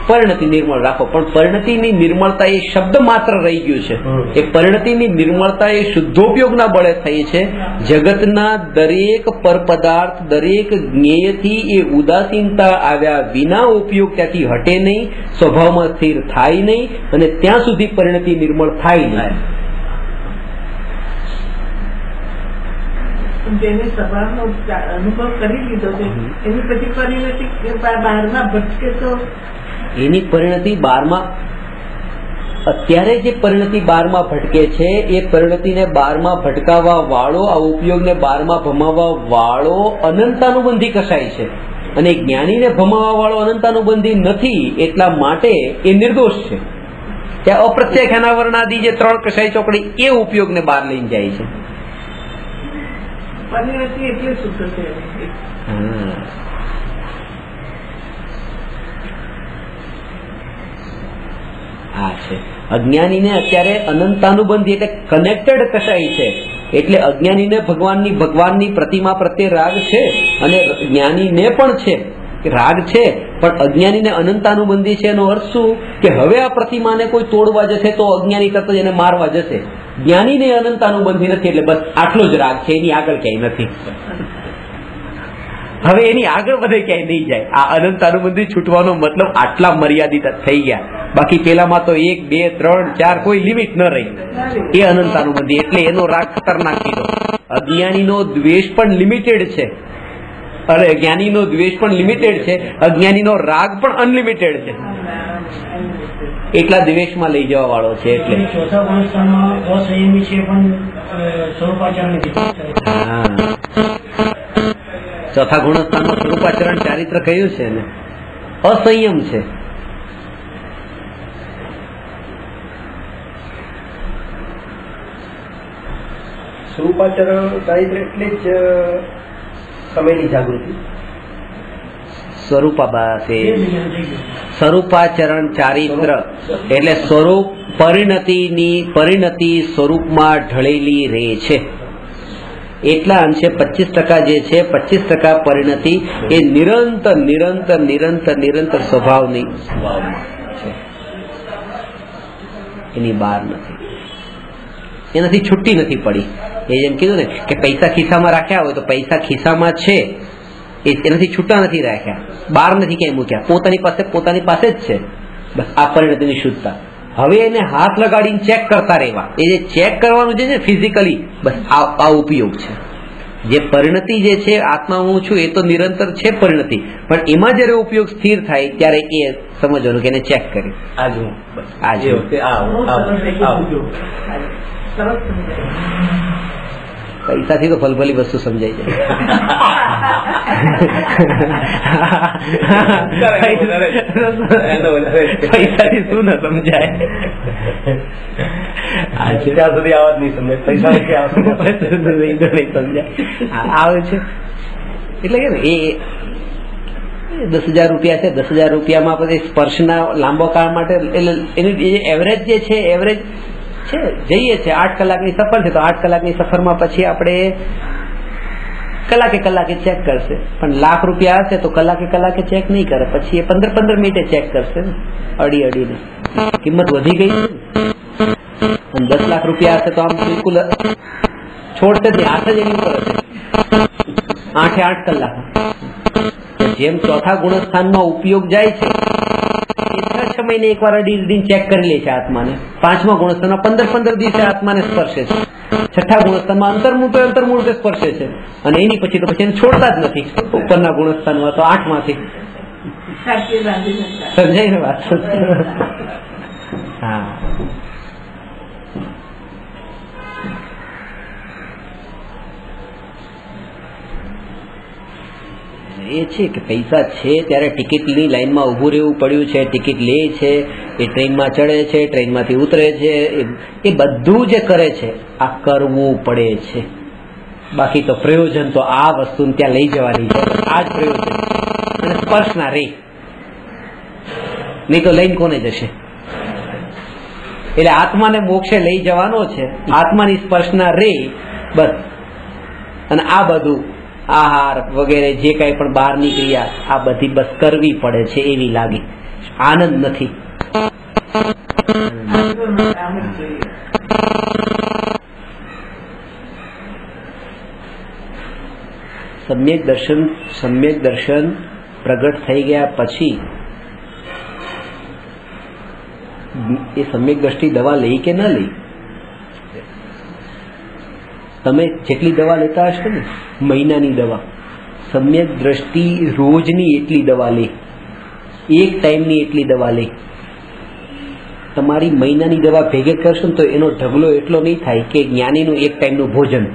પરિણતિ નિર્મળ રાખો. પણ પરિણતિની નિર્મળતા એ શબ્દ માત્ર રહી ગયું છે. એ પરિણતિની નિર્મળતા એ શુદ્ધોપયોગના બળે થઈ છે. જગતના દરેક પરપદાર્થ, દરેક જ્ઞેયથી એ ઉદાસીનતા આવ્યા વિના ઉપયોગ ત્યાંથી હટે નહીં, સ્વભાવમાં સ્થિર થાય નહીં, અને ત્યાં સુધી પરિણતિ નિર્મળ થાય નહીં. જેને સ્વભાવનો અનુભવ કરી લીધો છે એની પછી પરિણતિ 12માં ભટકે તો એની પરિણતિ 12માં અત્યારે જે પરિણતિ 12માં ભટકે છે એ પરિણતિને 12માં ભટકાવવા વાળો, આ ઉપયોગને 12માં ભમાવવા વાળો અનંતાનુબંધી કસાય છે, અને જ્ઞાનીને ભમાવવા વાળો અનંતાનુબંધી નથી, એટલા માટે એ નિર્દોષ છે. ત્યાં અપ્રત્યક્ષ અનાવરણાદી જે 3 કસાય ચોકડી એ ઉપયોગને બહાર લઈને જાય છે. પરિણતિ એટલે શુદ્ધ છે. આ છે અજ્ઞાનીને અત્યારે અનંતાનુબંધી એટલે કનેક્ટેડ કસાય છે, એટલે અજ્ઞાનીને ભગવાનની પ્રતિમા પ્રત્યે રાગ છે, અને જ્ઞાનીને પણ છે રાગ છે, પણ અજ્ઞાનીને અનંતાનુબંધી છે. એનો અર્થ શું કે હવે આ પ્રતિમાને કોઈ તોડવા જશે તો અજ્ઞાની તરત જ એને મારવા જશે. જ્ઞાનીને અનંતાનુબંધી નથી, એટલે બસ આટલો જ રાગ છે, એની આગળ ક્યાંય નથી. હવે એની આગળ બધે ક્યાંય નહીં જાય. આ અનંતાનુબંધી છૂટવાનો મતલબ આટલા મર્યાદિત થઈ ગયા. બાકી પેલામાં તો 1, 2, 3, 4 કોઈ લિમિટ ન રહી. એ અનંતાનુબંધી એટલે એનો રાગ ખતરનાક કીધો. અજ્ઞાનીનો દ્વેષ પણ લિમિટેડ છે, અરે જ્ઞાનીનો દ્વેષ પણ લિમિટેડ છે, અજ્ઞાનીનો રાગ પણ અનલિમિટેડ છે. એટલા દ્વેષમાં લઈ જવા વાળો છે. એટલે ચોથા ગુણસ્થાનમાં સ્વરૂપાચરણ ચારિત્ર કહ્યું છે ને, અસંયમ છે. સ્વરૂપાચરણ ચારિત્ર એટલે જ સમયની જાગૃતિ. સ્વરૂપાચરણ ચારિત્ર એટલે સ્વરૂપ પરિણતિ સ્વરૂપમાં ઢળેલી રહે છે. એટલા અંશે 25% જે છે, 25% પરિણતિ એ નિરંતર સ્વભાવની છે, એની બહાર નથી, એનાથી છુટ્ટી નથી પડી. એ જેમ કીધું ને કે પૈસા ખિસ્સામાં રાખ્યા હોય તો પૈસા ખિસ્સામાં છે, એનાથી છૂટા નથી રાખ્યા, બહાર નથી ક્યાંય મૂક્યા, પોતાની પાસે જ છે. બસ આ પરિણતિની શુદ્ધતા. હવે એને હાથ લગાડીને ચેક કરતા રહેવા. એ જે ચેક કરવાનું છે ફિઝિકલી, બસ આ ઉપયોગ છે. જે પરિણતિ જે છે આત્મા હું છું એ તો નિરંતર છે પરિણતિ, પણ એમાં જયારે ઉપયોગ સ્થિર થાય ત્યારે એ સમજવાનું કે એને ચેક કરી પૈસાથી તો ભલભલી વસ્તુ સમજાઈ જાય. પૈસાથી શું ના સમજાય? ત્યાં સુધી આવાજ નહીં સમજાય, પૈસા સમજાય આવે છે. એટલે કે એ 10,000 રૂપિયા છે, 10,000 રૂપિયામાં પછી સ્પર્શના લાંબો કાળ માટે એની એવરેજ જે છે એવરેજ છે. જઈએ છે 8 કલાકની સફર છે, તો 8 કલાકની સફરમાં પછી આપણે કલાકે ચેક કરશે. પણ લાખ રૂપિયા હશે તો કલાકે ચેક નહીં કરે, પછી એ 15 મિનિટે ચેક કરશે ને, અડીને કિંમત વધી ગઈ. અને 10 લાખ રૂપિયા હશે તો આમ બિલકુલ છોડશે જ નહીં, હાથ જ એની ઉપર હશે 8 કલાક. જેમ ચોથા ગુણસ્થાનમાં ઉપયોગ જાય છે, 6 મહિને એકવાર અડી ચેક કરી લે છે આત્માને. 5મા ગુણસ્થાનમાં 15 દિવસે આત્માને સ્પર્શે છે. 6થા ગુણસ્થાનમાં અંતર્મૂળ સ્પર્શે છે, અને એની પછી તો પછી એને છોડતા જ નથી. ઉપરના ગુણસ્થાનમાં તો 8માંથી સમજાય ને વાત? હા, એ છે કે પૈસા છે ત્યારે ટિકિટની લાઈનમાં ઊભું રહેવું પડ્યું છે, ટિકિટ લે છે, એ ટ્રેનમાં ચડે છે, ટ્રેનમાંથી ઉતરે છે, એ બધું જે કરે છે આ કરવું પડે છે. બાકી તો પ્રયોજન તો આ વસ્તુને ત્યાં લઈ જવાની છે, આ જ પ્રયોજન. અને સ્પર્શ ના રે, નહીં તો લઈને કોને જશે? એટલે આત્માને મોક્ષે લઈ જવાનો છે, આત્માની સ્પર્શ ના રે બસ. અને આ બધું આહાર વગેરે જે કઈ પણ બહારની ક્રિયા આ બધી બસ કરવી પડે છે એવી લાગી. આનંદ નથી. સમ્યક દર્શન પ્રગટ થઈ ગયા પછી એ સમ્યક દ્રષ્ટિ દવા લઈ કે ન લઈ, તમે જેટલી દવા લેતા હશો ને, મહિનાની દવા, સમ્યક દ્રષ્ટિ રોજની એટલી દવા લે, એક ટાઈમની એટલી દવા લે. તમારી મહિનાની દવા ભેગે કરશો ને તો એનો ઢગલો એટલો નહીં થાય કે જ્ઞાનીનું એક ટાઈમનું ભોજન.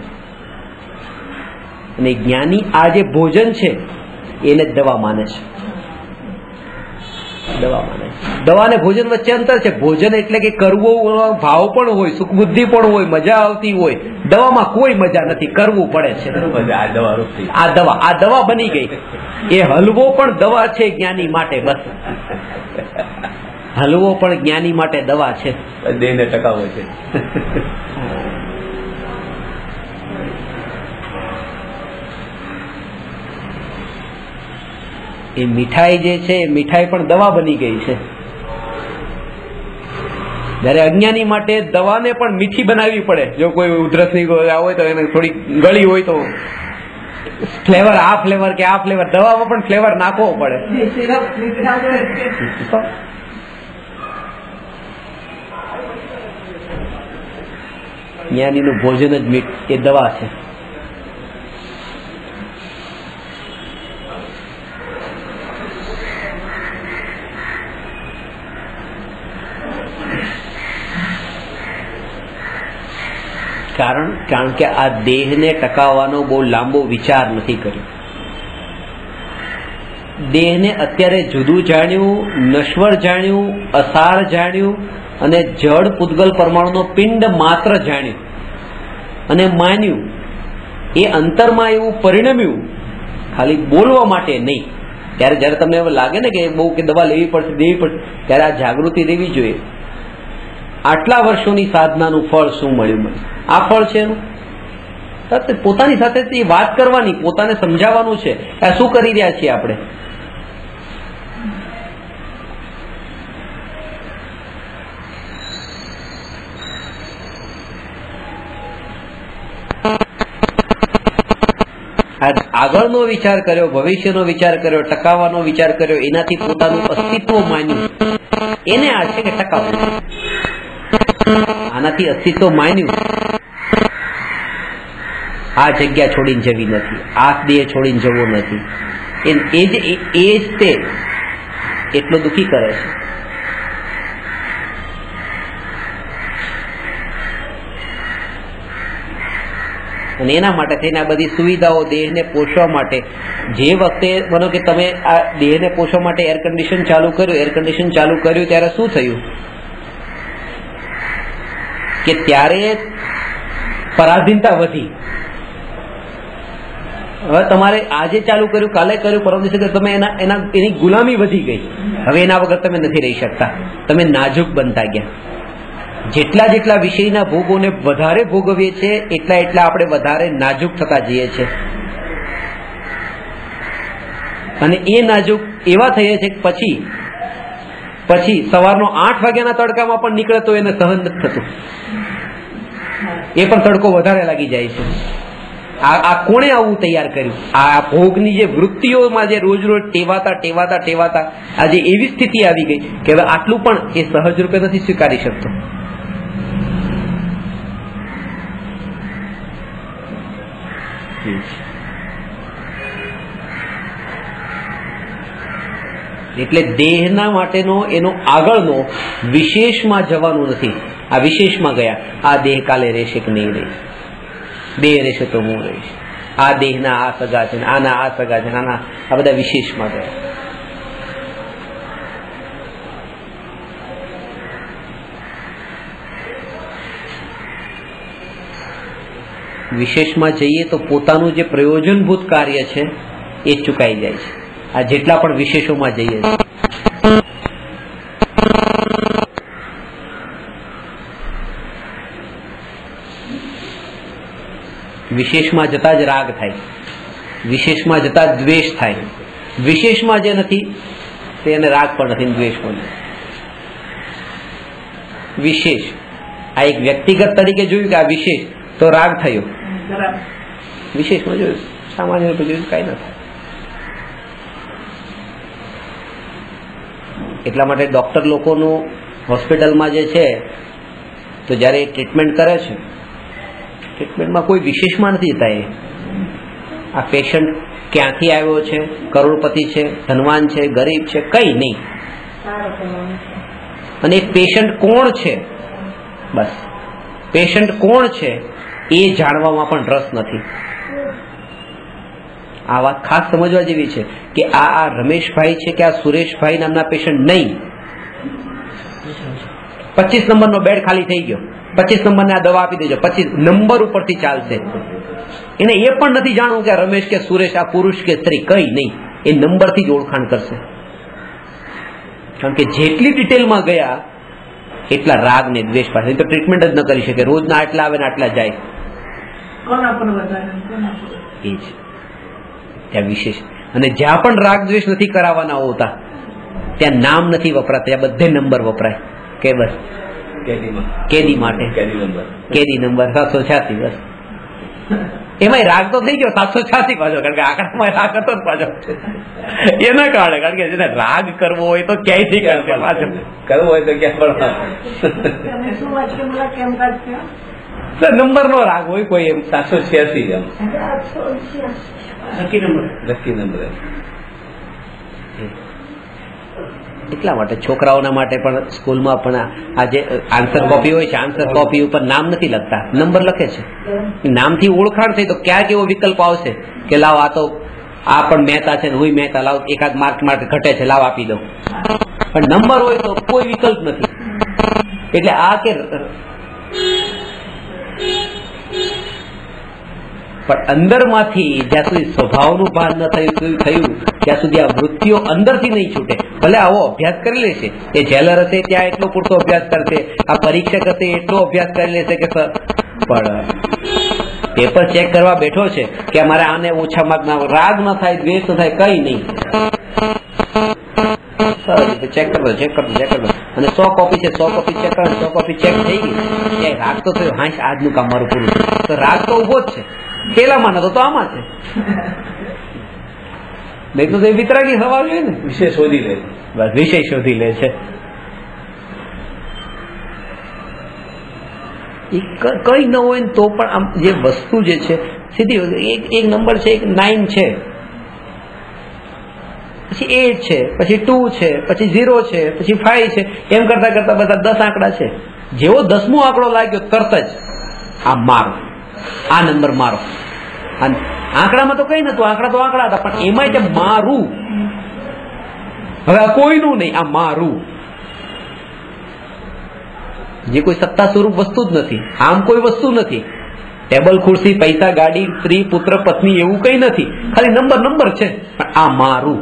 અને જ્ઞાની આ જે ભોજન છે એને જ દવા માને છે. દવા માને છે. દવા અને ભોજન વચ્ચે અંતર છે. ભોજન એટલે કે કરવો ભાવ પણ હોય, સુખ બુદ્ધિ પણ હોય, મજા આવતી હોય. દવામાં કોઈ મજા નથી, કરવું પડે છે. આ દવા બની ગઈ. એ હલવો પણ દવા છે જ્ઞાની માટે. બસ હલવો પણ જ્ઞાની માટે દવા છે. દેહને ટકાવો છે. એ મીઠાઈ જે છે એ મીઠાઈ પણ દવા બની ગઈ છે. જયારે અજ્ઞાની માટે દવાને પણ મીઠી બનાવવી પડે. જો કોઈ ઉધરસની હોય તો એને થોડી ગળી હોય તો ફ્લેવર, આ ફ્લેવર કે આ ફ્લેવર, દવામાં પણ ફ્લેવર નાખવો પડે. જ્ઞાનીનું ભોજન જ મીઠ, એ દવા છે. કારણ કે આ દેહને ટકાવવાનો બહુ લાંબો વિચાર નથી કર્યો. દેહને અત્યારે જુદું જાણ્યું, નશ્વર જાણ્યું, અસાર જાણ્યું અને જડ પૂતગલ પરમાણુનો પિંડ માત્ર જાણ્યું અને માન્યું. એ અંતરમાં એવું પરિણમ્યું, ખાલી બોલવા માટે નહીં. ત્યારે જયારે તમને એવું લાગે ને કે બહુ કે દવા લેવી પડશે, ત્યારે આ જાગૃતિ રહેવી જોઈએ. આટલા વર્ષોની સાધનાનું ફળ શું મળ્યું મને? આ ફળ છે એનું. પોતાની સાથે વાત કરવાની, પોતાને સમજાવવાનું છે આ શું કરી રહ્યા છીએ આપણે. આગળનો વિચાર કર્યો, ભવિષ્યનો વિચાર કર્યો, ટકાવવાનો વિચાર કર્યો, એનાથી પોતાનું અસ્તિત્વ માન્યું, એને આ છે કે ટકાવવું. આનાથી અસ્તિત્વ માન્યું. આ જગ્યા છોડીને જવી નથી, આ દેહ છોડીને જવો નથી. એ જ તે એટલો દુઃખી કરે છે. અને એના માટે થઈને આ બધી સુવિધાઓ દેહને પોષવા માટે, જે વખતે માનો કે તમે આ દેહને પોષવા માટે એર કન્ડિશન ચાલુ કર્યું, ત્યારે શું થયું કે ત્યારે પરાધીનતા વધી. હવે તમારે આજે ચાલુ કર્યું, કાલે કર્યું, પરમ દિવસે તમે એની ગુલામી વધી ગઈ. હવે એના વગર તમે નથી રહી શકતા. તમે નાજુક બનતા ગયા. જેટલા વિષયના ભોગોને વધારે ભોગવીએ છીએ એટલા આપણે વધારે નાજુક થતા જઈએ છીએ. અને એ નાજુક એવા થઈએ છે કે પછી સવારનો 8 વાગ્યાના તડકામાં પણ નીકળે તો એને સહન નથી થતું. એ પણ તડકો વધારે લાગી જાય છે. આ કોણે આવું તૈયાર કર્યું? આ ભોગની જે વૃત્તિઓમાં જે રોજ ટેવાતા આજે એવી સ્થિતિ આવી ગઈ કે હવે આટલું પણ એ સહજ રૂપે નથી સ્વીકારી શકતો. એટલે દેહના માટેનો એનો આગળનો વિશેષમાં જવાનું નથી. આ વિશેષમાં ગયા, આ દેહ કાલે રહેશે કે નહીં રહે, દેહ રહેશે તો હું રહીશ, આ દેહના આ સગા છે, આના આ સગા છે, આના આ બધા વિશેષમાં ગયા. વિશેષમાં જઈએ તો પોતાનું જે પ્રયોજનભૂત કાર્ય છે એ ચૂકાઈ જાય છે. આ જેટલા પણ વિશેષોમાં જઈએ છીએ, વિશેષમાં જતા જ રાગ થાય, વિશેષમાં જતા જ દ્વેષ થાય. વિશેષમાં જે નથી તેને રાગ પણ નથી, દ્વેષ પણ નથી. વિશેષ આ એક વ્યક્તિગત તરીકે જોયું કે આ વિશેષ તો રાગ થયો. વિશેષમાં જોયું, સામાન્ય રૂપે જોયું કઈ નથી. એટલા માટે ડોક્ટર લોકોનું હોસ્પિટલમાં જે છે તો જ્યારે ટ્રીટમેન્ટ કરે છે ટ્રીટમેન્ટમાં કોઈ વિશેષમાં નથી જતા. એ આ પેશન્ટ ક્યાંથી આવ્યો છે, કરોડપતિ છે, ધનવાન છે, ગરીબ છે, કઈ નહીં. અને પેશન્ટ કોણ છે, બસ પેશન્ટ કોણ છે એ જાણવામાં પણ રસ નથી. આ વાત ખાસ સમજવા જેવી છે કે આ રમેશભાઈ છે કે આ સુરેશભાઈ નામના પેશન્ટ નહીં. 25 નંબરનો બેડ ખાલી થઈ ગયો, 25 નંબરને આ દવા આપી દેજો, 25 નંબર ઉપરથી ચાલશે. એને એ પણ નથી જાણવું કે રમેશ કે સુરેશ આ પુરુષ કે સ્ત્રી, કઈ નહીં. એ નંબરથી જ ઓળખાણ કરશે. કારણ કે જેટલી ડિટેલમાં ગયા એટલા રાગ ને દ્વેષ પાસે તો ટ્રીટમેન્ટ જ ન કરી શકે. રોજના આટલા આવે ને આટલા જાય. એ જ ત્યાં વિશેષ. અને જ્યાં પણ રાગ દ્વેષ નથી કરાવવાના હોતા ત્યાં નામ નથી વપરાતા, ત્યાં બધે નંબર વપરાય. કે બસ કેદી માટે કેદી નંબર 786. બસ એમાં રાગ તો થઈ ગયો 786 પાછો, કારણ કે આંકડામાં રાગ હતો ને પાછો એના કારણે. કારણ કે જેને રાગ કરવો હોય તો ક્યાંયથી કરશે, પાછો કરવો હોય તો ક્યાં નંબર નો રાગ હોય કોઈ એમ 786 લકી નંબર. એટલા માટે છોકરાઓના માટે પણ સ્કૂલમાં પણ આ જે આન્સર કોપી હોય છે, આન્સર કોપી ઉપર નામ નથી લખતા, નંબર લખે છે. નામથી ઓળખાણ થઈ તો ક્યાંક એવો વિકલ્પ આવશે કે લાવ આ તો આ પણ મહેતા છે ને હું મહેતા, લાવ એકાદ માર્ક ઘટે છે, લાવ આપી દઉં. પણ નંબર હોય તો કોઈ વિકલ્પ નથી. એટલે આ કે પણ અંદરમાંથી જ્યાં સુધી સ્વભાવનું ભાન ન થયું ત્યાં સુધી આ વૃત્તિઓ અંદરથી નહીં છૂટે. ભલે આવો અભ્યાસ કરી લેશે, એ જેલર હશે ત્યાં એટલો પૂરતો અભ્યાસ કરશે, આ પરીક્ષક હશે એટલો અભ્યાસ કરી લેશે કે પણ પેપર ચેક કરવા બેઠો છે કે અમારે આને ઓછા માર્ક ના, રાગ ન થાય, દ્વેષ ન થાય, કઈ નહીં. ચેક કરતો અને 100 કોપી છે, 100 કોપી ચેક કરો, 100 કોપી ચેક થઈ ગઈ, ક્યાંય રાગ તો થયો, હા આજનું કામ મારું પૂરું. તો રાગ તો ઉભો જ છે, પેલામાં નતો તો આમાં છે. નહીં તો વિતરાગી થવા જોઈએ ને, વિષય શોધી લે, બસ વિષય શોધી લે છે. કઈ ન હોય ને તો પણ આમ જે વસ્તુ જે છે સીધી એક નંબર છે, એક 9 છે, પછી 8 છે, પછી 2 છે, પછી 0 છે, પછી 5 છે, એમ કરતા કરતા બધા 10 આંકડા છે. જેવો 10મો આંકડો લાગ્યો તરત જ આ મારો, આ નંબર મારો. આંકડામાં તો કઈ નતું, આંકડા તો આંકડા હતા, પણ એમાં જે મારું, હવે આ કોઈનું નહીં, આ મારું. જે કોઈ સત્તા સ્વરૂપ વસ્તુ જ નથી, આમ કોઈ વસ્તુ નથી. ટેબલ ખુરશી, પૈસા, ગાડી, સ્ત્રી, પુત્ર, પત્ની એવું કઈ નથી, ખાલી નંબર છે, પણ આ મારું.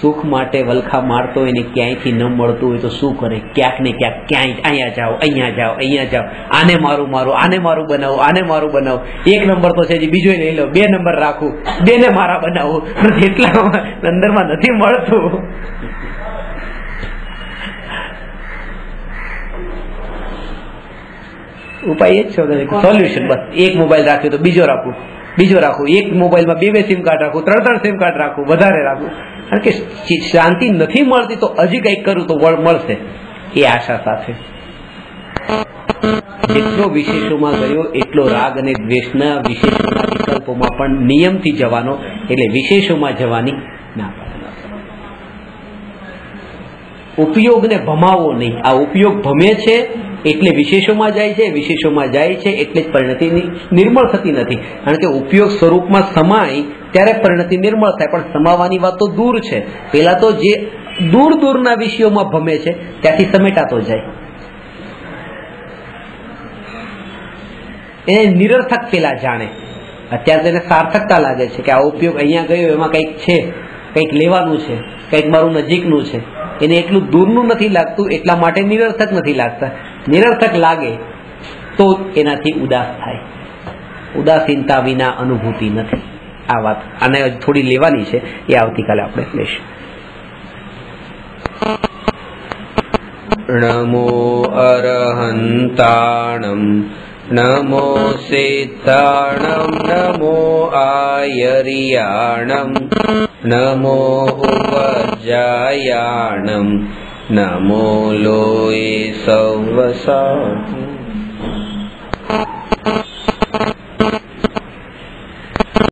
સુખ માટે વલખા મારતો હોય ને ક્યાંયથી ન મળતું હોય તો શું કરે? ક્યાંક ને ક્યાંક ક્યાંય અહીંયા જાઓ, અહીંયા જાઓ, અહીંયા જાઓ, આને મારું આને મારું બનાવો, આને મારું બનાવો. 1 નંબર તો છે, બીજો લઈ લો, 2 નંબર રાખું, 2 ને મારા બનાવો. જેટલા અંદરમાં નથી મળતું. ઉપાય એ જ છે, સોલ્યુશન બસ. 1 મોબાઈલ રાખ્યો તો બીજો રાખું, એક મોબાઈલમાં 2 સિમ કાર્ડ રાખું, 3 સિમ કાર્ડ રાખું, વધારે રાખું. કારણ કે શાંતિ નથી મળતી તો હજી કંઈક કરું તો મળશે એ આશા સાથે. જેટલો વિશેષોમાં ગયો એટલો રાગ અને દ્વેષના વિશેષોના વિકલ્પોમાં પણ નિયમથી જવાનો, એટલે વિશેષોમાં જવાની ના પાડે. ઉપયોગને ભમાવો નહીં. આ ઉપયોગ ભમે છે એટલે વિશેષોમાં જાય છે, વિશેષોમાં જાય છે એટલે જ પરિણતિ નિર્મળ થતી નથી. કારણ કે ઉપયોગ સ્વરૂપમાં સમાય ત્યારે પરિણતિ નિર્મળ થાય, પણ સમાવાની વાત તો દૂર છે. પેલા તો જે દૂરના વિષયોમાં ભમે છે ત્યાંથી સમેટાતો જાય. એને નિરર્થક પેલા જાણે, અત્યારે તેને સાર્થકતા લાગે છે કે આ ઉપયોગ અહીંયા ગયો, એમાં કંઈક છે, કંઈક લેવાનું છે, કંઈક મારું નજીકનું છે. એને એટલું દૂરનું નથી લાગતું, એટલા માટે નિરર્થક નથી લાગતા. નિરર્થક લાગે તો એનાથી ઉદાસ થાય. ઉદાસીનતા વિના અનુભૂતિ નથી. આ વાત આને થોડી લેવાની છે, એ આવતીકાલે આપણે લઈશું. નમો અરહંતાણમ नमो सिद्धाणं नमो आयर्याणं नमो उपजायाणं नमो लोये सवसा।